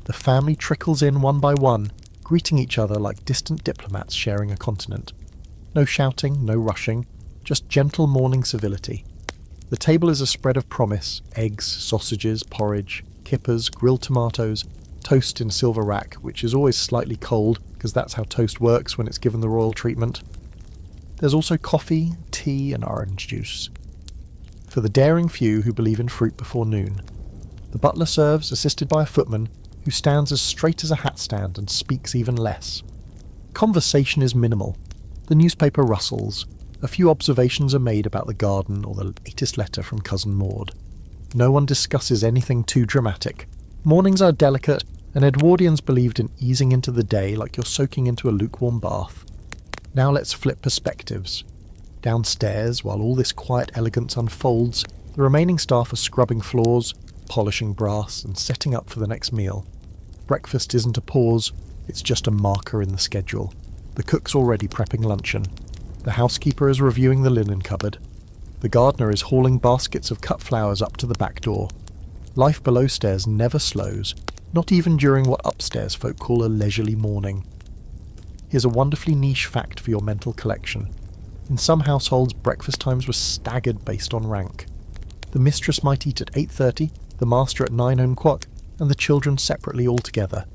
The family trickles in one by one, greeting each other like distant diplomats sharing a continent. No shouting, no rushing, just gentle morning civility. The table is a spread of promise: eggs, sausages, porridge, kippers, grilled tomatoes, toast in silver rack, which is always slightly cold, because that's how toast works when it's given the royal treatment. There's also coffee, tea, and orange juice. For the daring few who believe in fruit before noon. The butler serves, assisted by a footman, who stands as straight as a hat stand and speaks even less. Conversation is minimal. The newspaper rustles. A few observations are made about the garden or the latest letter from Cousin Maud. No one discusses anything too dramatic. Mornings are delicate, and Edwardians believed in easing into the day like you're soaking into a lukewarm bath. Now let's flip perspectives. Downstairs, while all this quiet elegance unfolds, the remaining staff are scrubbing floors, polishing brass, and setting up for the next meal. Breakfast isn't a pause, it's just a marker in the schedule. The cook's already prepping luncheon. The housekeeper is reviewing the linen cupboard. The gardener is hauling baskets of cut flowers up to the back door. Life below stairs never slows, not even during what upstairs folk call a leisurely morning. Here's a wonderfully niche fact for your mental collection. In some households, breakfast times were staggered based on rank. The mistress might eat at 8:30, the master at 9:15, and the children separately altogether.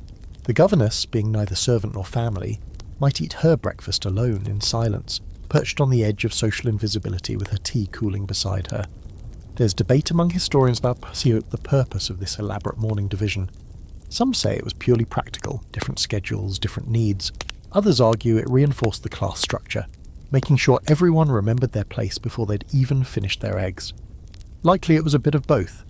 The governess, being neither servant nor family, might eat her breakfast alone in silence, perched on the edge of social invisibility with her tea cooling beside her. There's debate among historians about the purpose of this elaborate morning division. Some say it was purely practical, different schedules, different needs. Others argue it reinforced the class structure, making sure everyone remembered their place before they'd even finished their eggs. Likely it was a bit of both.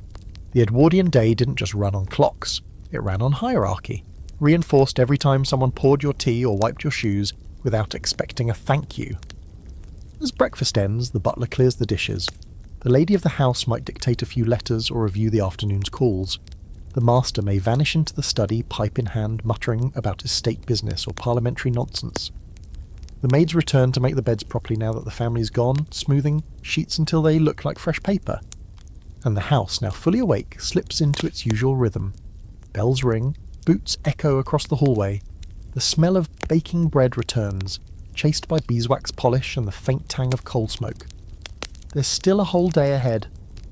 The Edwardian day didn't just run on clocks, it ran on hierarchy, reinforced every time someone poured your tea or wiped your shoes without expecting a thank you. As breakfast ends, the butler clears the dishes. The lady of the house might dictate a few letters or review the afternoon's calls. The master may vanish into the study, pipe in hand, muttering about his state business or parliamentary nonsense. The maids return to make the beds properly now that the family's gone, smoothing sheets until they look like fresh paper. And the house, now fully awake, slips into its usual rhythm. Bells ring, boots echo across the hallway. The smell of baking bread returns, chased by beeswax polish and the faint tang of coal smoke. There's still a whole day ahead,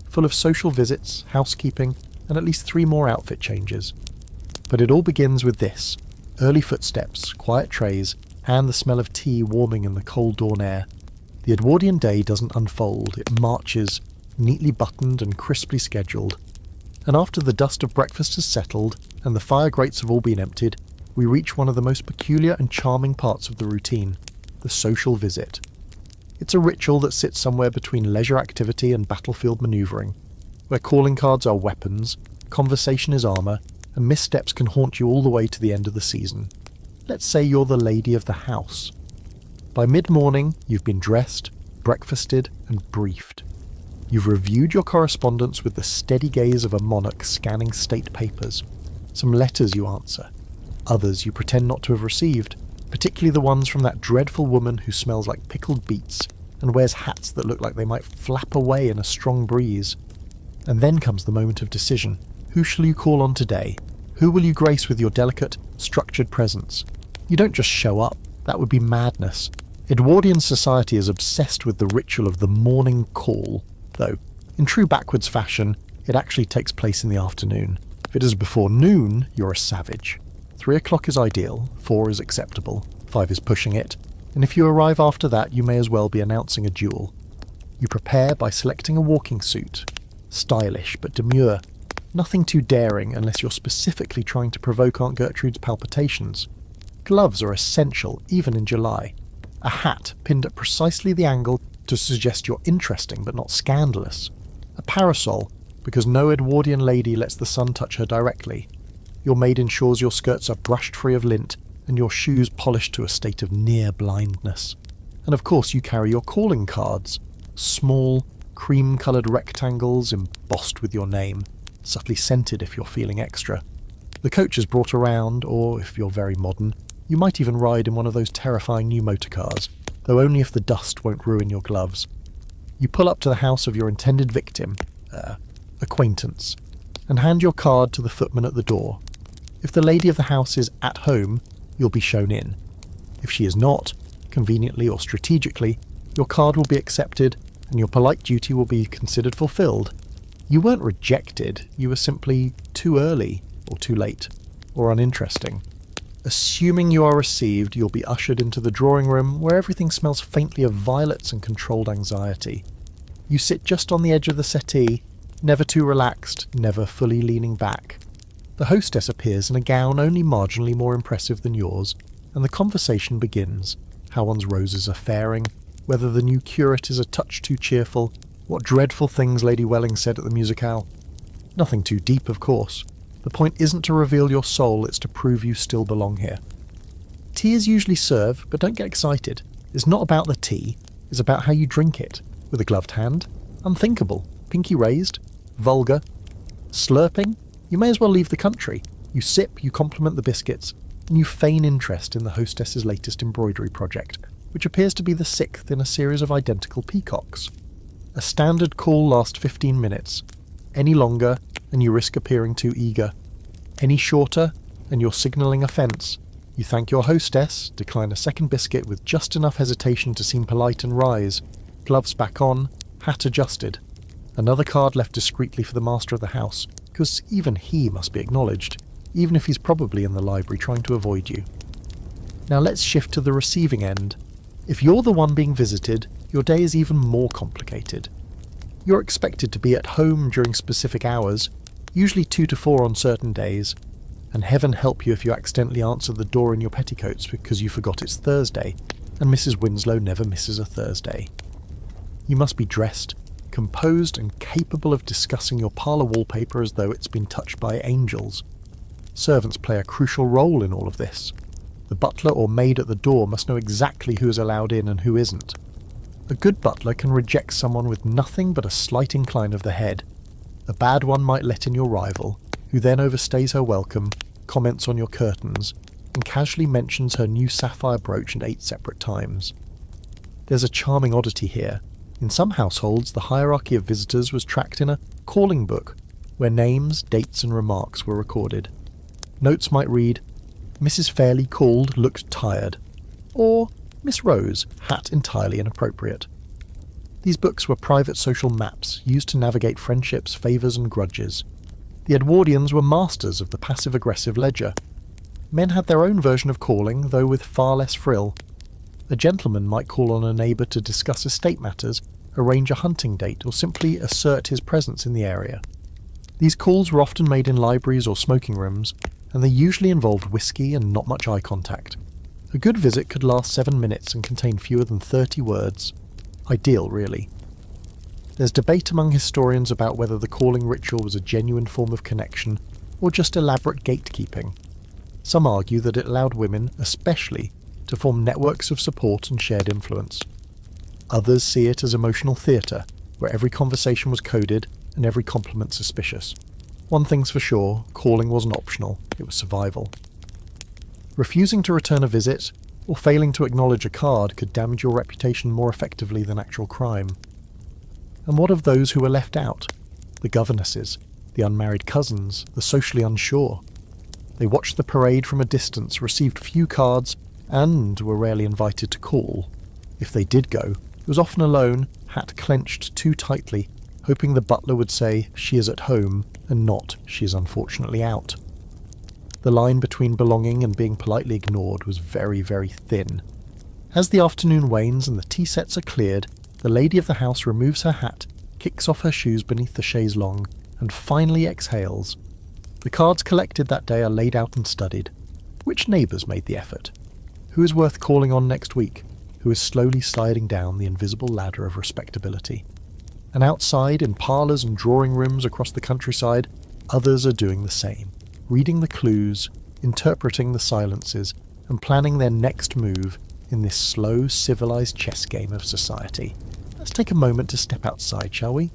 full of social visits, housekeeping, and at least 3 more outfit changes. But it all begins with this: early footsteps, quiet trays, and the smell of tea warming in the cold dawn air. The Edwardian day doesn't unfold, it marches, neatly buttoned and crisply scheduled. And after the dust of breakfast has settled, and the fire grates have all been emptied, we reach one of the most peculiar and charming parts of the routine, the social visit. It's a ritual that sits somewhere between leisure activity and battlefield manoeuvring, where calling cards are weapons, conversation is armour, and missteps can haunt you all the way to the end of the season. Let's say you're the lady of the house. By mid-morning, you've been dressed, breakfasted, and briefed. You've reviewed your correspondence with the steady gaze of a monarch scanning state papers. Some letters you answer. Others you pretend not to have received, particularly the ones from that dreadful woman who smells like pickled beets and wears hats that look like they might flap away in a strong breeze. And then comes the moment of decision. Who shall you call on today? Who will you grace with your delicate, structured presence? You don't just show up. That would be madness. Edwardian society is obsessed with the ritual of the morning call, though, in true backwards fashion, it actually takes place in the afternoon. If it is before noon, you're a savage. 3 o'clock is ideal, 4 is acceptable, 5 is pushing it, and if you arrive after that, you may as well be announcing a duel. You prepare by selecting a walking suit. Stylish, but demure. Nothing too daring unless you're specifically trying to provoke Aunt Gertrude's palpitations. Gloves are essential, even in July. A hat pinned at precisely the angle to suggest you're interesting but not scandalous. A parasol, because no Edwardian lady lets the sun touch her directly. Your maid ensures your skirts are brushed free of lint and your shoes polished to a state of near blindness. And of course you carry your calling cards. Small, cream-coloured rectangles embossed with your name, subtly scented if you're feeling extra. The coach is brought around, or if you're very modern, you might even ride in one of those terrifying new motor cars, though only if the dust won't ruin your gloves. You pull up to the house of your intended victim, acquaintance, and hand your card to the footman at the door. If the lady of the house is at home, you'll be shown in. If she is not, conveniently or strategically, your card will be accepted and your polite duty will be considered fulfilled. You weren't rejected, you were simply too early, or too late, or uninteresting. Assuming you are received, you'll be ushered into the drawing room where everything smells faintly of violets and controlled anxiety. You sit just on the edge of the settee, never too relaxed, never fully leaning back. The hostess appears in a gown only marginally more impressive than yours, and the conversation begins. How one's roses are faring, whether the new curate is a touch too cheerful, what dreadful things Lady Welling said at the musicale. Nothing too deep, of course. The point isn't to reveal your soul, it's to prove you still belong here. Tea is usually served, but don't get excited. It's not about the tea, it's about how you drink it. With a gloved hand? Unthinkable. Pinky raised? Vulgar. Slurping? You may as well leave the country. You sip, you compliment the biscuits, and you feign interest in the hostess's latest embroidery project, which appears to be the 6th in a series of identical peacocks. A standard call lasts 15 minutes. Any longer, and you risk appearing too eager. Any shorter, and you're signalling offence. You thank your hostess, decline a second biscuit with just enough hesitation to seem polite and rise. Gloves back on, hat adjusted. Another card left discreetly for the master of the house, because even he must be acknowledged, even if he's probably in the library trying to avoid you. Now let's shift to the receiving end. If you're the one being visited, your day is even more complicated. You're expected to be at home during specific hours, usually 2 to 4 on certain days, and heaven help you if you accidentally answer the door in your petticoats because you forgot it's Thursday, and Mrs. Winslow never misses a Thursday. You must be dressed, composed and capable of discussing your parlour wallpaper as though it's been touched by angels. Servants play a crucial role in all of this. The butler or maid at the door must know exactly who is allowed in and who isn't. A good butler can reject someone with nothing but a slight incline of the head. A bad one might let in your rival, who then overstays her welcome, comments on your curtains, and casually mentions her new sapphire brooch at 8 separate times. There's a charming oddity here. In some households, the hierarchy of visitors was tracked in a calling book, where names, dates and remarks were recorded. Notes might read, Mrs. Fairley called, looked tired, or Miss Rose, hat entirely inappropriate. These books were private social maps used to navigate friendships, favours and grudges. The Edwardians were masters of the passive-aggressive ledger. Men had their own version of calling, though with far less frill. A gentleman might call on a neighbour to discuss estate matters, arrange a hunting date, or simply assert his presence in the area. These calls were often made in libraries or smoking rooms, and they usually involved whiskey and not much eye contact. A good visit could last 7 minutes and contain fewer than 30 words. Ideal, really. There's debate among historians about whether the calling ritual was a genuine form of connection or just elaborate gatekeeping. Some argue that it allowed women, especially, to form networks of support and shared influence. Others see it as emotional theatre, where every conversation was coded and every compliment suspicious. One thing's for sure, calling wasn't optional, it was survival. Refusing to return a visit, or failing to acknowledge a card could damage your reputation more effectively than actual crime. And what of those who were left out? The governesses, the unmarried cousins, the socially unsure. They watched the parade from a distance, received few cards, and were rarely invited to call. If they did go, it was often alone, hat clenched too tightly, hoping the butler would say, "She is at home," and not, "She is unfortunately out." The line between belonging and being politely ignored was very, very thin. As the afternoon wanes and the tea sets are cleared, the lady of the house removes her hat, kicks off her shoes beneath the chaise longue, and finally exhales. The cards collected that day are laid out and studied. Which neighbours made the effort? Who is worth calling on next week? Who is slowly sliding down the invisible ladder of respectability? And outside, in parlours and drawing rooms across the countryside, others are doing the same, reading the clues, interpreting the silences, and planning their next move in this slow, civilised chess game of society. Let's take a moment to step outside, shall we?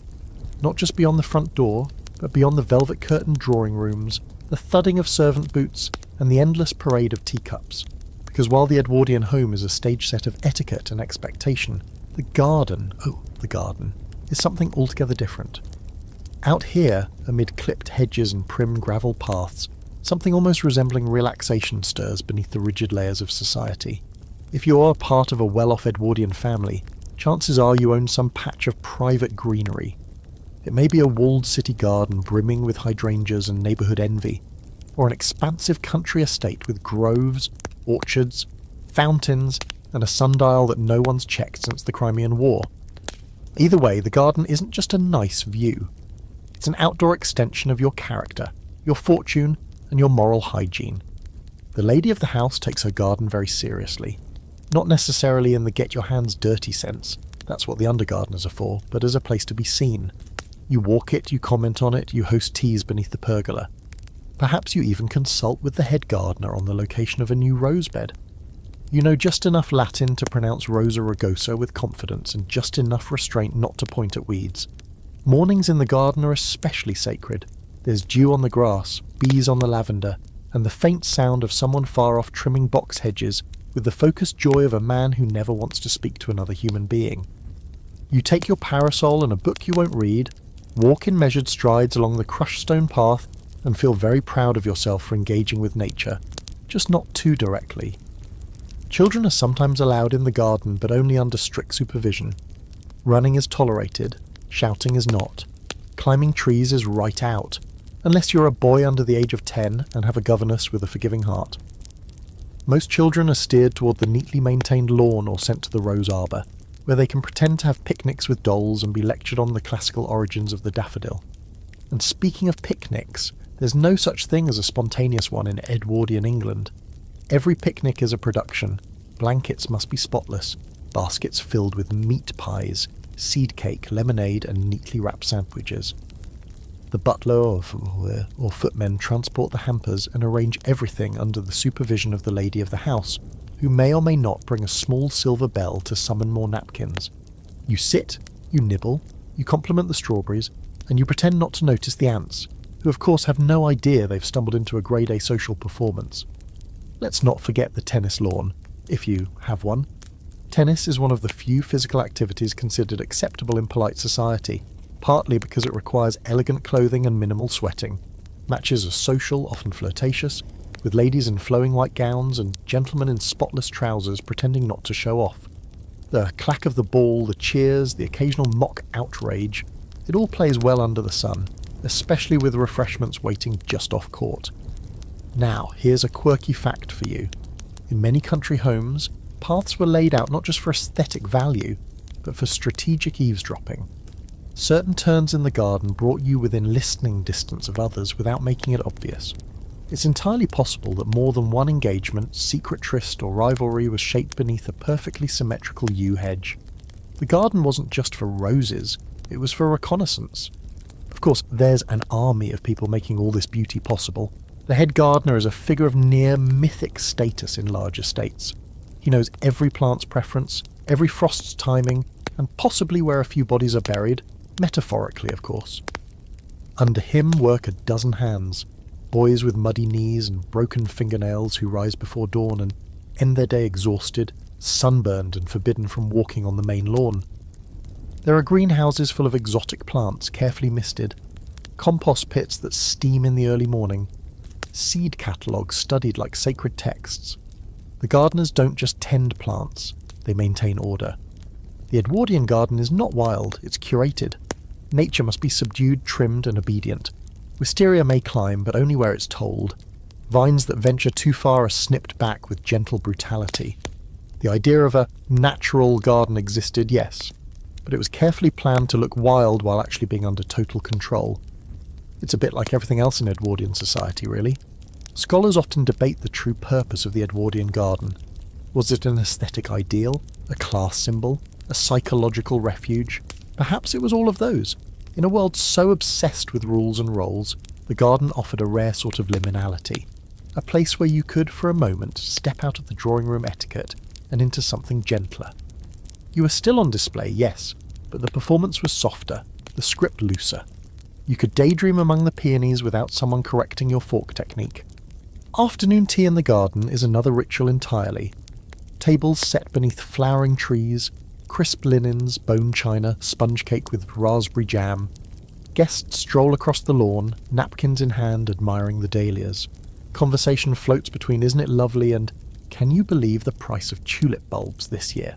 Not just beyond the front door, but beyond the velvet-curtained drawing rooms, the thudding of servant boots, and the endless parade of teacups. Because while the Edwardian home is a stage set of etiquette and expectation, the garden, is something altogether different. Out here, amid clipped hedges and prim gravel paths, something almost resembling relaxation stirs beneath the rigid layers of society. If you are part of a well-off Edwardian family, chances are you own some patch of private greenery. It may be a walled city garden brimming with hydrangeas and neighbourhood envy, or an expansive country estate with groves, orchards, fountains, and a sundial that no one's checked since the Crimean War. Either way, the garden isn't just a nice view. It's an outdoor extension of your character, your fortune, and your moral hygiene. The lady of the house takes her garden very seriously. Not necessarily in the get-your-hands-dirty sense, that's what the undergardeners are for, but as a place to be seen. You walk it, you comment on it, you host teas beneath the pergola. Perhaps you even consult with the head gardener on the location of a new rose bed. You know just enough Latin to pronounce Rosa rugosa with confidence and just enough restraint not to point at weeds. Mornings in the garden are especially sacred. There's dew on the grass, bees on the lavender, and the faint sound of someone far off trimming box hedges with the focused joy of a man who never wants to speak to another human being. You take your parasol and a book you won't read, walk in measured strides along the crushed stone path, and feel very proud of yourself for engaging with nature, just not too directly. Children are sometimes allowed in the garden, but only under strict supervision. Running is tolerated, shouting is not. Climbing trees is right out, unless you're a boy under the age of 10 and have a governess with a forgiving heart. Most children are steered toward the neatly maintained lawn or sent to the rose arbour, where they can pretend to have picnics with dolls and be lectured on the classical origins of the daffodil. And speaking of picnics, there's no such thing as a spontaneous one in Edwardian England. Every picnic is a production. Blankets must be spotless, baskets filled with meat pies, seed cake, lemonade, and neatly wrapped sandwiches. The butler or footmen transport the hampers and arrange everything under the supervision of the lady of the house, who may or may not bring a small silver bell to summon more napkins. You sit, you nibble, you compliment the strawberries, and you pretend not to notice the ants, who of course have no idea they've stumbled into a grade A social performance. Let's not forget the tennis lawn, if you have one. Tennis is one of the few physical activities considered acceptable in polite society, partly because it requires elegant clothing and minimal sweating. Matches are social, often flirtatious, with ladies in flowing white gowns and gentlemen in spotless trousers pretending not to show off. The clack of the ball, the cheers, the occasional mock outrage, it all plays well under the sun, especially with refreshments waiting just off court. Now, here's a quirky fact for you. In many country homes, Paths were laid out not just for aesthetic value, but for strategic eavesdropping. Certain turns in the garden brought you within listening distance of others without making it obvious. It's entirely possible that more than one engagement, secret tryst or rivalry was shaped beneath a perfectly symmetrical yew hedge. The garden wasn't just for roses, it was for reconnaissance. Of course, there's an army of people making all this beauty possible. The head gardener is a figure of near mythic status in large estates. He knows every plant's preference, every frost's timing, and possibly where a few bodies are buried, metaphorically of course. Under him work a dozen hands, boys with muddy knees and broken fingernails who rise before dawn and end their day exhausted, sunburned and forbidden from walking on the main lawn. There are greenhouses full of exotic plants carefully misted, compost pits that steam in the early morning, seed catalogues studied like sacred texts. The gardeners don't just tend plants, they maintain order. The Edwardian garden is not wild, it's curated. Nature must be subdued, trimmed and obedient. Wisteria may climb, but only where it's told. Vines that venture too far are snipped back with gentle brutality. The idea of a natural garden existed, yes, but it was carefully planned to look wild while actually being under total control. It's a bit like everything else in Edwardian society, really. Scholars often debate the true purpose of the Edwardian garden. Was it an aesthetic ideal, a class symbol, a psychological refuge? Perhaps it was all of those. In a world so obsessed with rules and roles, the garden offered a rare sort of liminality. A place where you could, for a moment, step out of the drawing room etiquette and into something gentler. You were still on display, yes, but the performance was softer, the script looser. You could daydream among the peonies without someone correcting your fork technique. Afternoon tea in the garden is another ritual entirely. Tables set beneath flowering trees, crisp linens, bone china, sponge cake with raspberry jam. Guests stroll across the lawn, napkins in hand, admiring the dahlias. Conversation floats between "isn't it lovely" and "can you believe the price of tulip bulbs this year?"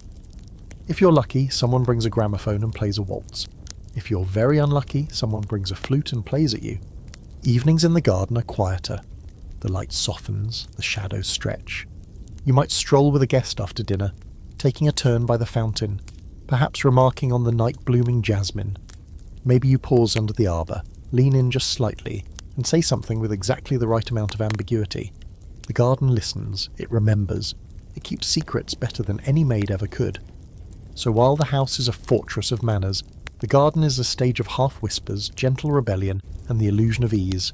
If you're lucky, someone brings a gramophone and plays a waltz. If you're very unlucky, someone brings a flute and plays at you. Evenings in the garden are quieter. The light softens, the shadows stretch. You might stroll with a guest after dinner, taking a turn by the fountain, perhaps remarking on the night-blooming jasmine. Maybe you pause under the arbour, lean in just slightly, and say something with exactly the right amount of ambiguity. The garden listens, it remembers, it keeps secrets better than any maid ever could. So while the house is a fortress of manners, the garden is a stage of half-whispers, gentle rebellion, and the illusion of ease.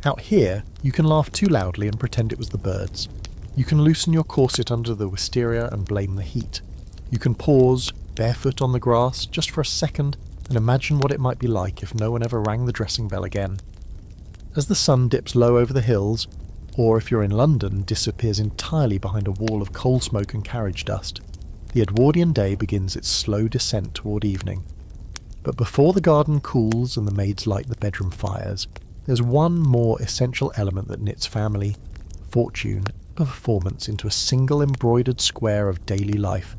Out here, you can laugh too loudly and pretend it was the birds. You can loosen your corset under the wisteria and blame the heat. You can pause, barefoot on the grass, just for a second, and imagine what it might be like if no one ever rang the dressing bell again. As the sun dips low over the hills, or if you're in London, disappears entirely behind a wall of coal smoke and carriage dust, the Edwardian day begins its slow descent toward evening. But before the garden cools and the maids light the bedroom fires, there's one more essential element that knits family, fortune, and performance into a single embroidered square of daily life: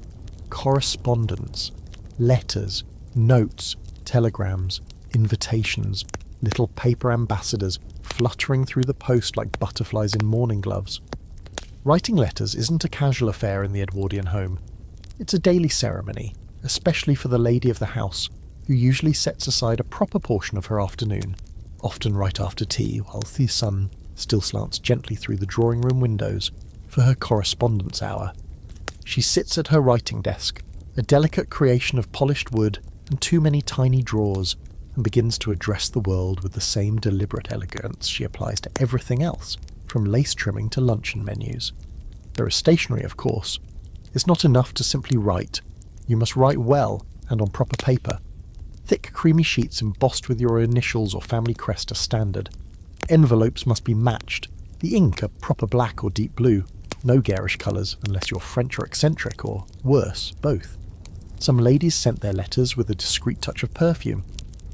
correspondence. Letters, notes, telegrams, invitations, little paper ambassadors fluttering through the post like butterflies in mourning gloves. Writing letters isn't a casual affair in the Edwardian home. It's a daily ceremony, especially for the lady of the house, who usually sets aside a proper portion of her afternoon, often right after tea, while the sun still slants gently through the drawing room windows, for her correspondence hour. She sits at her writing desk, a delicate creation of polished wood and too many tiny drawers, and begins to address the world with the same deliberate elegance she applies to everything else, from lace trimming to luncheon menus. There is stationery, of course. It's not enough to simply write. You must write well and on proper paper. Thick, creamy sheets embossed with your initials or family crest are standard. Envelopes must be matched. The ink a proper black or deep blue. No garish colours, unless you're French or eccentric, or worse, both. Some ladies scent their letters with a discreet touch of perfume.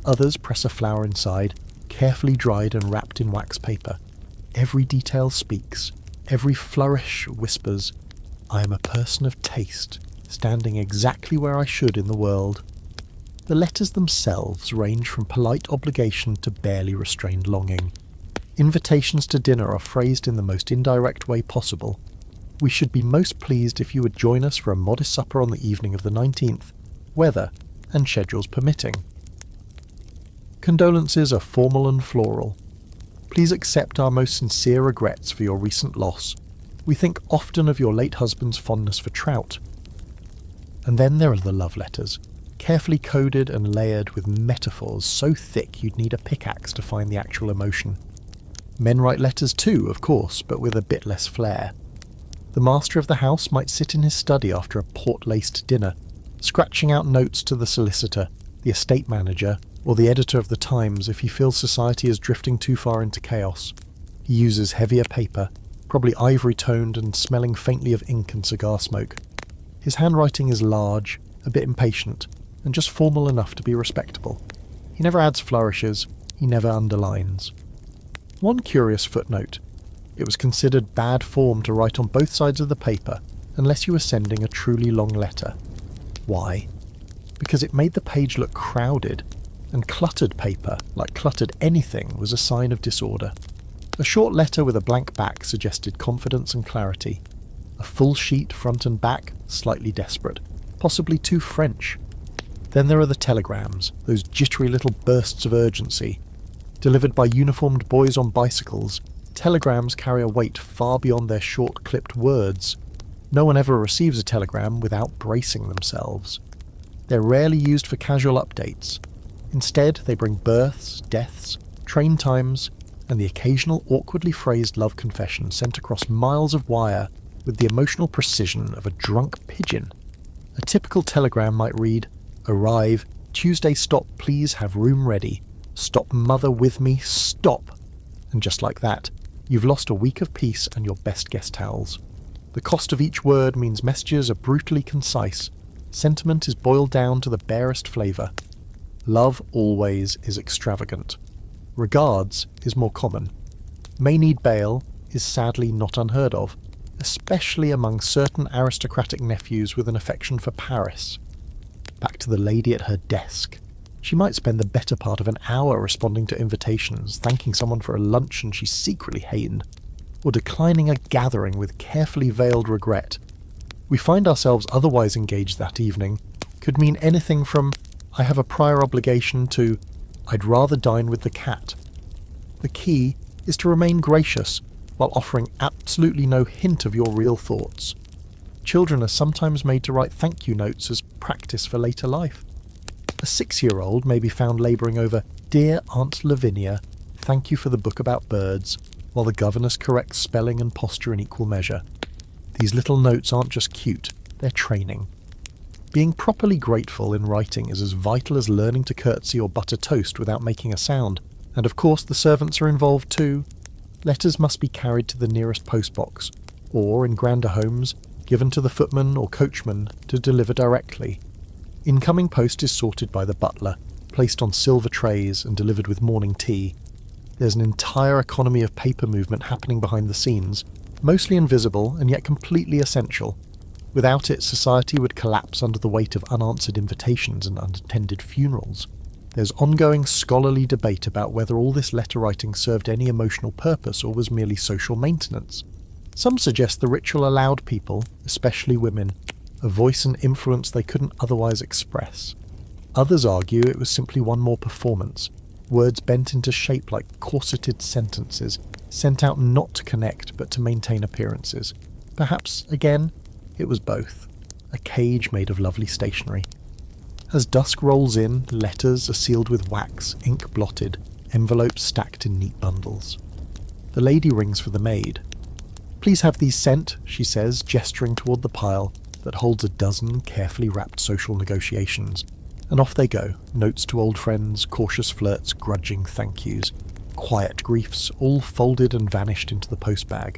Others press a flower inside, carefully dried and wrapped in wax paper. Every detail speaks. Every flourish whispers, "I am a person of taste, standing exactly where I should in the world." The letters themselves range from polite obligation to barely restrained longing. Invitations to dinner are phrased in the most indirect way possible. We should be most pleased if you would join us for a modest supper on the evening of the 19th, weather and schedules permitting. Condolences are formal and floral. Please accept our most sincere regrets for your recent loss. We think often of your late husband's fondness for trout. And then there are the love letters, carefully coded and layered with metaphors so thick you'd need a pickaxe to find the actual emotion. Men write letters too, of course, but with a bit less flair. The master of the house might sit in his study after a port-laced dinner, scratching out notes to the solicitor, the estate manager, or the editor of the Times if he feels society is drifting too far into chaos. He uses heavier paper, probably ivory-toned and smelling faintly of ink and cigar smoke. His handwriting is large, a bit impatient, and just formal enough to be respectable. He never adds flourishes, he never underlines. One curious footnote. It was considered bad form to write on both sides of the paper unless you were sending a truly long letter. Why? Because it made the page look crowded, and cluttered paper, like cluttered anything, was a sign of disorder. A short letter with a blank back suggested confidence and clarity. A full sheet front and back, slightly desperate, possibly too French. Then there are the telegrams, those jittery little bursts of urgency. Delivered by uniformed boys on bicycles, telegrams carry a weight far beyond their short-clipped words. No one ever receives a telegram without bracing themselves. They're rarely used for casual updates. Instead, they bring births, deaths, train times, and the occasional awkwardly phrased love confession sent across miles of wire with the emotional precision of a drunk pigeon. A typical telegram might read, "Arrive, Tuesday stop, please have room ready. Stop mother with me, stop!" And just like that, you've lost a week of peace and your best guest towels. The cost of each word means messages are brutally concise. Sentiment is boiled down to the barest flavour. Love always is extravagant. Regards is more common. May need bail is sadly not unheard of, especially among certain aristocratic nephews with an affection for Paris. Back to the lady at her desk. She might spend the better part of an hour responding to invitations, thanking someone for a luncheon she secretly hated, or declining a gathering with carefully veiled regret. We find ourselves otherwise engaged that evening could mean anything from "I have a prior obligation" to "I'd rather dine with the cat." The key is to remain gracious while offering absolutely no hint of your real thoughts. Children are sometimes made to write thank you notes as practice for later life. A 6-year-old may be found labouring over "Dear Aunt Lavinia, thank you for the book about birds," while the governess corrects spelling and posture in equal measure. These little notes aren't just cute, they're training. Being properly grateful in writing is as vital as learning to curtsy or butter toast without making a sound, and of course the servants are involved too. Letters must be carried to the nearest postbox, or, in grander homes, given to the footman or coachman to deliver directly. Incoming post is sorted by the butler, placed on silver trays and delivered with morning tea. There's an entire economy of paper movement happening behind the scenes, mostly invisible and yet completely essential. Without it, society would collapse under the weight of unanswered invitations and unattended funerals. There's ongoing scholarly debate about whether all this letter writing served any emotional purpose or was merely social maintenance. Some suggest the ritual allowed people, especially women, a voice and influence they couldn't otherwise express. Others argue it was simply one more performance, words bent into shape like corseted sentences, sent out not to connect but to maintain appearances. Perhaps, again, it was both, a cage made of lovely stationery. As dusk rolls in, letters are sealed with wax, ink blotted, envelopes stacked in neat bundles. The lady rings for the maid. "Please have these sent," she says, gesturing toward the pile that holds a dozen carefully wrapped social negotiations. And off they go, notes to old friends, cautious flirts, grudging thank yous, quiet griefs, all folded and vanished into the postbag.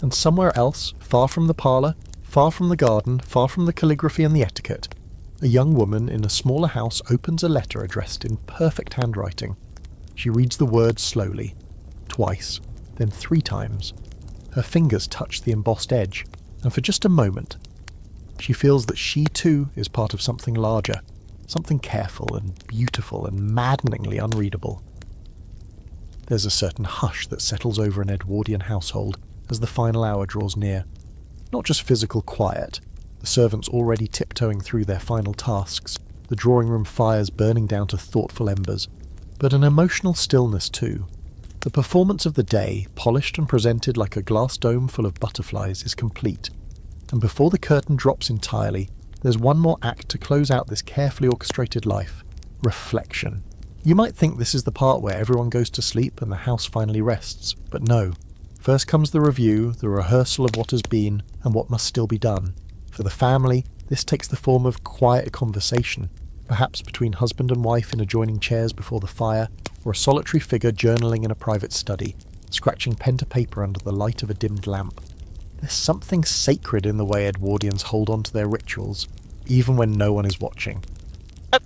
And somewhere else, far from the parlour, far from the garden, far from the calligraphy and the etiquette, a young woman in a smaller house opens a letter addressed in perfect handwriting. She reads the words slowly, twice, then 3 times. Her fingers touch the embossed edge, and for just a moment, she feels that she too is part of something larger, something careful and beautiful and maddeningly unreadable. There's a certain hush that settles over an Edwardian household as the final hour draws near. Not just physical quiet, the servants already tiptoeing through their final tasks, the drawing room fires burning down to thoughtful embers, but an emotional stillness too. The performance of the day, polished and presented like a glass dome full of butterflies, is complete, and before the curtain drops entirely, there's one more act to close out this carefully orchestrated life: reflection. You might think this is the part where everyone goes to sleep and the house finally rests, but no. First comes the review, the rehearsal of what has been and what must still be done. For the family, this takes the form of quiet conversation, perhaps between husband and wife in adjoining chairs before the fire, or a solitary figure journaling in a private study, scratching pen to paper under the light of a dimmed lamp. There's something sacred in the way Edwardians hold on to their rituals, even when no one is watching.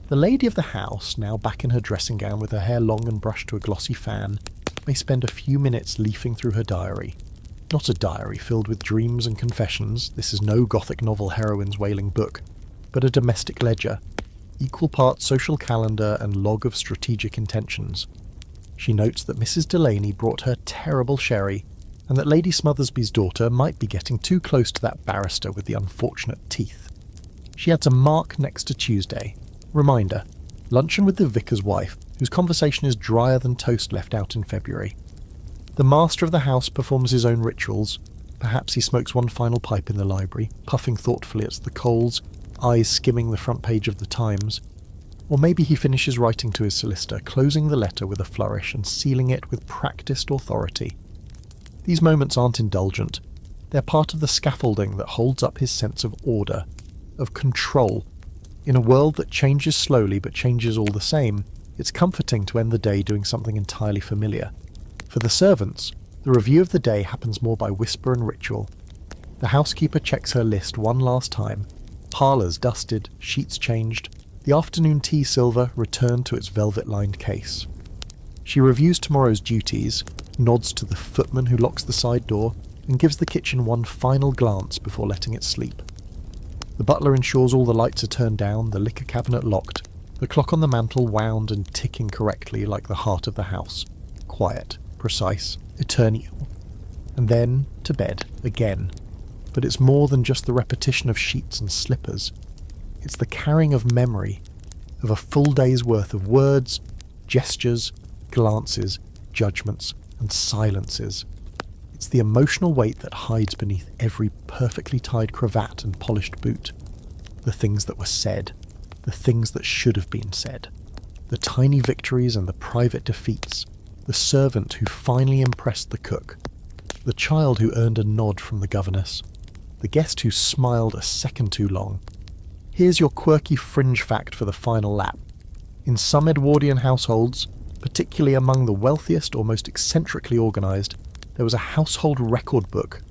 The lady of the house, now back in her dressing gown with her hair long and brushed to a glossy fan, may spend a few minutes leafing through her diary. Not a diary filled with dreams and confessions, this is no Gothic novel heroine's wailing book, but a domestic ledger, equal parts social calendar and log of strategic intentions. She notes that Mrs. Delaney brought her terrible sherry, and that Lady Smothersby's daughter might be getting too close to that barrister with the unfortunate teeth. She adds a mark next to Tuesday. Reminder: luncheon with the vicar's wife, whose conversation is drier than toast left out in February. The master of the house performs his own rituals. Perhaps he smokes one final pipe in the library, puffing thoughtfully at the coals, eyes skimming the front page of the Times. Or maybe he finishes writing to his solicitor, closing the letter with a flourish and sealing it with practiced authority. These moments aren't indulgent. They're part of the scaffolding that holds up his sense of order, of control. In a world that changes slowly but changes all the same, it's comforting to end the day doing something entirely familiar. For the servants, the review of the day happens more by whisper and ritual. The housekeeper checks her list one last time. Parlours dusted, sheets changed, the afternoon tea silver returned to its velvet-lined case. She reviews tomorrow's duties, nods to the footman who locks the side door, and gives the kitchen one final glance before letting it sleep. The butler ensures all the lights are turned down, the liquor cabinet locked, the clock on the mantel wound and ticking correctly like the heart of the house. Quiet, precise, eternal. And then to bed, again. But it's more than just the repetition of sheets and slippers. It's the carrying of memory, of a full day's worth of words, gestures, glances, judgments, and silences. It's the emotional weight that hides beneath every perfectly tied cravat and polished boot. The things that were said, the things that should have been said. The tiny victories and the private defeats. The servant who finally impressed the cook. The child who earned a nod from the governess. The guest who smiled a second too long. Here's your quirky fringe fact for the final lap. In some Edwardian households, particularly among the wealthiest or most eccentrically organised, there was a household record book,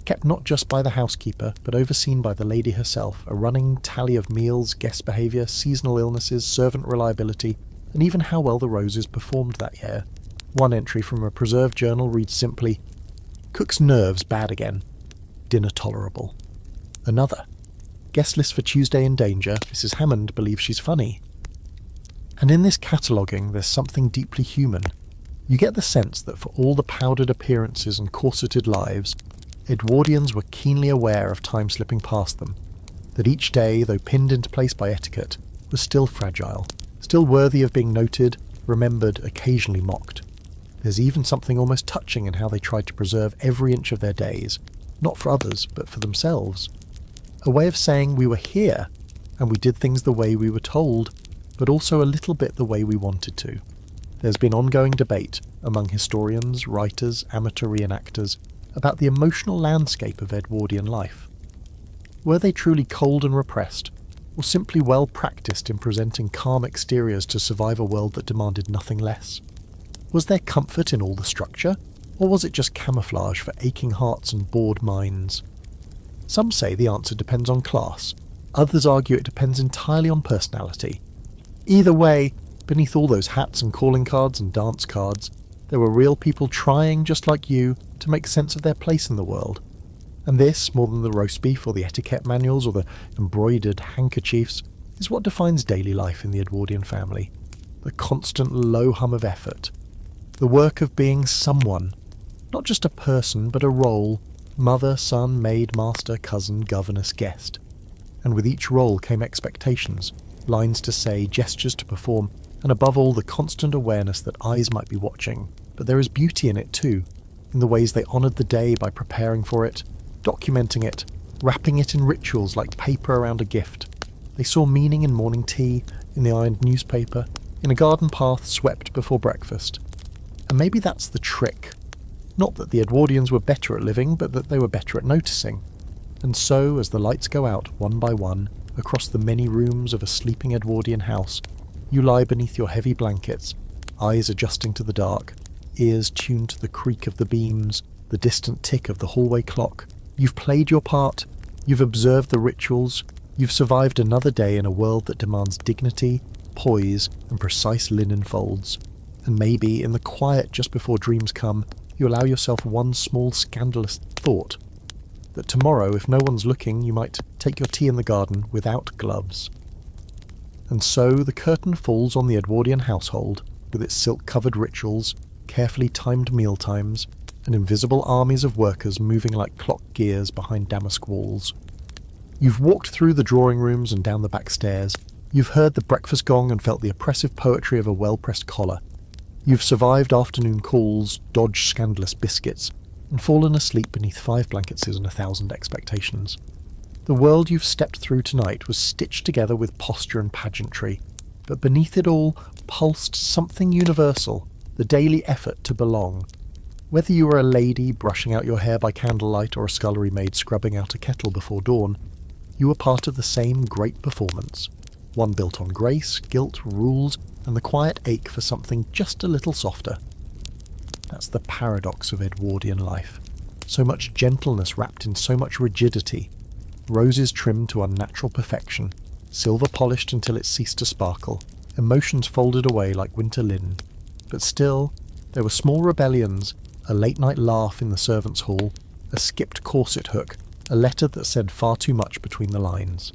kept not just by the housekeeper, but overseen by the lady herself, a running tally of meals, guest behaviour, seasonal illnesses, servant reliability, and even how well the Roses performed that year. One entry from a preserved journal reads simply, "Cook's nerves bad again. Dinner tolerable." Another, "Guest list for Tuesday in danger. Mrs. Hammond believes she's funny." And in this cataloguing, there's something deeply human. You get the sense that for all the powdered appearances and corseted lives, Edwardians were keenly aware of time slipping past them, that each day, though pinned into place by etiquette, was still fragile, still worthy of being noted, remembered, occasionally mocked. There's even something almost touching in how they tried to preserve every inch of their days, not for others, but for themselves. A way of saying we were here, and we did things the way we were told, but also a little bit the way we wanted to. There's been ongoing debate among historians, writers, amateur reenactors about the emotional landscape of Edwardian life. Were they truly cold and repressed, or simply well practiced in presenting calm exteriors to survive a world that demanded nothing less? Was there comfort in all the structure, or was it just camouflage for aching hearts and bored minds? Some say the answer depends on class, others argue it depends entirely on personality. Either way, beneath all those hats and calling cards and dance cards, there were real people trying, just like you, to make sense of their place in the world. And this, more than the roast beef or the etiquette manuals or the embroidered handkerchiefs, is what defines daily life in the Edwardian family. The constant low hum of effort. The work of being someone. Not just a person, but a role. Mother, son, maid, master, cousin, governess, guest. And with each role came expectations, lines to say, gestures to perform, and above all the constant awareness that eyes might be watching. But there is beauty in it too, in the ways they honoured the day by preparing for it, documenting it, wrapping it in rituals like paper around a gift. They saw meaning in morning tea, in the ironed newspaper, in a garden path swept before breakfast. And maybe that's the trick. Not that the Edwardians were better at living, but that they were better at noticing. And so, as the lights go out one by one, across the many rooms of a sleeping Edwardian house, you lie beneath your heavy blankets, eyes adjusting to the dark, ears tuned to the creak of the beams, the distant tick of the hallway clock. You've played your part, you've observed the rituals, you've survived another day in a world that demands dignity, poise, and precise linen folds. And maybe, in the quiet just before dreams come, you allow yourself one small scandalous thought. That tomorrow, if no one's looking, you might take your tea in the garden without gloves. And so the curtain falls on the Edwardian household, with its silk-covered rituals, carefully timed mealtimes, and invisible armies of workers moving like clock gears behind damask walls. You've walked through the drawing rooms and down the back stairs. You've heard the breakfast gong and felt the oppressive poetry of a well-pressed collar. You've survived afternoon calls, dodged scandalous biscuits, and fallen asleep beneath 5 blankets and 1,000 expectations. The world you've stepped through tonight was stitched together with posture and pageantry, but beneath it all pulsed something universal, the daily effort to belong. Whether you were a lady brushing out your hair by candlelight or a scullery maid scrubbing out a kettle before dawn, you were part of the same great performance, one built on grace, guilt, rules, and the quiet ache for something just a little softer. That's the paradox of Edwardian life. So much gentleness wrapped in so much rigidity. Roses trimmed to unnatural perfection, silver polished until it ceased to sparkle, emotions folded away like winter linen. But still, there were small rebellions, a late-night laugh in the servants' hall, a skipped corset hook, a letter that said far too much between the lines.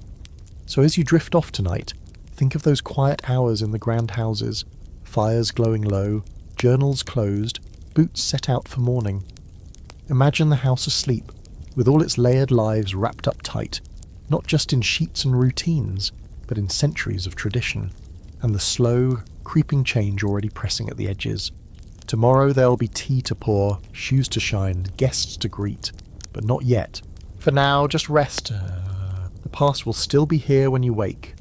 So as you drift off tonight, think of those quiet hours in the grand houses, fires glowing low, journals closed, boots set out for morning. Imagine the house asleep, with all its layered lives wrapped up tight, not just in sheets and routines, but in centuries of tradition, and the slow, creeping change already pressing at the edges. Tomorrow there'll be tea to pour, shoes to shine, guests to greet, but not yet. For now, just rest. The past will still be here when you wake,